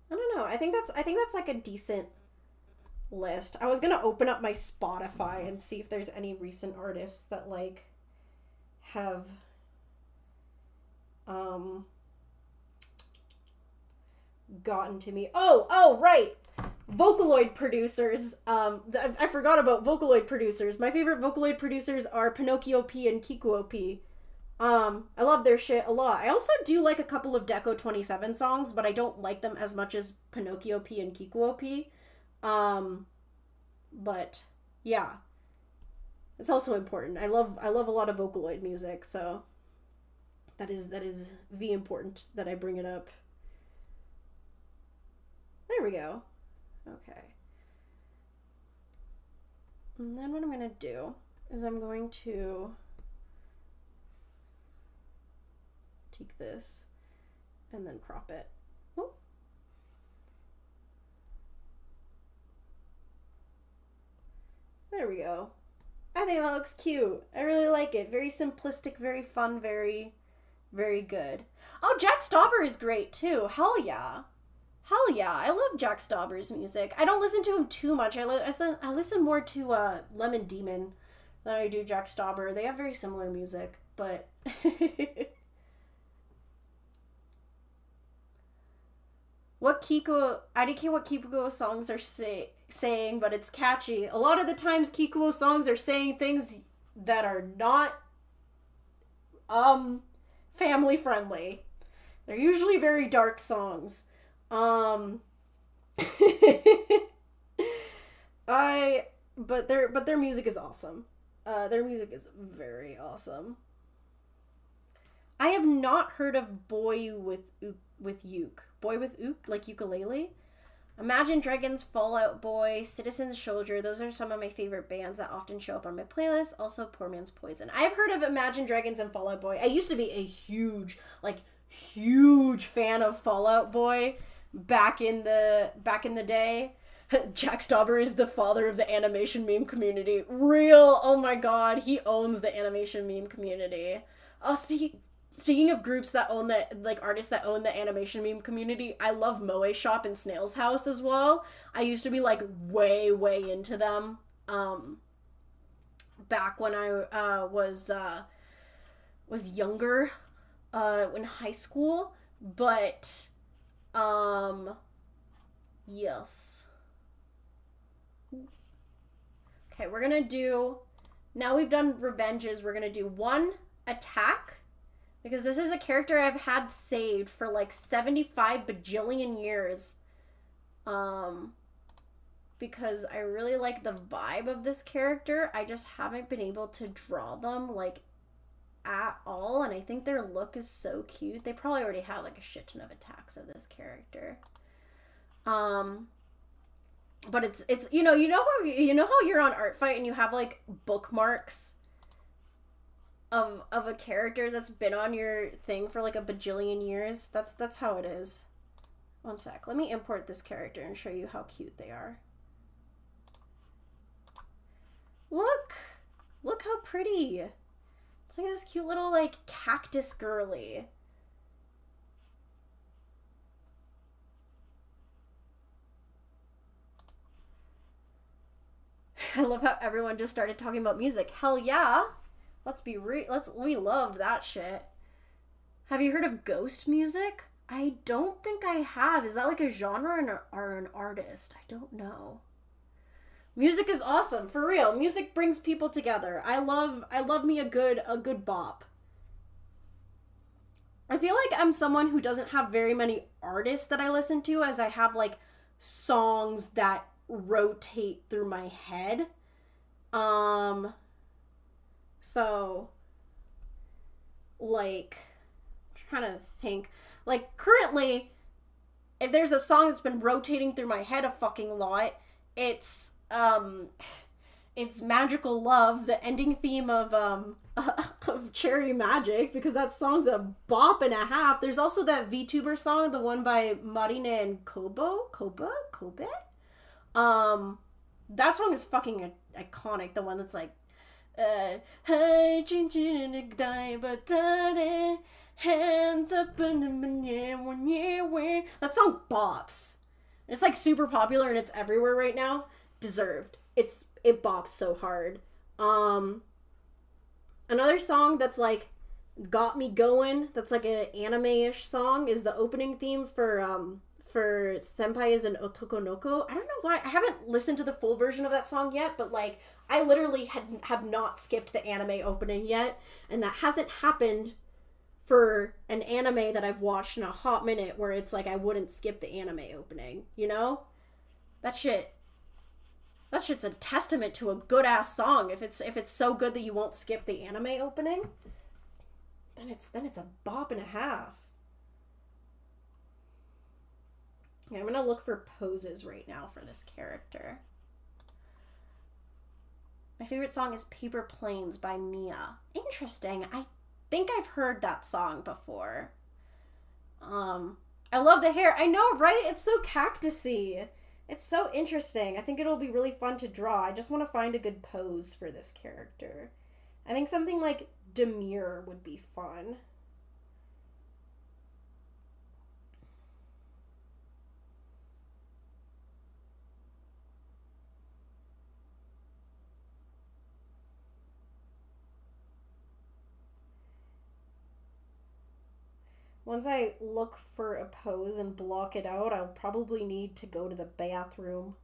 don't know. I think that's like a decent list. I was gonna open up my Spotify and see if there's any recent artists that like have gotten to me. Oh, right. Vocaloid producers. I forgot about Vocaloid producers. My favorite Vocaloid producers are Pinocchio P and Kikuo P. I love their shit a lot. I also do like a couple of Deco 27 songs, but I don't like them as much as Pinocchio P and Kikuo P. But yeah. It's also important. I love a lot of Vocaloid music, so that is V important that I bring it up. There we go. Okay. And then what I'm going to do is I'm going to take this and then crop it. Oh. There we go. I think that looks cute. I really like it. Very simplistic, very fun, very, very good. Oh, Jack Stauber is great too. Hell yeah. Hell yeah, I love Jack Stauber's music. I don't listen to him too much. I listen more to Lemon Demon than I do Jack Stauber. They have very similar music, but I don't care what Kikuo songs are saying, but it's catchy. A lot of the times Kikuo songs are saying things that are not family friendly. They're usually very dark songs. But their music is awesome. Their music is very awesome. I have not heard of Boy with Uke. Boy with Uke, like ukulele. Imagine Dragons, Fall Out Boy, Citizen Soldier. Those are some of my favorite bands that often show up on my playlist. Also, Poor Man's Poison. I've heard of Imagine Dragons and Fall Out Boy. I used to be a huge fan of Fall Out Boy. Back in the day. Jack Stauber is the father of the animation meme community. Real, oh my god, he owns the animation meme community. Oh, speaking of groups that own the, like, artists that own the animation meme community, I love Moe Shop and Snail's House as well. I used to be, like, way into them, back when I, was younger, in high school, but yes. Okay, we're gonna do, now we've done revenges, we're gonna do one attack, because this is a character I've had saved for like 75 bajillion years, because I really like the vibe of this character. I just haven't been able to draw them, like, at all, and I think their look is so cute. They probably already have like a shit ton of attacks of this character. But it's you know how you're on Artfight and you have like bookmarks of a character that's been on your thing for like a bajillion years? That's how it is. One sec. Let me import this character and show you how cute they are. Look how pretty. It's like this cute little, like, cactus girly. I love how everyone just started talking about music. Hell yeah. We love that shit. Have you heard of ghost music? I don't think I have. Is that like a genre or an artist? I don't know. Music is awesome, for real. Music brings people together. I love me a good bop. I feel like I'm someone who doesn't have very many artists that I listen to, as I have like songs that rotate through my head. So like, I'm trying to think. Like, currently, if there's a song that's been rotating through my head a fucking lot, it's Magical Love, the ending theme of of Cherry Magic, because that song's a bop and a half. There's also that VTuber song, the one by Marine and Kobe. That song is fucking iconic. The one that's like, hey, hands up in the air when you win. That song bops. It's like super popular and it's everywhere right now. Deserved. It bops so hard. Another song that's like got me going, that's like an anime-ish song, is the opening theme for Senpai is an Otokonoko. I don't know why. I haven't listened to the full version of that song yet, but like I literally have not skipped the anime opening yet, and that hasn't happened for an anime that I've watched in a hot minute, where it's like I wouldn't skip the anime opening, you know? That shit's a testament to a good ass song. If it's so good that you won't skip the anime opening, then it's a bop and a half. Yeah, I'm gonna look for poses right now for this character. My favorite song is Paper Planes by Mia. Interesting. I think I've heard that song before. I love the hair. I know, right? It's so cactusy. It's so interesting. I think it'll be really fun to draw. I just want to find a good pose for this character. I think something like demure would be fun. Once I look for a pose and block it out, I'll probably need to go to the bathroom.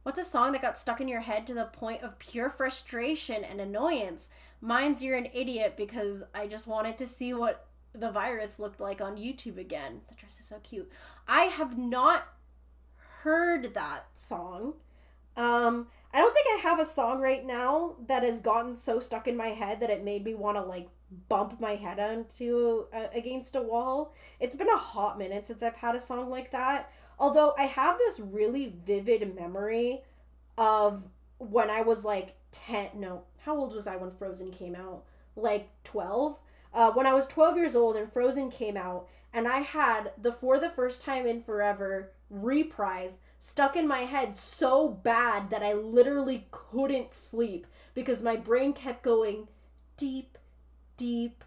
What's a song that got stuck in your head to the point of pure frustration and annoyance? Mine's You're an Idiot, because I just wanted to see what the virus looked like on YouTube again. The dress is so cute. I have not heard that song. I don't think I have a song right now that has gotten so stuck in my head that it made me want to like bump my head onto against a wall. It's been a hot minute since I've had a song like that. Although I have this really vivid memory of when I was like 10, no, how old was I when Frozen came out? Like 12? When I was 12 years old and Frozen came out, and I had the For the First Time in Forever reprise stuck in my head so bad that I literally couldn't sleep because my brain kept going, deep, deep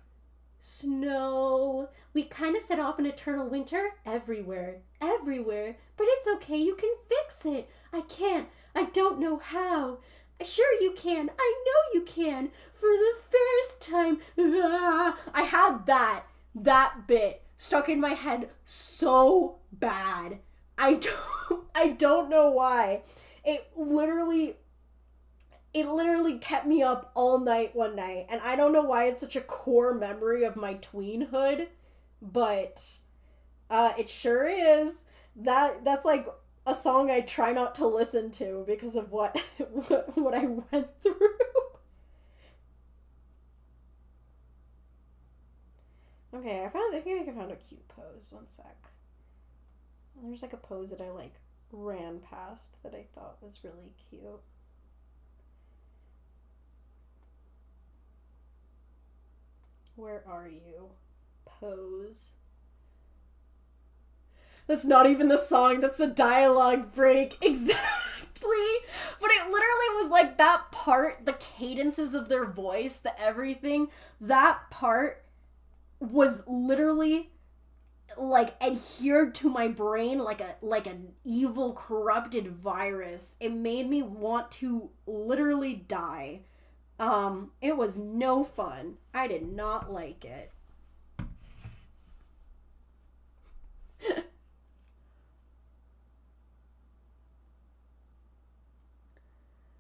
snow. We kind of set off an eternal winter everywhere, everywhere, but it's okay, you can fix it. I can't. I don't know how. Sure you can. I know you can. For the first time. Ah. I had that bit stuck in my head so bad. I don't know why. It literally kept me up all night one night, and I don't know why it's such a core memory of my tweenhood, but it sure is. That's like a song I try not to listen to because of what I went through. Okay, I think I found a cute pose. One sec. There's like a pose that I like ran past that I thought was really cute. Where are you? Pose. That's not even the song, that's the dialogue break. Exactly. But it literally was like that part, the cadences of their voice, the everything, that part was literally like adhered to my brain like an evil corrupted virus. It made me want to literally die. It was no fun. I did not like it.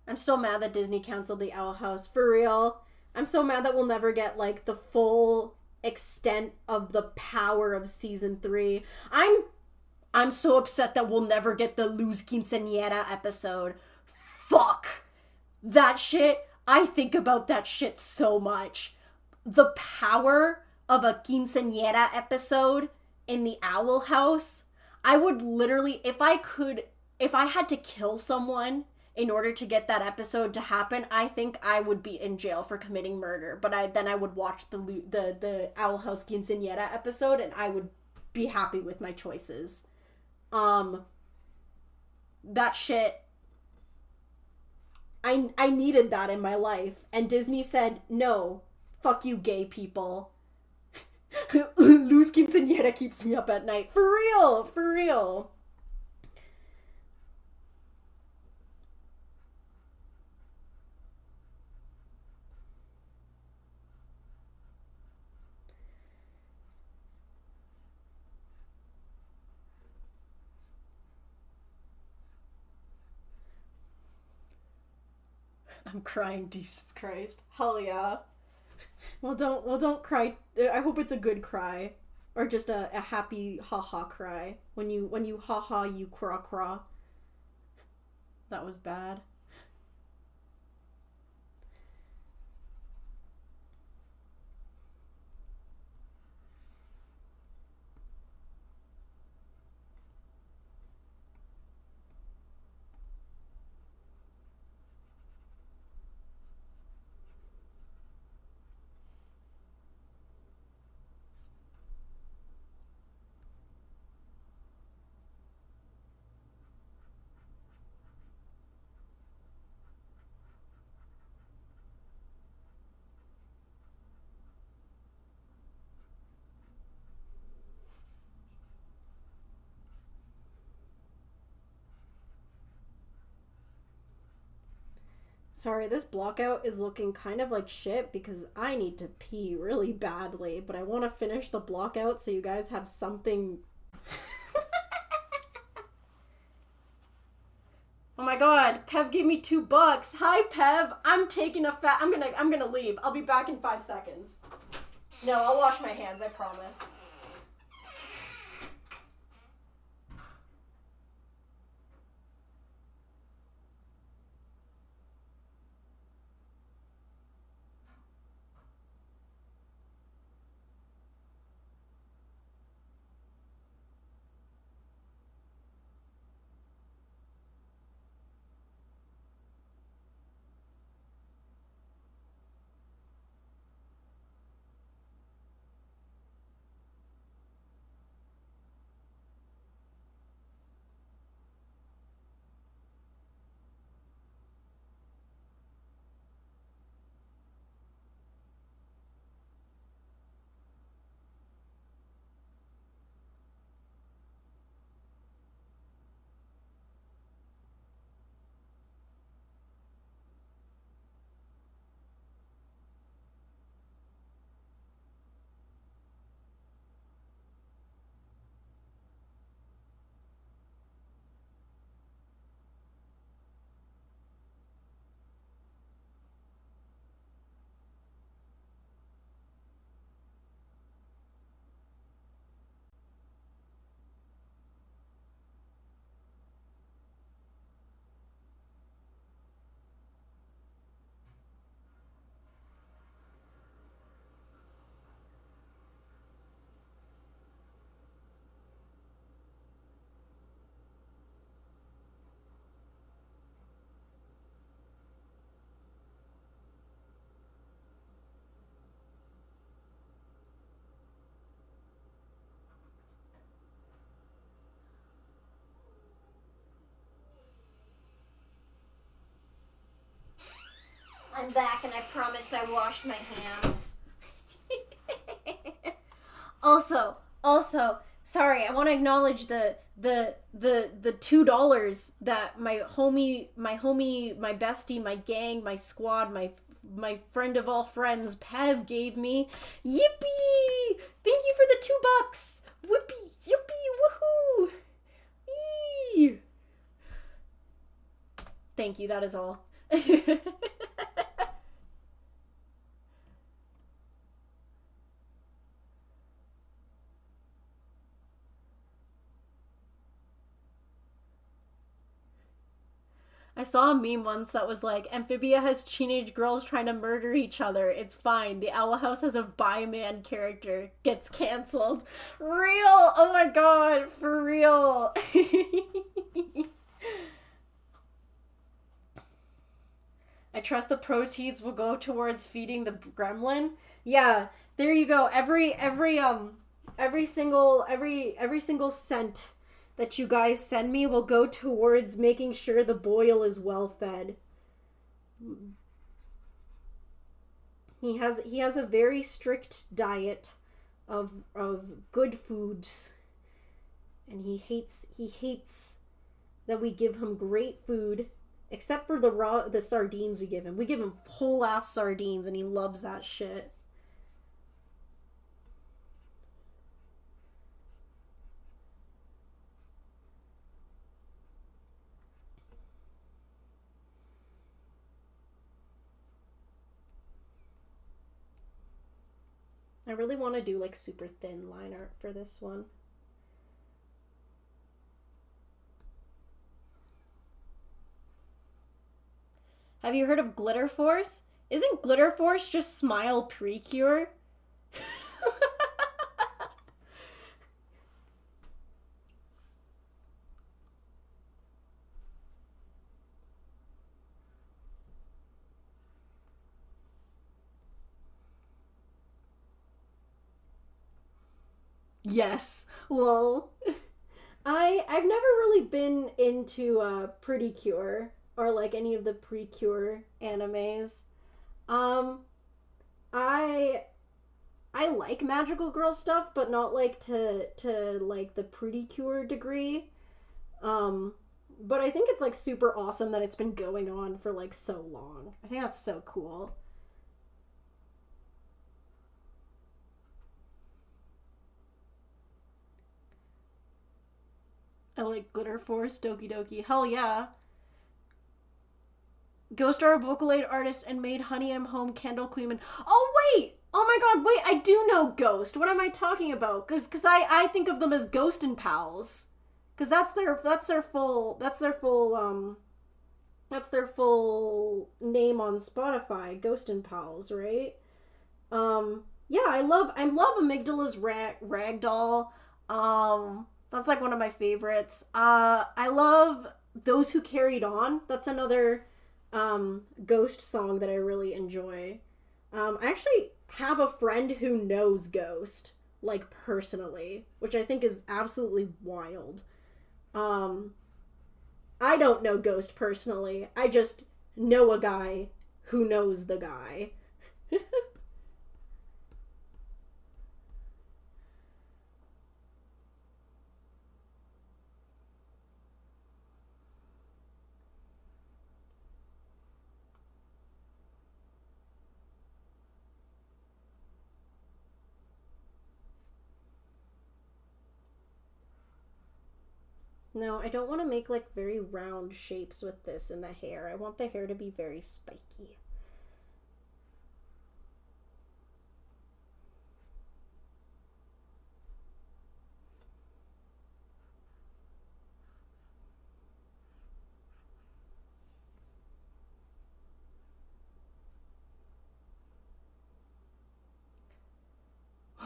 I'm still mad that Disney canceled the Owl House. For real. I'm so mad that we'll never get, like, the full extent of the power of season 3. I'm so upset that we'll never get the Luz Quinceañera episode. Fuck. That shit, I think about that shit so much. The power of a quinceañera episode in the Owl House, I would literally, if I had to kill someone in order to get that episode to happen, I think I would be in jail for committing murder. But then I would watch the Owl House quinceañera episode and I would be happy with my choices. That shit, I needed that in my life, and Disney said, no, fuck you gay people. Luz Quinceañera keeps me up at night. For real, for real. I'm crying, Jesus Christ. Hell yeah. Well, don't cry. I hope it's a good cry. Or just a happy ha-ha cry. When you ha-ha, you craw. That was bad. Sorry, this blockout is looking kind of like shit because I need to pee really badly, but I want to finish the blockout so you guys have something. Oh my god, Pev gave me $2. Hi Pev, I'm taking a I'm gonna leave. I'll be back in 5 seconds. No, I'll wash my hands, I promise. I'm back and I promised I washed my hands. Also, sorry, I want to acknowledge the $2 that my homie, my bestie, my gang, my squad, my my friend of all friends, Pev, gave me. Yippee! Thank you for the $2. Whippy, yippee, woohoo! Yee! Thank you, that is all. I saw a meme once that was like, Amphibia has teenage girls trying to murder each other. It's fine. The Owl House has a bi-man character. Gets canceled. Real! Oh my god, for real. I trust the proceeds will go towards feeding the gremlin. Yeah, there you go. Every single cent that you guys send me will go towards making sure the boil is well fed. He has a very strict diet of good foods, and he hates that we give him great food, except for the sardines we give him. We give him whole ass sardines, and he loves that shit. I really want to do like super thin line art for this one. Have you heard of Glitter Force? Isn't Glitter Force just Smile Precure? Yes. Lol. I've never really been into Pretty Cure or like any of the Precure animes. I like magical girl stuff, but not like to like the Pretty Cure degree. But I think it's like super awesome that it's been going on for like so long. I think that's so cool. I like Glitter Force, Doki Doki. Hell yeah. Ghost Star Vocaloid artist and made Honey I'm Home Candle Queen. Oh wait! Oh my god, wait, I do know Ghost. What am I talking about? Cause I think of them as Ghost and Pals. Cause that's their full name on Spotify, Ghost and Pals, right? Yeah, I love Amygdala's ragdoll. That's like one of my favorites. I love Those Who Carried On. That's another Ghost song that I really enjoy. I actually have a friend who knows Ghost, like personally, which I think is absolutely wild. I don't know Ghost personally. I just know a guy who knows the guy. No, I don't want to make like very round shapes with this in the hair. I want the hair to be very spiky.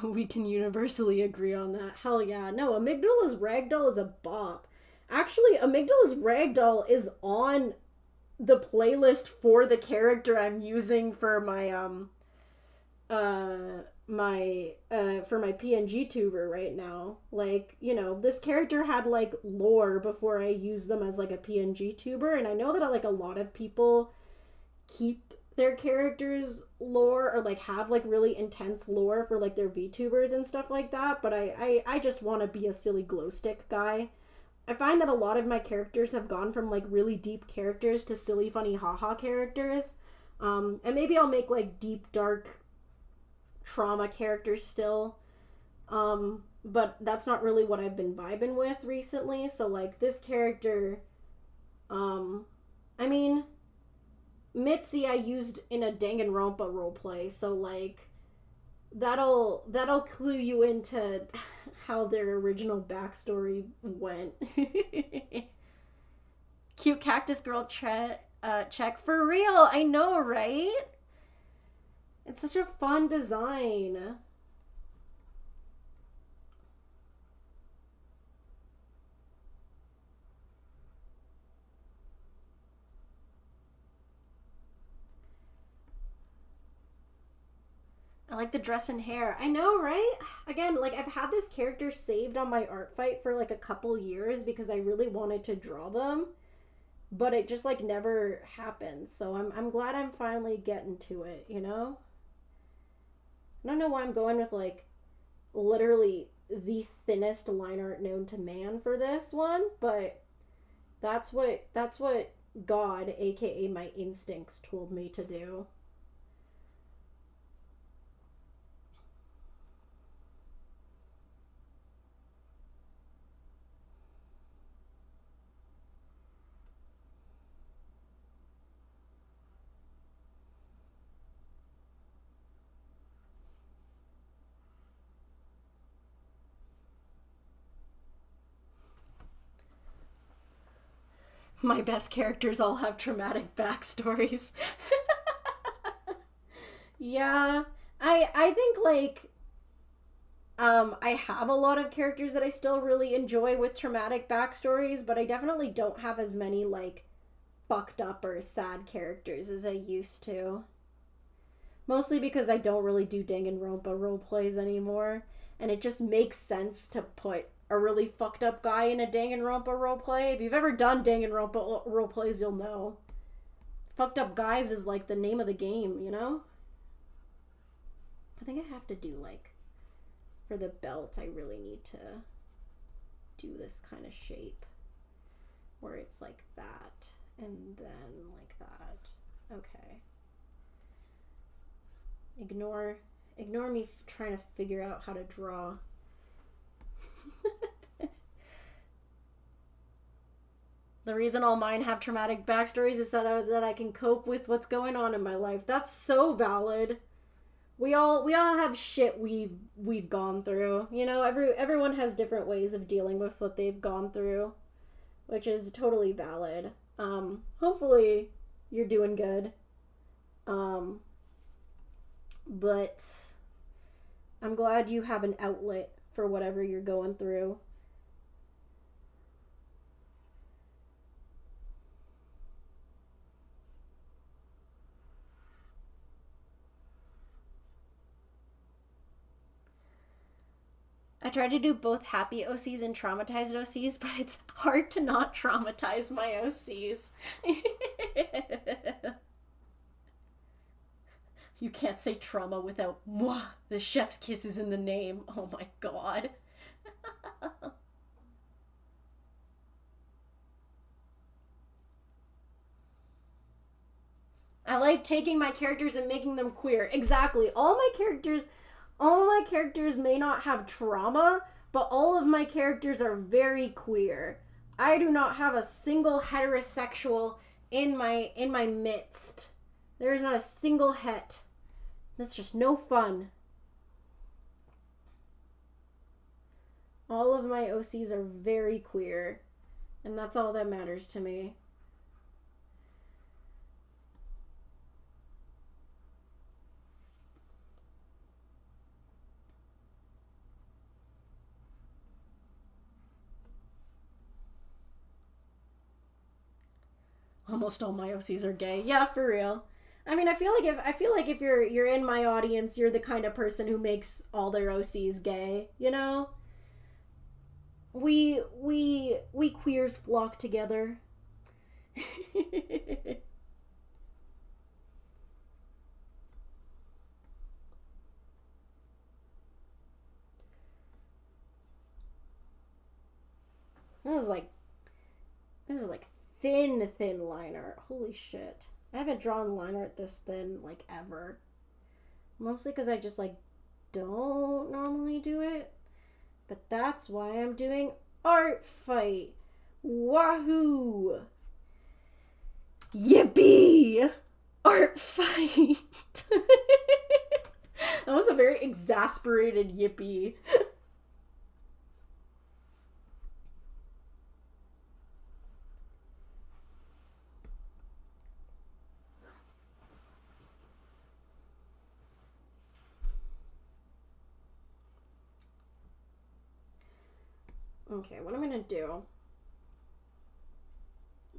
We can universally agree on that. Hell yeah. No, Amygdala's Ragdoll is a bop. Actually, Amygdala's Ragdoll is on the playlist for the character I'm using for my for my PNG tuber right now. Like, you know, this character had like lore before I used them as like a PNG tuber, and I know that like a lot of people keep their characters lore or like have like really intense lore for like their VTubers and stuff like that, but I just want to be a silly glow stick guy. I find that a lot of my characters have gone from like really deep characters to silly funny haha characters. And maybe I'll make like deep, dark trauma characters still. But that's not really what I've been vibing with recently. So like this character, I mean, Mitzi I used in a Danganronpa roleplay, so like that'll clue you into how their original backstory went. Cute cactus girl check for real. I know, right? It's such a fun design. I like the dress and hair. I know, right? Again, like I've had this character saved on my Artfight for like a couple years because I really wanted to draw them, but it just like never happened. So I'm glad I'm finally getting to it, you know? I don't know why I'm going with like literally the thinnest line art known to man for this one, but that's what God, aka my instincts, told me to do. My best characters all have traumatic backstories. Yeah, I think like I have a lot of characters that I still really enjoy with traumatic backstories, but I definitely don't have as many like fucked up or sad characters as I used to. Mostly because I don't really do Danganronpa role plays anymore, and it just makes sense to put a really fucked up guy in a Danganronpa role play. If you've ever done Danganronpa role plays, you'll know. Fucked up guys is like the name of the game, you know? I think I have to do like for the belt, I really need to do this kind of shape where it's like that and then like that. Okay. Ignore me trying to figure out how to draw. The reason all mine have traumatic backstories is that I can cope with what's going on in my life. That's so valid. We all have shit we've gone through. You know, everyone has different ways of dealing with what they've gone through, which is totally valid. Hopefully you're doing good. But I'm glad you have an outlet for whatever you're going through. I try to do both happy OCs and traumatized OCs, but it's hard to not traumatize my OCs. You can't say trauma without mwah, the chef's kiss is in the name. Oh my god. I like taking my characters and making them queer. Exactly. All my characters may not have trauma, but all of my characters are very queer. I do not have a single heterosexual in my midst. There is not a single het. That's just no fun. All of my OCs are very queer, and that's all that matters to me. Almost all my OCs are gay. Yeah, for real. I mean, I feel like if you're in my audience, you're the kind of person who makes all their OCs gay, you know? We queers flock together. This is like this is like thin line art. Holy shit. I haven't drawn line art this thin, like, ever. Mostly because I just, like, don't normally do it. But that's why I'm doing Artfight. Wahoo! Yippee! Artfight! That was a very exasperated yippee. Okay, what I'm gonna do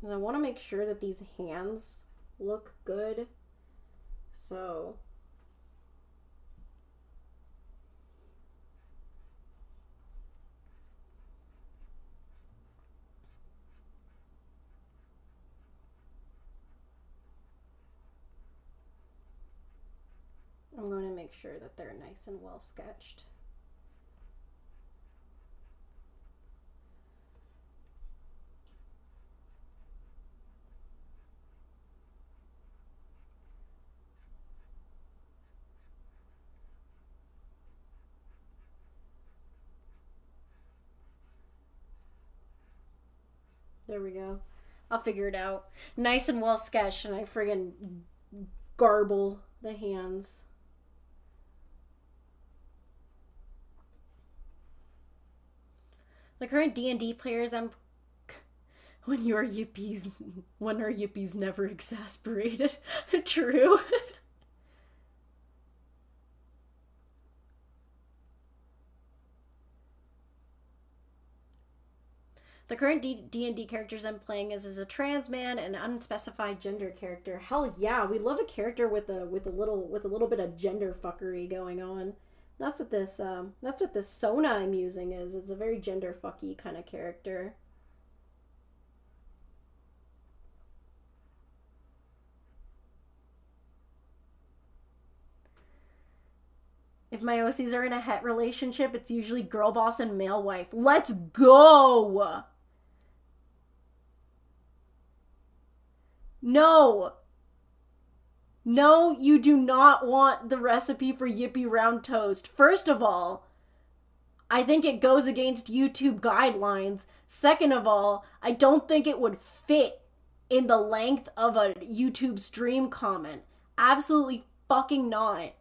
is I want to make sure that these hands look good. So I'm going to make sure that they're nice and well sketched. There we go. I'll figure it out. Nice and well sketched, and I friggin' garble the hands. The current D&D players when are yippies never exasperated? True. The current D&D characters I'm playing is a trans man and an unspecified gender character. Hell yeah, we love a character with a little bit of gender fuckery going on. That's what this Sona I'm using is. It's a very gender fucky kind of character. If my OCs are in a het relationship, it's usually girl boss and male wife. Let's go! No! No, you do not want the recipe for Yippee Round Toast. First of all, I think it goes against YouTube guidelines. Second of all, I don't think it would fit in the length of a YouTube stream comment. Absolutely fucking not.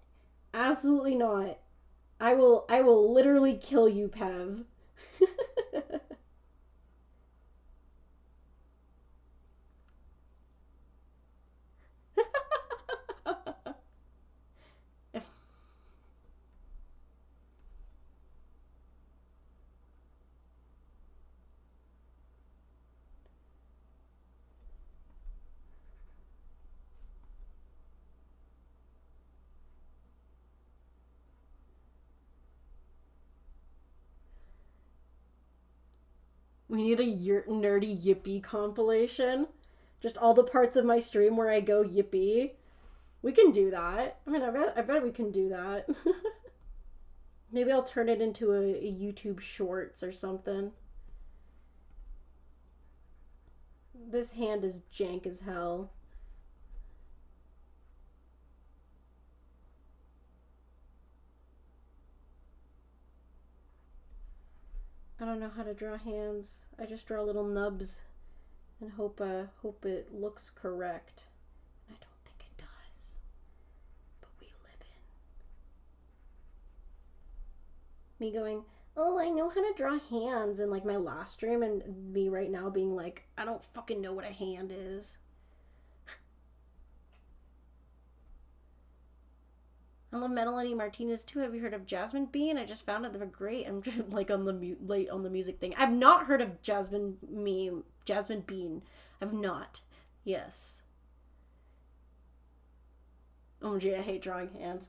Absolutely not. I will literally kill you, Pev. We need a nerdy yippee compilation. Just all the parts of my stream where I go yippee. We can do that. I mean, I bet we can do that. Maybe I'll turn it into a YouTube Shorts or something. This hand is jank as hell. I don't know how to draw hands. I just draw little nubs and hope it looks correct. I don't think it does. But we live in. Me going, oh, I know how to draw hands in like my last stream, and me right now being like, I don't fucking know what a hand is. I love Melanie Martinez too. Have you heard of Jasmine Bean? I just found out they're great. I'm just like late on the music thing. I've not heard of Jasmine Bean. I've not. Yes. OMG, I hate drawing hands.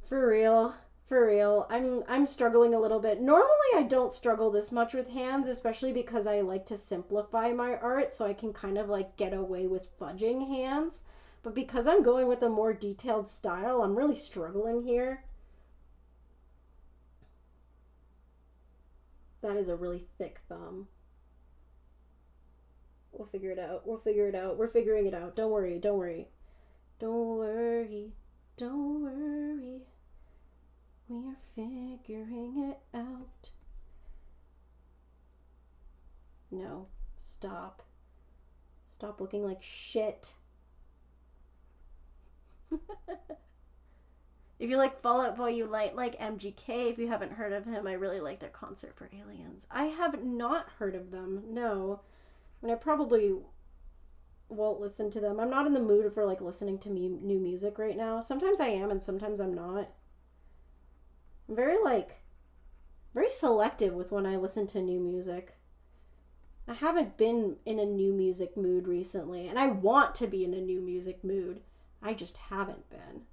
For real. For real. I'm struggling a little bit. Normally I don't struggle this much with hands, especially because I like to simplify my art so I can kind of like get away with fudging hands. But because I'm going with a more detailed style, I'm really struggling here. That is a really thick thumb. We'll figure it out. We'll figure it out. We're figuring it out. Don't worry. Don't worry. Don't worry. Don't worry. We're figuring it out. No. Stop. Stop looking like shit. If you like Fall Out Boy, you like MGK. If you haven't heard of him, I really like their Concert for Aliens. I have not heard of them, no. I mean, I probably won't listen to them. I'm not in the mood for, like, listening to new music right now. Sometimes I am and sometimes I'm not. I'm very selective with when I listen to new music. I haven't been in a new music mood recently, and I want to be in a new music mood. I just haven't been.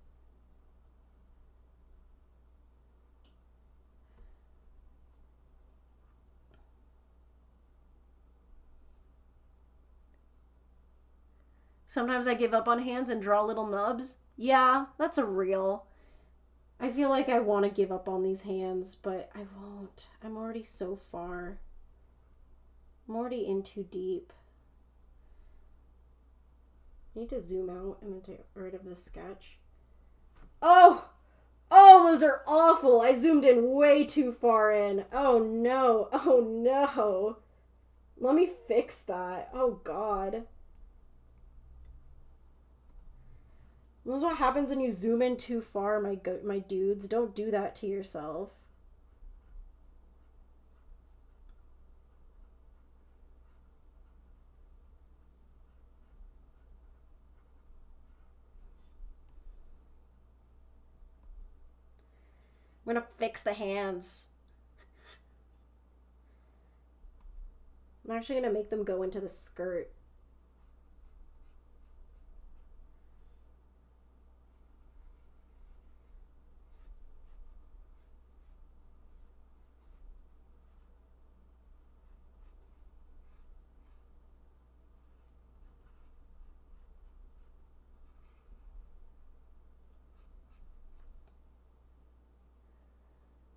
Sometimes I give up on hands and draw little nubs. Yeah, that's a real. I feel like I want to give up on these hands, but I won't. I'm already so far. I'm already in too deep. I need to zoom out and then get rid of this sketch. Oh! Oh, those are awful! I zoomed in way too far in. Oh no. Oh no. Let me fix that. Oh god. This is what happens when you zoom in too far, my dudes. Don't do that to yourself. I'm gonna fix the hands. I'm actually gonna make them go into the skirt.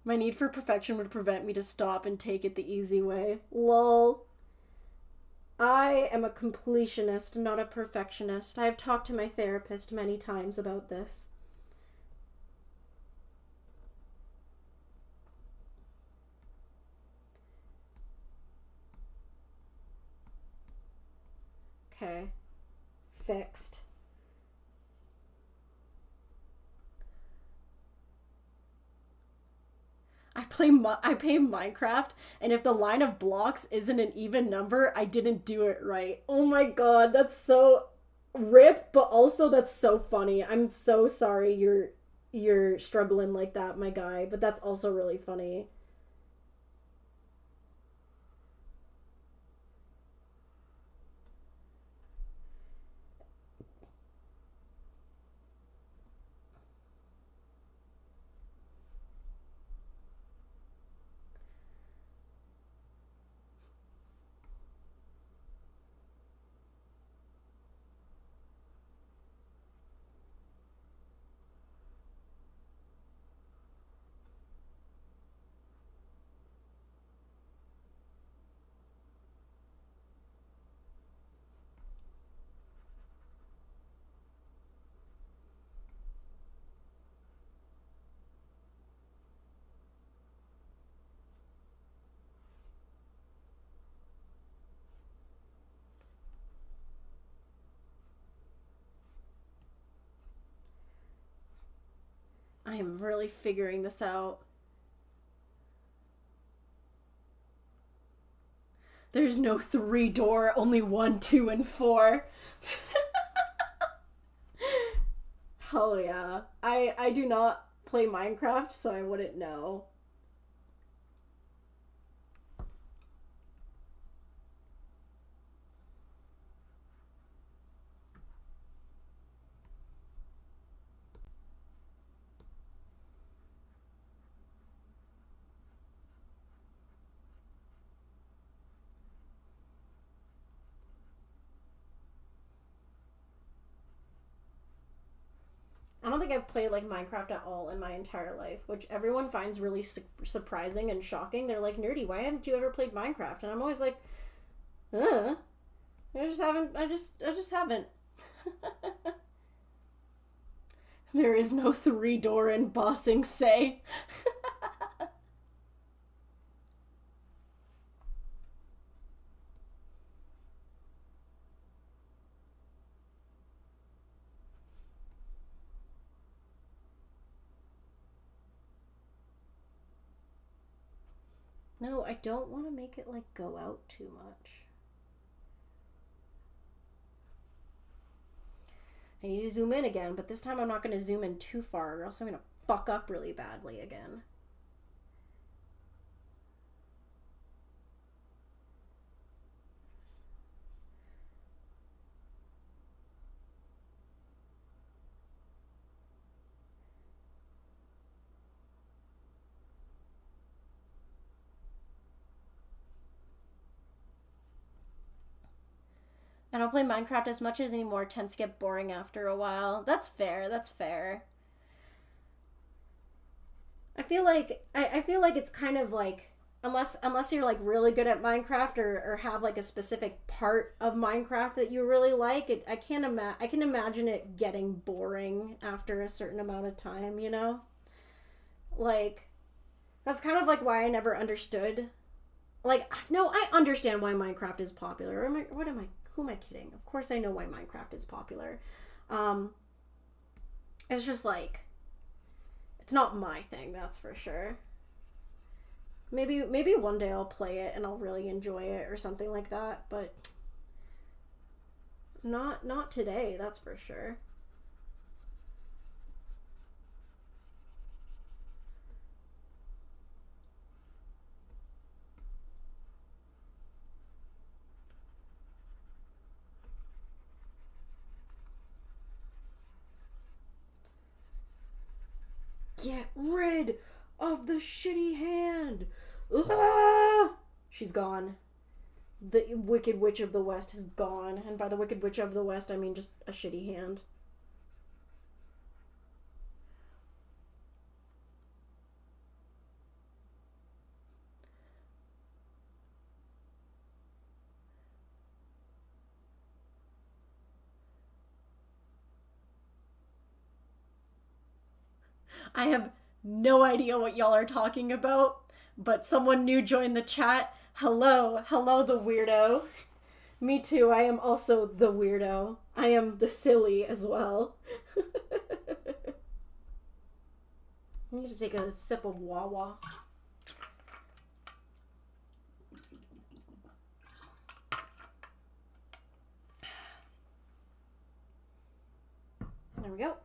My need for perfection would prevent me to stop and take it the easy way. Lol. I am a completionist, not a perfectionist. I have talked to my therapist many times about this. Okay. Fixed. I play Minecraft, and if the line of blocks isn't an even number, I didn't do it right. Oh my god, that's so rip, but also that's so funny. I'm so sorry you're struggling like that, my guy, but that's also really funny. I am really figuring this out. There's no 3 door, only 1, 2, and 4. Hell yeah. I do not play Minecraft, so I wouldn't know. I don't think I've played like Minecraft at all in my entire life, which everyone finds really surprising and shocking. They're like, Nerdy, why haven't you ever played Minecraft? And I'm always like, I just haven't. There is no 3-door embossing, say. No, I don't want to make it, like, go out too much. I need to zoom in again, but this time I'm not going to zoom in too far, or else I'm going to fuck up really badly again. I don't play Minecraft as much as anymore. It tends to get boring after a while. That's fair. That's fair. I feel like it's kind of like, unless you're like really good at Minecraft, or have like a specific part of Minecraft that you really like, I can imagine it getting boring after a certain amount of time, you know? Like, that's kind of like why I never understood. Like, no, I understand why Minecraft is popular. Who am I kidding? Of course I know why Minecraft is popular. It's just like, it's not my thing, that's for sure. Maybe one day I'll play it and I'll really enjoy it or something like that, but not today, that's for sure. Get rid of the shitty hand. Ugh! She's gone. The Wicked Witch of the West has gone. And by the Wicked Witch of the West, I mean just a shitty hand. I have no idea what y'all are talking about, but someone new joined the chat. Hello, the weirdo. Me too, I am also the weirdo. I am the silly as well. I need to take a sip of Wawa. There we go.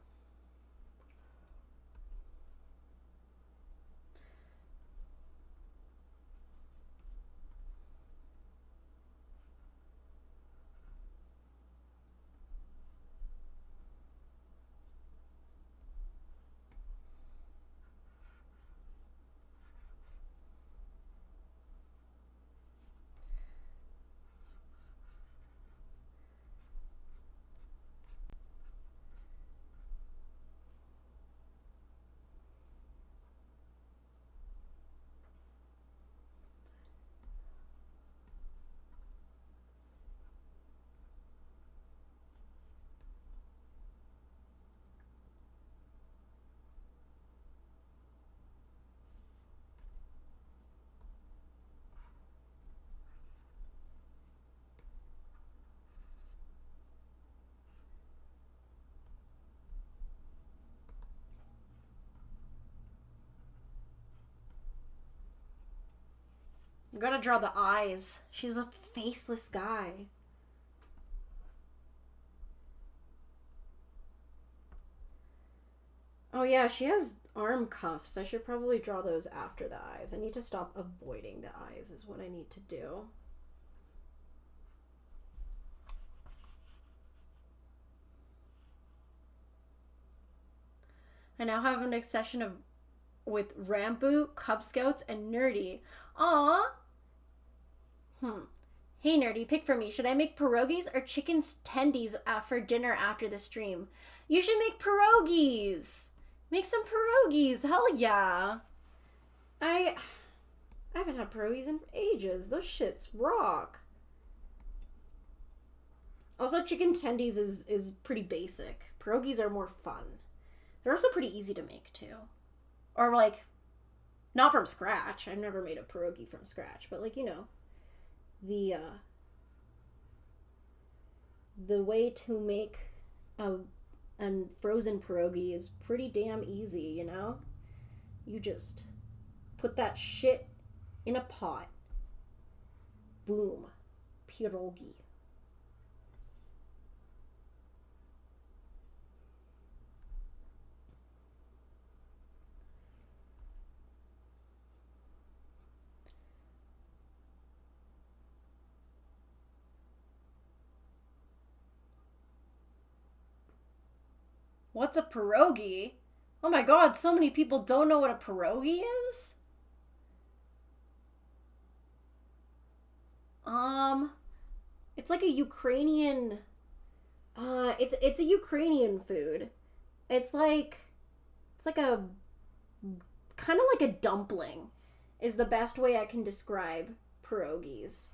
You gotta draw the eyes. She's a faceless guy. Oh yeah, she has arm cuffs. I should probably draw those after the eyes. I need to stop avoiding the eyes is what I need to do. I now have an obsession with Rambo, Cub Scouts, and Nerdy. Aww. Hey Nerdy, pick for me. Should I make pierogies or chicken tendies for dinner after the stream? You should make pierogies. Make some pierogies. Hell yeah. I haven't had pierogies in ages. Those shits rock. Also, chicken tendies is pretty basic. Pierogies are more fun. They're also pretty easy to make, too. Or, like, not from scratch. I've never made a pierogi from scratch. But, like, you know, the way to make a frozen pierogi is pretty damn easy, you know? You just put that shit in a pot. Boom. Pierogi. What's a pierogi? Oh my god, so many people don't know what a pierogi is? It's like a Ukrainian it's a Ukrainian food. It's like a kind of like a dumpling is the best way I can describe pierogies.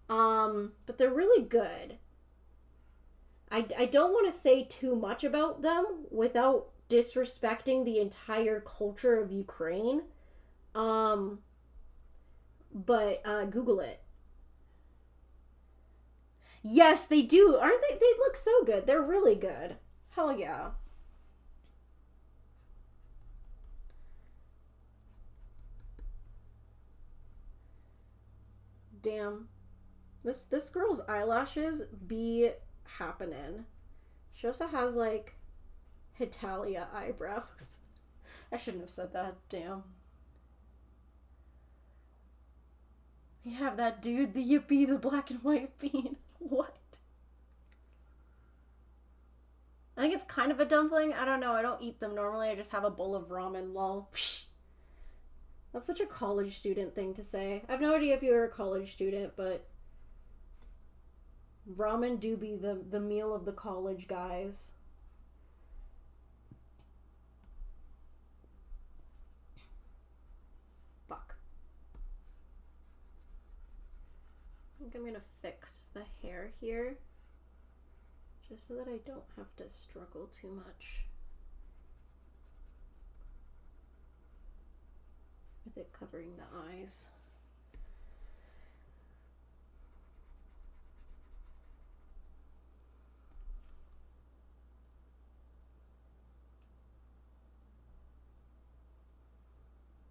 But they're really good. I don't want to say too much about them without disrespecting the entire culture of Ukraine. But Google it. Yes, they do. Aren't they? They look so good. They're really good. Hell yeah. Damn. This girl's eyelashes be happening. She also has like Hitalia eyebrows. I shouldn't have said that. Damn. You have that dude, the yippee, the black and white bean. What? I think it's kind of a dumpling. I don't know. I don't eat them normally. I just have a bowl of ramen. Lol. Psh. That's such a college student thing to say. I have no idea if you were a college student, but ramen do be the meal of the college guys. Fuck. I think I'm gonna fix the hair here, just so that I don't have to struggle too much with it covering the eyes.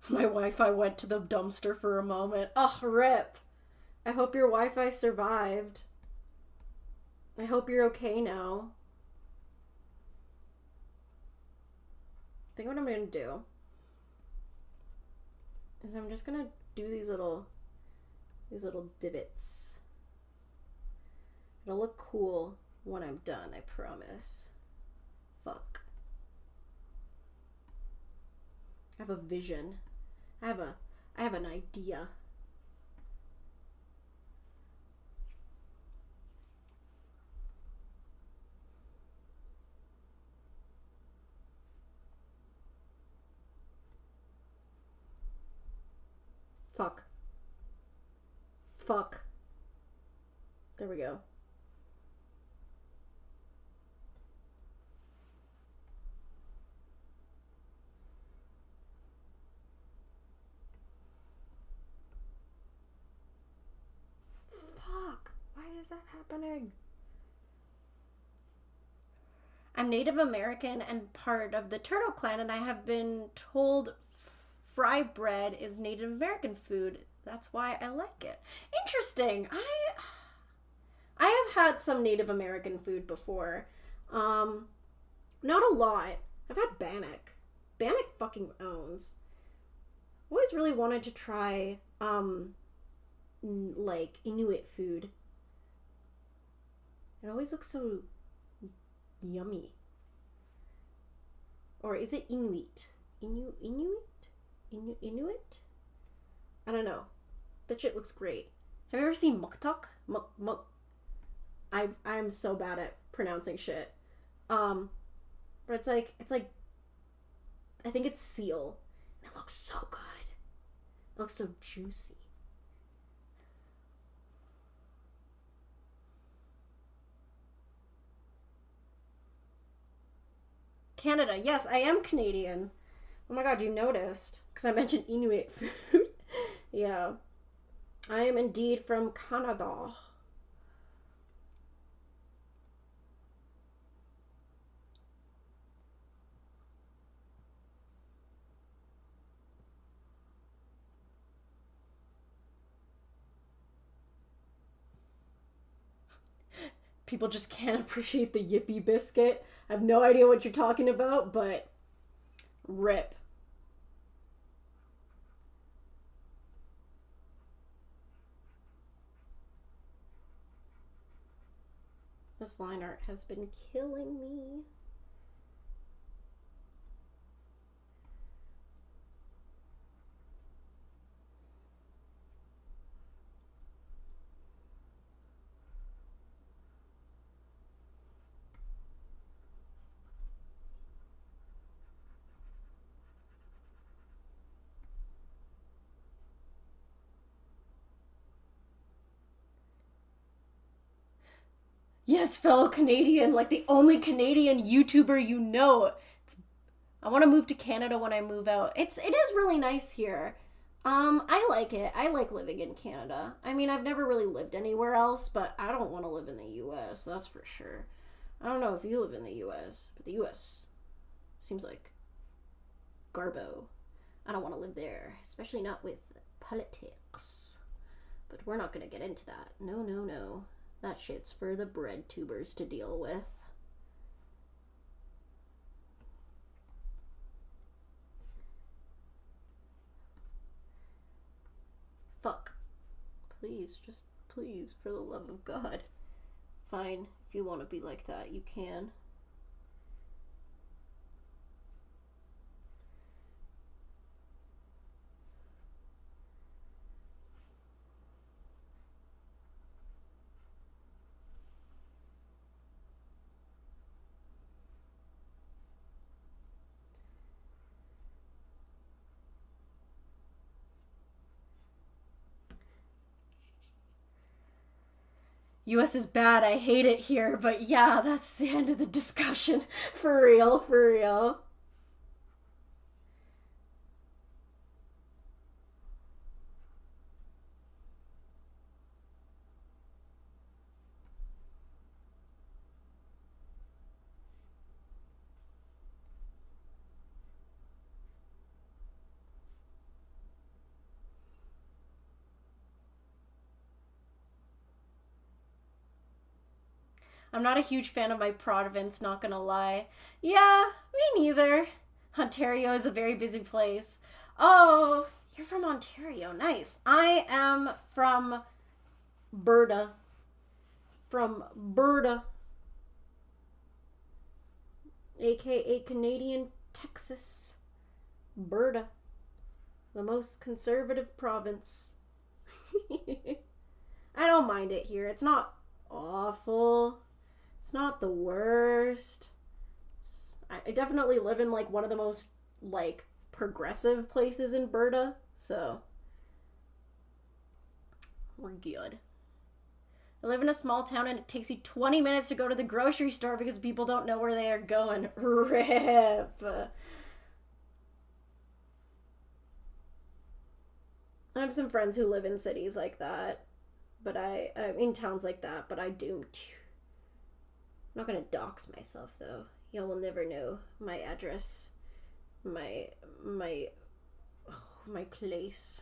My Wi-Fi went to the dumpster for a moment. Ugh, rip. I hope your Wi-Fi survived. I hope you're okay now. I think what I'm gonna do is I'm just gonna do these little divots. It'll look cool when I'm done, I promise. Fuck. I have a vision. I have an idea. Fuck. Fuck. There we go. Fuck. Why is that happening? I'm Native American and part of the Turtle Clan, and I have been told fry bread is Native American food. That's why I like it. Interesting. I have had some Native American food before. Not a lot. I've had Bannock. Bannock fucking owns. I've always really wanted to try like Inuit food. It always looks so yummy. Or is it Inuit? Inuit? Inuit? I don't know. That shit looks great. Have you ever seen muktuk? I'm so bad at pronouncing shit. But it's like I think it's seal. And it looks so good. It looks so juicy. Canada. Yes, I am Canadian. Oh my god, you noticed. Because I mentioned Inuit food. Yeah. I am indeed from Canada. People just can't appreciate the Yippee biscuit. I have no idea what you're talking about, but rip. This line art has been killing me. Yes, fellow Canadian, like the only Canadian YouTuber you know. I want to move to Canada when I move out. It is really nice here. I like it. I like living in Canada. I mean, I've never really lived anywhere else, but I don't want to live in the US, that's for sure. I don't know if you live in the US, but the US seems like garbo. I don't want to live there, especially not with politics. But we're not going to get into that. No, no, no. That shit's for the bread tubers to deal with. Fuck. Please, just please, for the love of God. Fine, if you want to be like that, you can. US is bad, I hate it here, but yeah, that's the end of the discussion. For real, for real. I'm not a huge fan of my province, not gonna lie. Yeah, me neither. Ontario is a very busy place. Oh, you're from Ontario. Nice. I am from Berta. From Berta. AKA Canadian Texas. Berta. The most conservative province. I don't mind it here. It's not awful. It's not the worst. I definitely live in like one of the most like progressive places in Berta, so we're good. I live in a small town and it takes you 20 minutes to go to the grocery store because people don't know where they are going. Rip. I have some friends who live in cities like that, but in towns like that, but I do. I'm not gonna dox myself though. Y'all will never know my address, my place.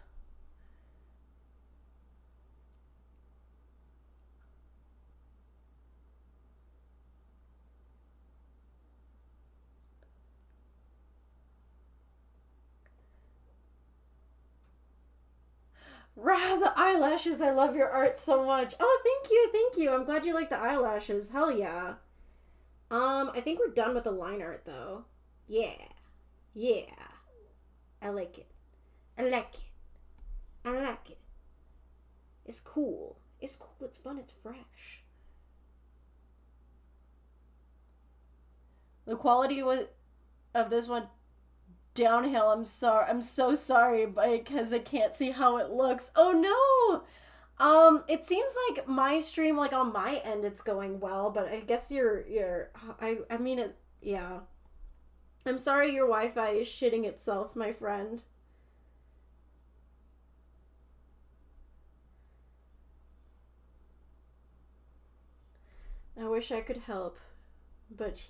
Rah, the eyelashes. I love your art so much. Oh, thank you, thank you. I'm glad you like the eyelashes. Hell yeah. I think we're done with the line art though. Yeah. Yeah. I like it. I like it. I like it. It's cool. It's cool. It's fun. It's fresh. The quality of this one downhill. I'm sorry. I'm so sorry, because I can't see how it looks. Oh no. It seems like my stream, like on my end, it's going well, but I guess I mean it. Yeah. I'm sorry your Wi-Fi is shitting itself, my friend. I wish I could help, but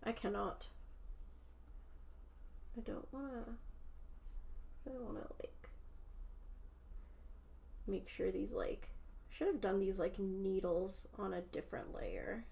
I cannot. I don't wanna like make sure these like, should have done these like needles on a different layer.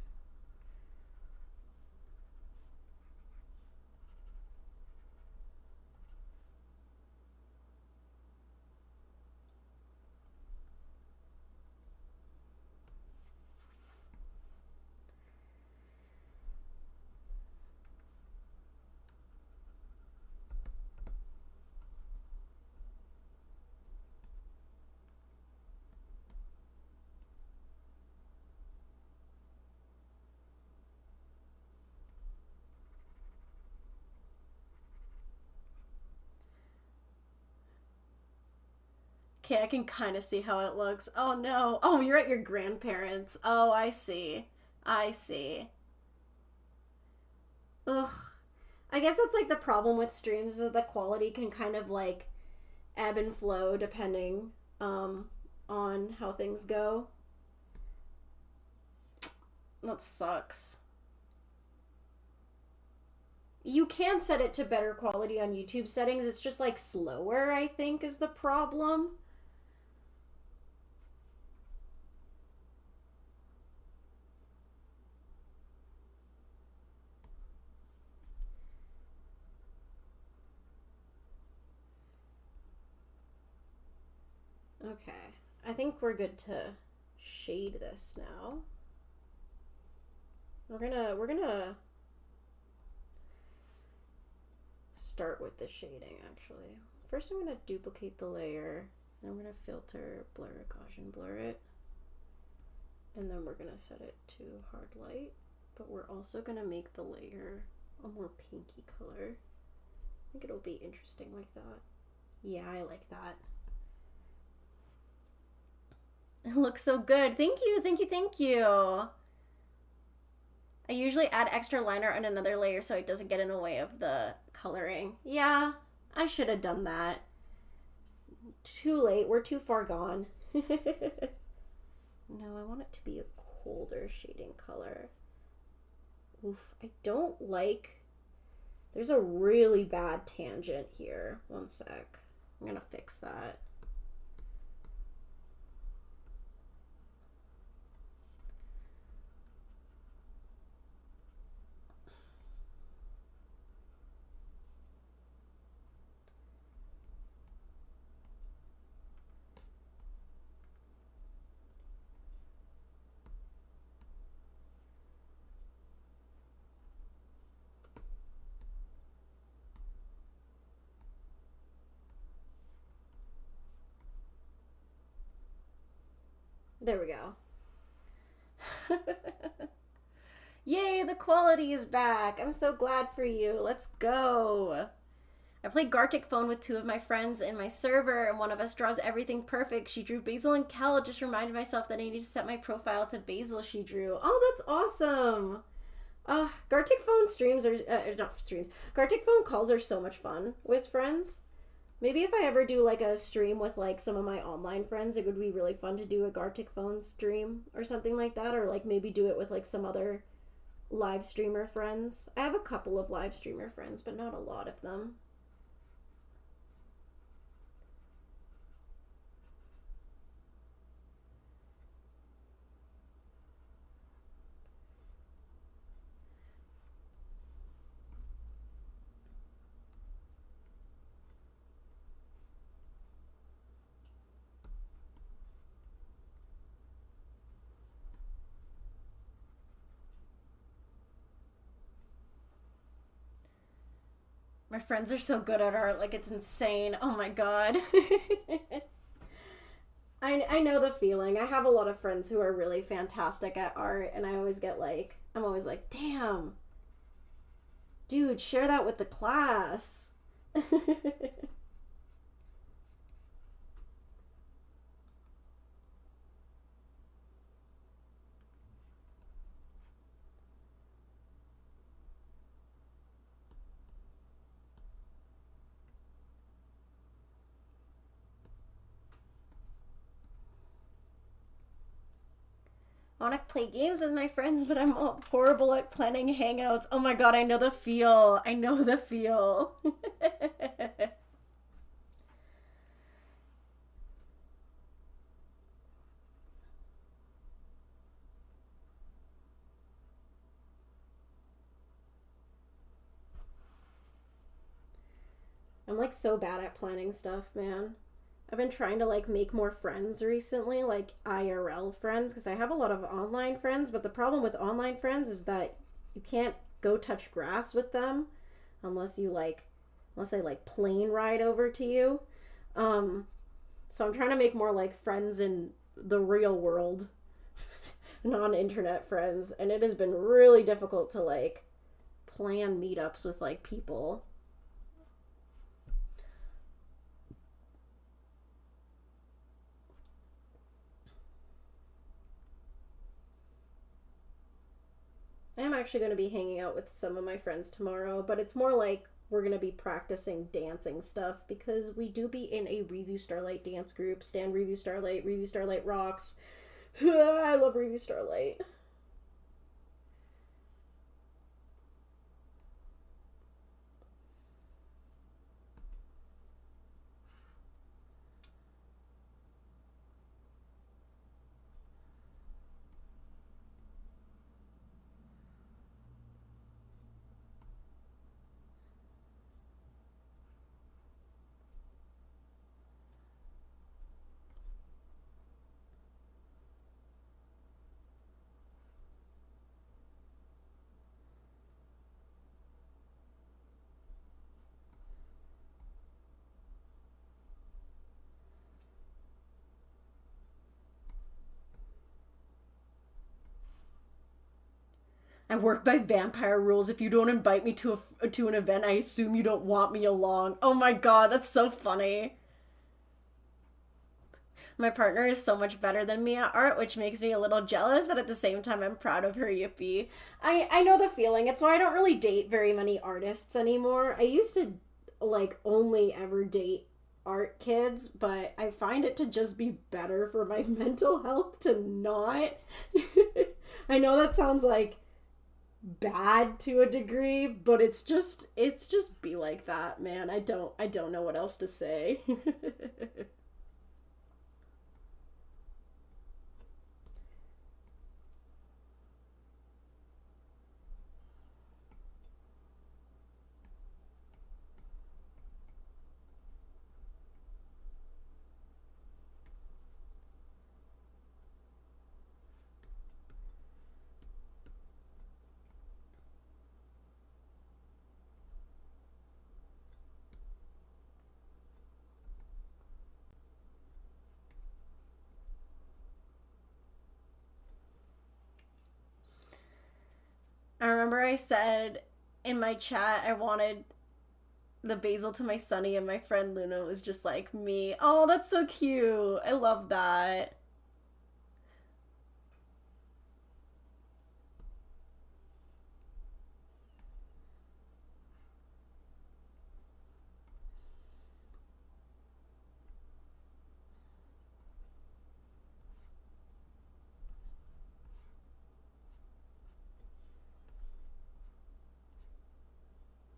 Okay, I can kind of see how it looks. Oh no. Oh, you're at your grandparents'. Oh, I see. I see. Ugh. I guess that's like the problem with streams is that the quality can kind of like ebb and flow depending on how things go. That sucks. You can set it to better quality on YouTube settings. It's just like slower, I think, is the problem. Okay, I think we're good to shade this now. We're gonna start with the shading actually. First I'm gonna duplicate the layer, then I'm gonna filter, blur, Gaussian blur it, and then we're gonna set it to hard light, but we're also gonna make the layer a more pinky color. I think it'll be interesting like that. Yeah, I like that. It looks so good. Thank you, thank you, thank you. I usually add extra liner on another layer so it doesn't get in the way of the coloring. Yeah, I should have done that. Too late, we're too far gone. No, I want it to be a colder shading color. Oof, I don't like... There's a really bad tangent here. One sec. I'm gonna fix that. There we go. Yay, the quality is back. I'm so glad for you. Let's go. I played Gartic Phone with 2 of my friends in my server, and one of us draws everything perfect. She drew Basil and Kel. Just reminded myself that I need to set my profile to Basil she drew. Oh, that's awesome. Gartic Phone streams are, not streams, Gartic Phone calls are so much fun with friends. Maybe if I ever do like a stream with like some of my online friends, it would be really fun to do a Gartic Phone stream or something like that, or like maybe do it with like some other live streamer friends. I have a couple of live streamer friends, but not a lot of them. My friends are so good at art, like it's insane. Oh my god. I know the feeling. I have a lot of friends who are really fantastic at art, and I always get like, I'm always like, damn, dude, share that with the class. I want to play games with my friends, but I'm horrible at planning hangouts. Oh my god, I know the feel. I know the feel. I'm like so bad at planning stuff, man. I've been trying to like make more friends recently, like IRL friends, because I have a lot of online friends, but the problem with online friends is that you can't go touch grass with them unless you like unless I like plane ride over to you. Um so I'm trying to make more like friends in the real world, non-internet friends, and it has been really difficult to like plan meetups with like people. I'm actually going to be hanging out with some of my friends tomorrow, but it's more like we're going to be practicing dancing stuff because we do be in a Review Starlight dance group. Stan Review Starlight rocks. I love Review Starlight. I work by vampire rules. If you don't invite me to an event, I assume you don't want me along. Oh my god, that's so funny. My partner is so much better than me at art, which makes me a little jealous, but at the same time, I'm proud of her. Yippee. I know the feeling. It's why I don't really date very many artists anymore. I used to, like, only ever date art kids, but I find it to just be better for my mental health to not. I know that sounds like bad to a degree, but it's just be like that, man. I don't know what else to say. I remember I said in my chat I wanted the basil to my Sunny, and my friend Luna was just like me. Oh, that's so cute. I love that.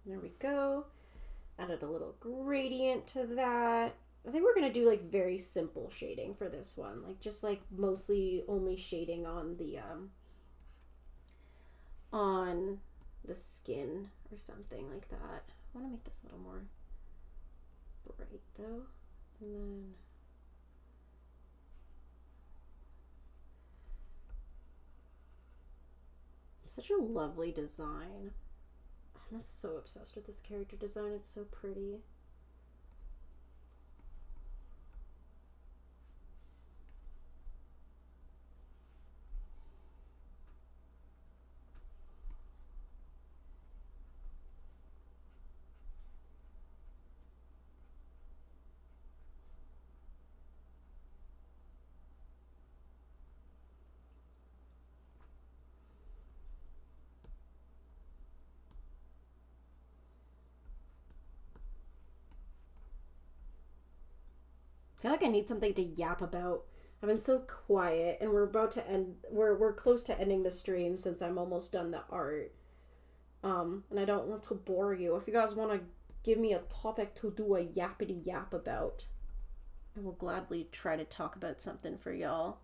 There we go. Added a little gradient to that. I think we're gonna do like very simple shading for this one, like just like mostly only shading on the skin or something like that. I want to make this a little more bright though, and then such a lovely design. I'm so obsessed with this character design. It's so pretty. I feel like I need something to yap about I've been so quiet, and we're about to end. We're close to ending the stream since I'm almost done the art. And I don't want to bore you. If you guys want to give me a topic to do a yappity yap about, I will gladly try to talk about something for y'all.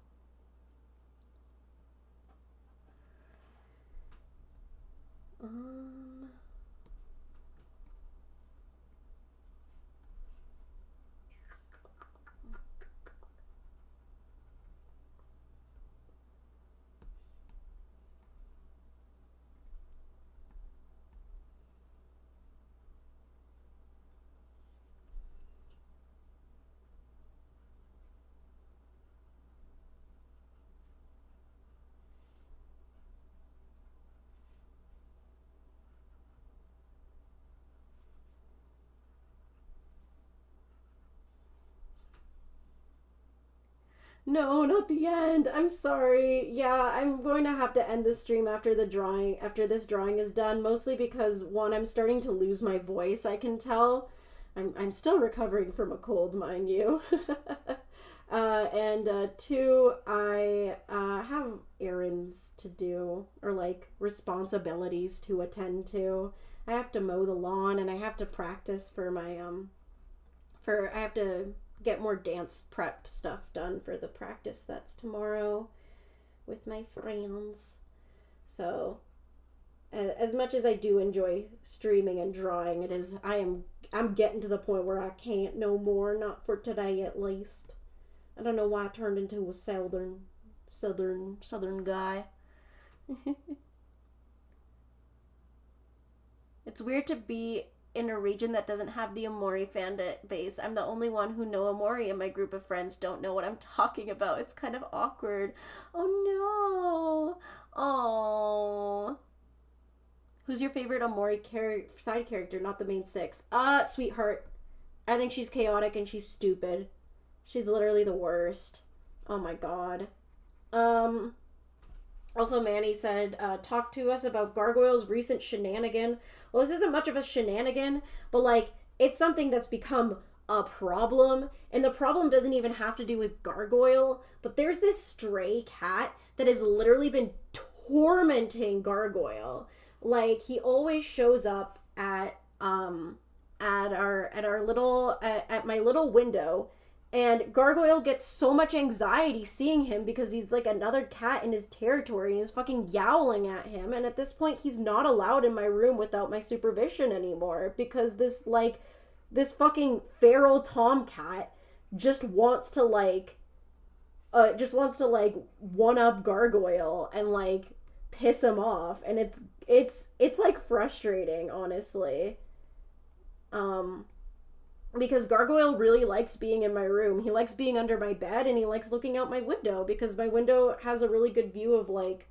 No, not the end. I'm sorry. Yeah, I'm going to have to end the stream after this drawing is done, mostly because one, I'm starting to lose my voice, I can tell. I'm still recovering from a cold, mind you. And two, I have errands to do, or like responsibilities to attend to. I have to mow the lawn, and I have to practice for my I have to get more dance prep stuff done for the practice that's tomorrow with my friends. So as much as I do enjoy streaming and drawing, I'm getting to the point where I can't no more, not for today at least. I don't know why I turned into a southern guy. It's weird to be in a region that doesn't have the Amori fan base. I'm the only one who know Amori, and my group of friends don't know what I'm talking about. It's kind of awkward. Oh no. Oh. Who's your favorite Amori side character, not the main six? Sweetheart. I think she's chaotic and she's stupid. She's literally the worst. Oh my god. Also, Manny said, talk to us about Gargoyle's recent shenanigan. Well, this isn't much of a shenanigan, but, like, it's something that's become a problem. And the problem doesn't even have to do with Gargoyle, but there's this stray cat that has literally been tormenting Gargoyle. Like, he always shows up at my little window, and Gargoyle gets so much anxiety seeing him because he's like another cat in his territory and he's fucking yowling at him. And at this point, he's not allowed in my room without my supervision anymore because this fucking feral tomcat just wants to one up Gargoyle and like piss him off. And it's like frustrating, honestly. Because Gargoyle really likes being in my room. He likes being under my bed, and he likes looking out my window because my window has a really good view of, like,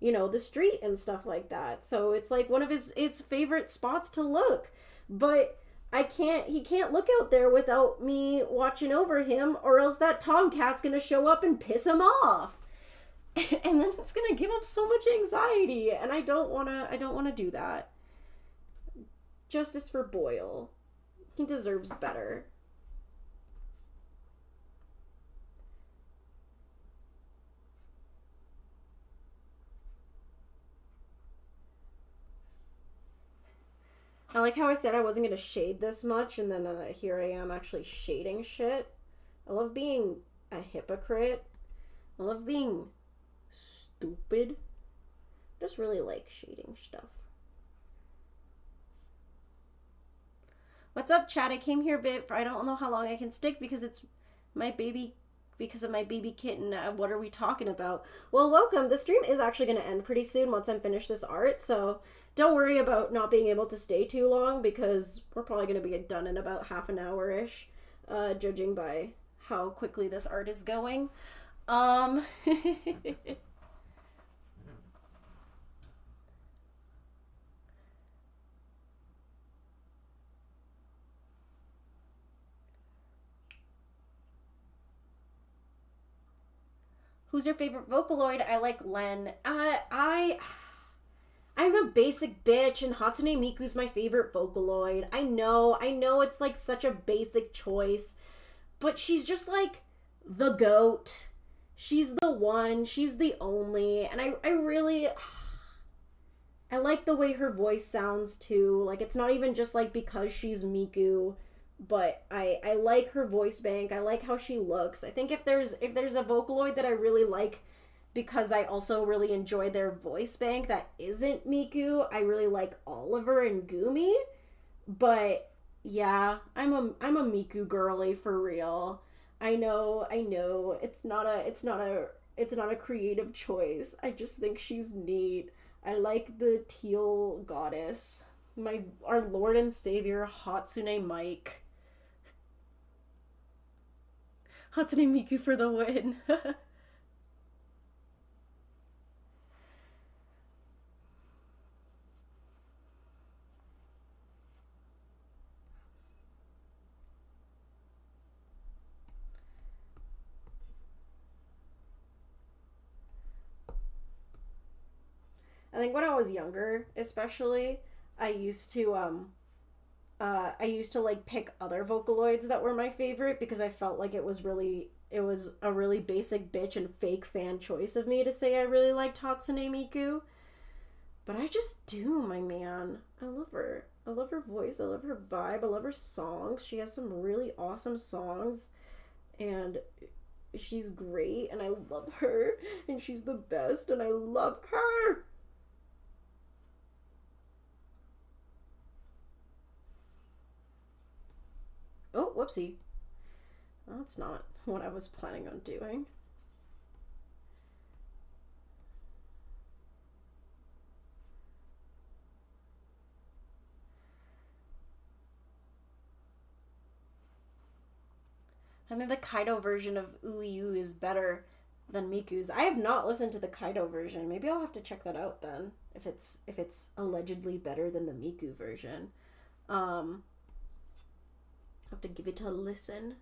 you know, the street and stuff like that. So it's like one of his favorite spots to look. But he can't look out there without me watching over him, or else that tomcat's gonna show up and piss him off. And then it's gonna give him so much anxiety, and I don't wanna do that. Justice for Boyle. He deserves better. I like how I said I wasn't going to shade this much, and then here I am actually shading shit. I love being a hypocrite. I love being stupid. I just really like shading stuff. What's up, chat? I came here a bit for I don't know how long I can stick because it's my baby, because of my baby kitten. What are we talking about? Well, welcome. The stream is actually going to end pretty soon once I'm finished this art, so don't worry about not being able to stay too long because we're probably going to be done in about half an hour-ish, judging by how quickly this art is going. Who's your favorite Vocaloid? I like Len. I'm a basic bitch, and Hatsune Miku's my favorite Vocaloid. I know it's like such a basic choice, but she's just like the goat. She's the one, she's the only, and I really I like the way her voice sounds too. Like it's not even just like because she's Miku, but I like her voice bank. I like how she looks. I think if there's a Vocaloid that I really like because I also really enjoy their voice bank that isn't Miku, I really like Oliver and Gumi. But yeah, I'm a Miku girly for real. I know. It's not a creative choice. I just think she's neat. I like the teal goddess. Our Lord and Savior Hatsune Mike. Hatsune Miku for the win. I think when I was younger, especially, I used to I used to like pick other Vocaloids that were my favorite because I felt like it was a really basic bitch and fake fan choice of me to say I really liked Hatsune Miku. But I just do, my man. I love her. I love her voice. I love her vibe. I love her songs. She has some really awesome songs and she's great and I love her and she's the best and I love her. Oh, whoopsie. Well, that's not what I was planning on doing. I think the Kaido version of Uiu is better than Miku's. I have not listened to the Kaido version. Maybe I'll have to check that out then. If it's allegedly better than the Miku version. Um have to give it a listen.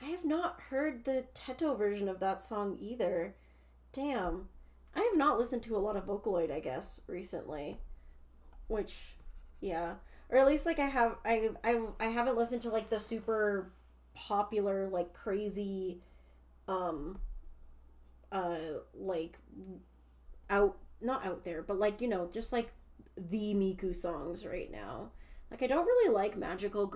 I have not heard the Teto version of that song either. Damn. I have not listened to a lot of Vocaloid, I guess, recently. Which, yeah. Or at least like I haven't listened to like the super popular, like crazy um like out not out there, but like, just like the Miku songs right now. Like I don't really like Magical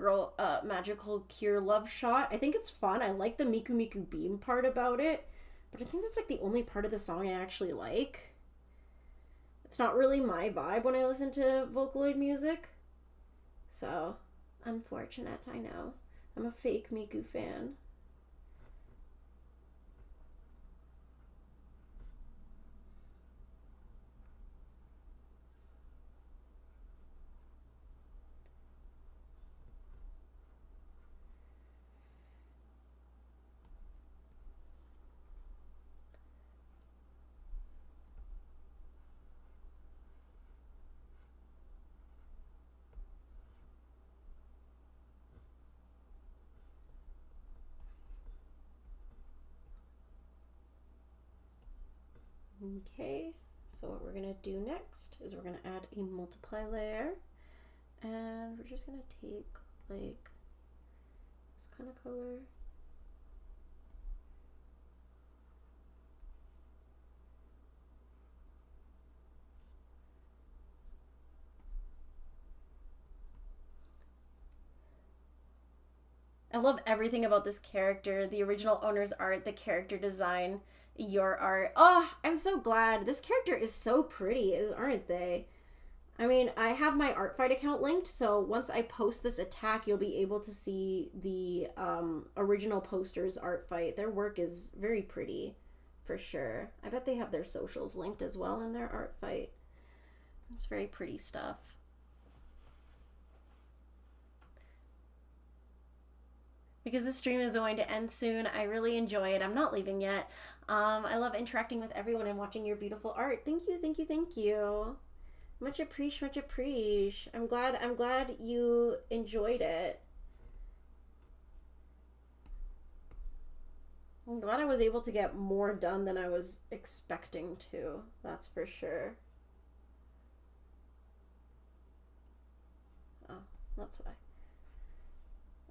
Cure Love Shot. I think it's fun. I like the Miku Miku Beam part about it, but I think that's like the only part of the song I actually like. It's not really my vibe when I listen to Vocaloid music. So, unfortunate, I know. I'm a fake Miku fan. Okay, so what we're gonna do next is we're gonna add a multiply layer, and we're just gonna take like this kind of color. I love everything about this character, the original owner's art, the character design. your art. Oh, I'm so glad. This character is so pretty, aren't they? I mean, I have my Artfight account linked, so once I post this attack, you'll be able to see the original posters Artfight. Their work is very pretty, for sure. I bet they have their socials linked as well in their Artfight. It's very pretty stuff. Because the stream is going to end soon, I really enjoy it. I'm not leaving yet. I love interacting with everyone and watching your beautiful art. Thank you, thank you, thank you. Much appreciate, much appreciate. I'm glad you enjoyed it. I'm glad I was able to get more done than I was expecting to. That's for sure. Oh, that's why.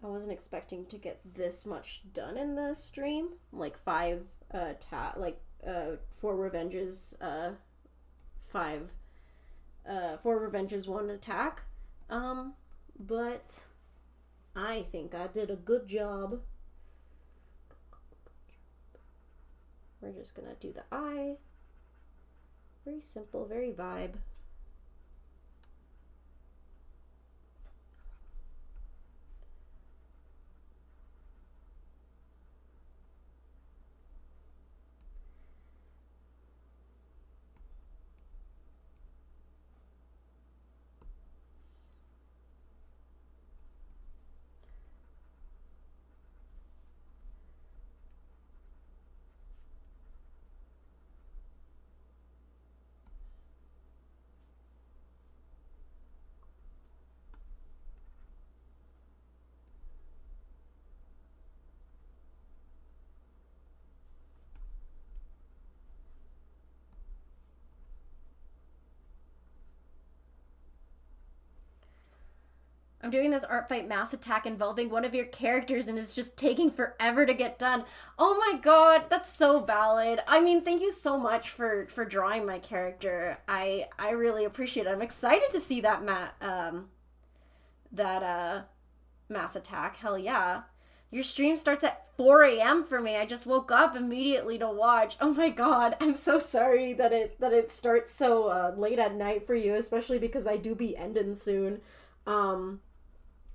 I wasn't expecting to get this much done in the stream. Like 4 revenges, 4 revenges, 1 attack. But I think I did a good job. We're just gonna do the eye. Very simple, very vibe. I'm doing this Artfight mass attack involving one of your characters and it's just taking forever to get done. Oh my god, that's so valid. I mean, thank you so much for drawing my character. I really appreciate it. I'm excited to see that mass attack. Hell yeah. Your stream starts at 4 a.m. for me. I just woke up immediately to watch. Oh my god, I'm so sorry that it starts so late at night for you, especially because I do be ending soon.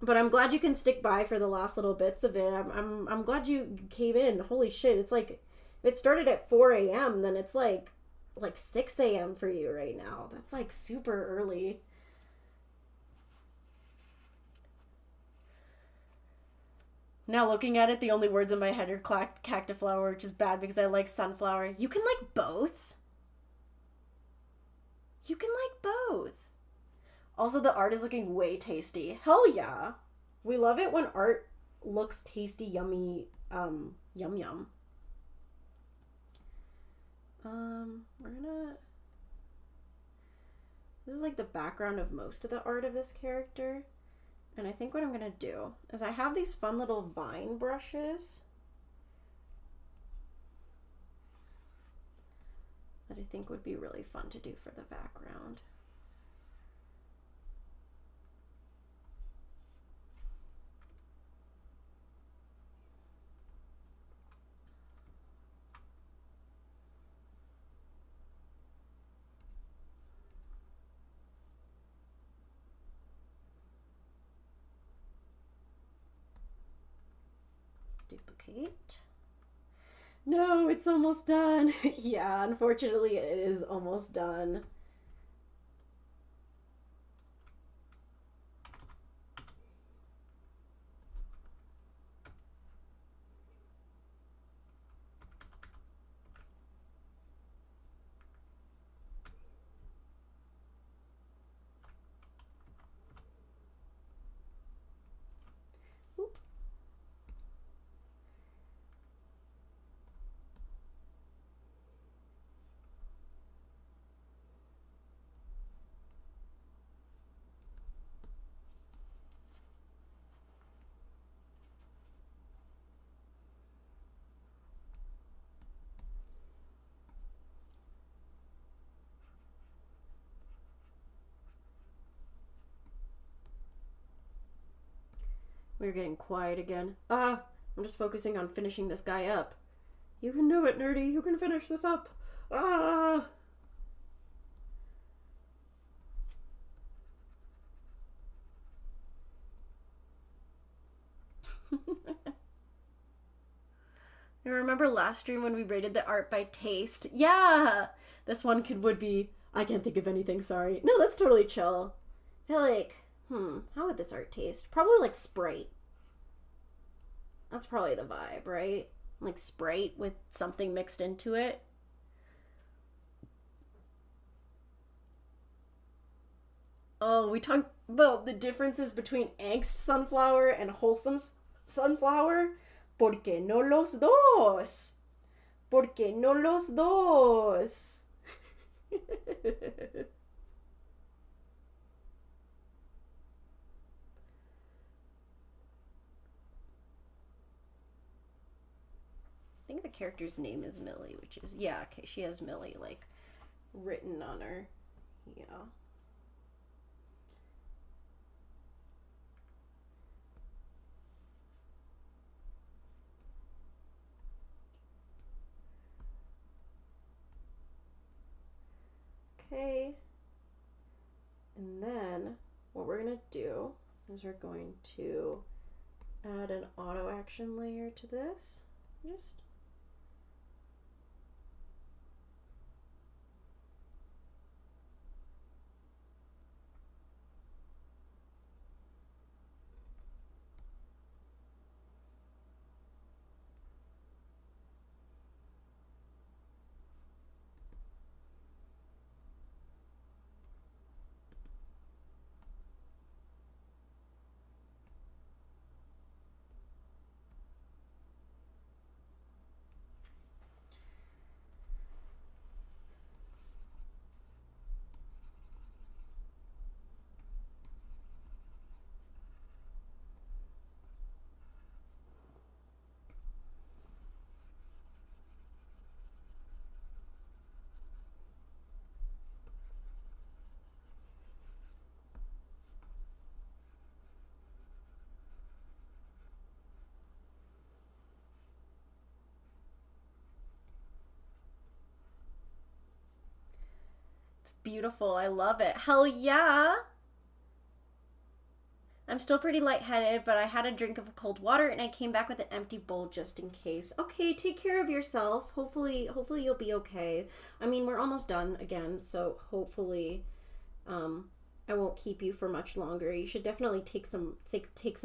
But I'm glad you can stick by for the last little bits of it. I'm glad you came in. Holy shit, it's like, if it started at 4 a.m., then it's like 6 a.m. for you right now. That's like super early. Now looking at it, the only words in my head are cactiflower, which is bad because I like sunflower. You can like both? You can like both. Also, the art is looking way tasty. Hell yeah. We love it when art looks tasty, yummy, yum yum. This is like the background of most of the art of this character. And I think what I'm gonna do is I have these fun little vine brushes that I think would be really fun to do for the background. Duplicate. No, it's almost done. Yeah, unfortunately it is almost done. We're getting quiet again. I'm just focusing on finishing this guy up. You can do it, Nerdy. You can finish this up. Ah! You remember last stream when we rated the art by taste? Yeah! This one would be, I can't think of anything, sorry. No, that's totally chill. I feel like, how would this art taste? Probably like Sprite. That's probably the vibe, right? Like Sprite with something mixed into it. Oh, we talked about the differences between angst sunflower and wholesome sunflower. ¿Por qué no los dos? ¿Por qué no los dos? I think the character's name is Millie, which is, yeah, okay, she has Millie, like, written on her. Yeah. Okay. And then what we're going to do is we're going to add an auto action layer to this. Just beautiful. I love it. Hell yeah. I'm still pretty lightheaded, but I had a drink of cold water and I came back with an empty bowl just in case. Okay, take care of yourself. Hopefully you'll be okay. I mean, we're almost done again, so hopefully I won't keep you for much longer. You should definitely take some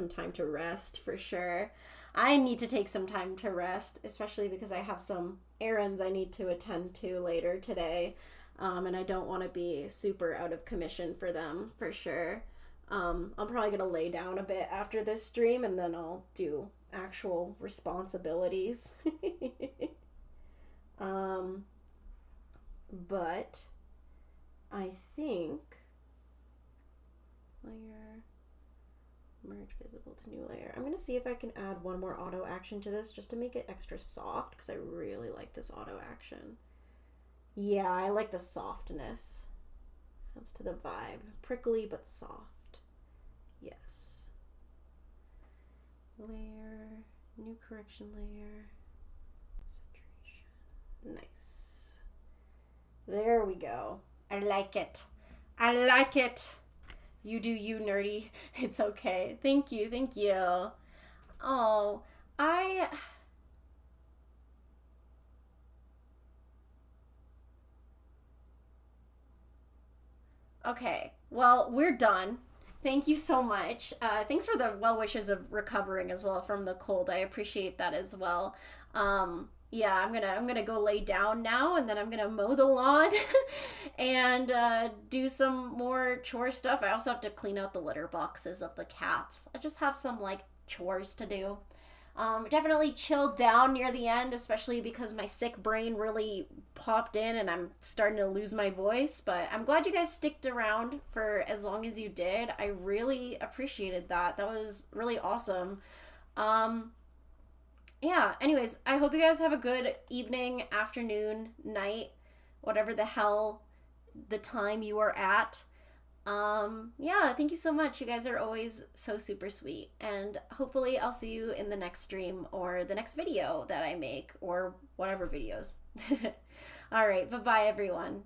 time to rest for sure. I need to take some time to rest, especially because I have some errands I need to attend to later today. And I don't want to be super out of commission for them, for sure. I'm probably going to lay down a bit after this stream, and then I'll do actual responsibilities. But I think layer, merge visible to new layer. I'm going to see if I can add one more auto action to this just to make it extra soft, because I really like this auto action. Yeah, I like the softness. That's to the vibe. Prickly but soft. Yes. Layer, new correction layer. Saturation. Nice. There we go. I like it. I like it. You do you, Nerdy. It's okay. Thank you. Thank you. Oh, Okay, well, we're done. Thank you so much. Thanks for the well wishes of recovering as well from the cold. I appreciate that as well. Yeah, I'm gonna go lay down now, and then I'm gonna mow the lawn and do some more chore stuff. I also have to clean out the litter boxes of the cats. I just have some like chores to do. Definitely chilled down near the end, especially because my sick brain really popped in and I'm starting to lose my voice. But I'm glad you guys sticked around for as long as you did. I really appreciated that. That was really awesome. Yeah, anyways, I hope you guys have a good evening, afternoon, night, whatever the hell the time you are at. Yeah, thank you so much. You guys are always so super sweet. And hopefully I'll see you in the next stream or the next video that I make or whatever videos. All right, bye-bye everyone.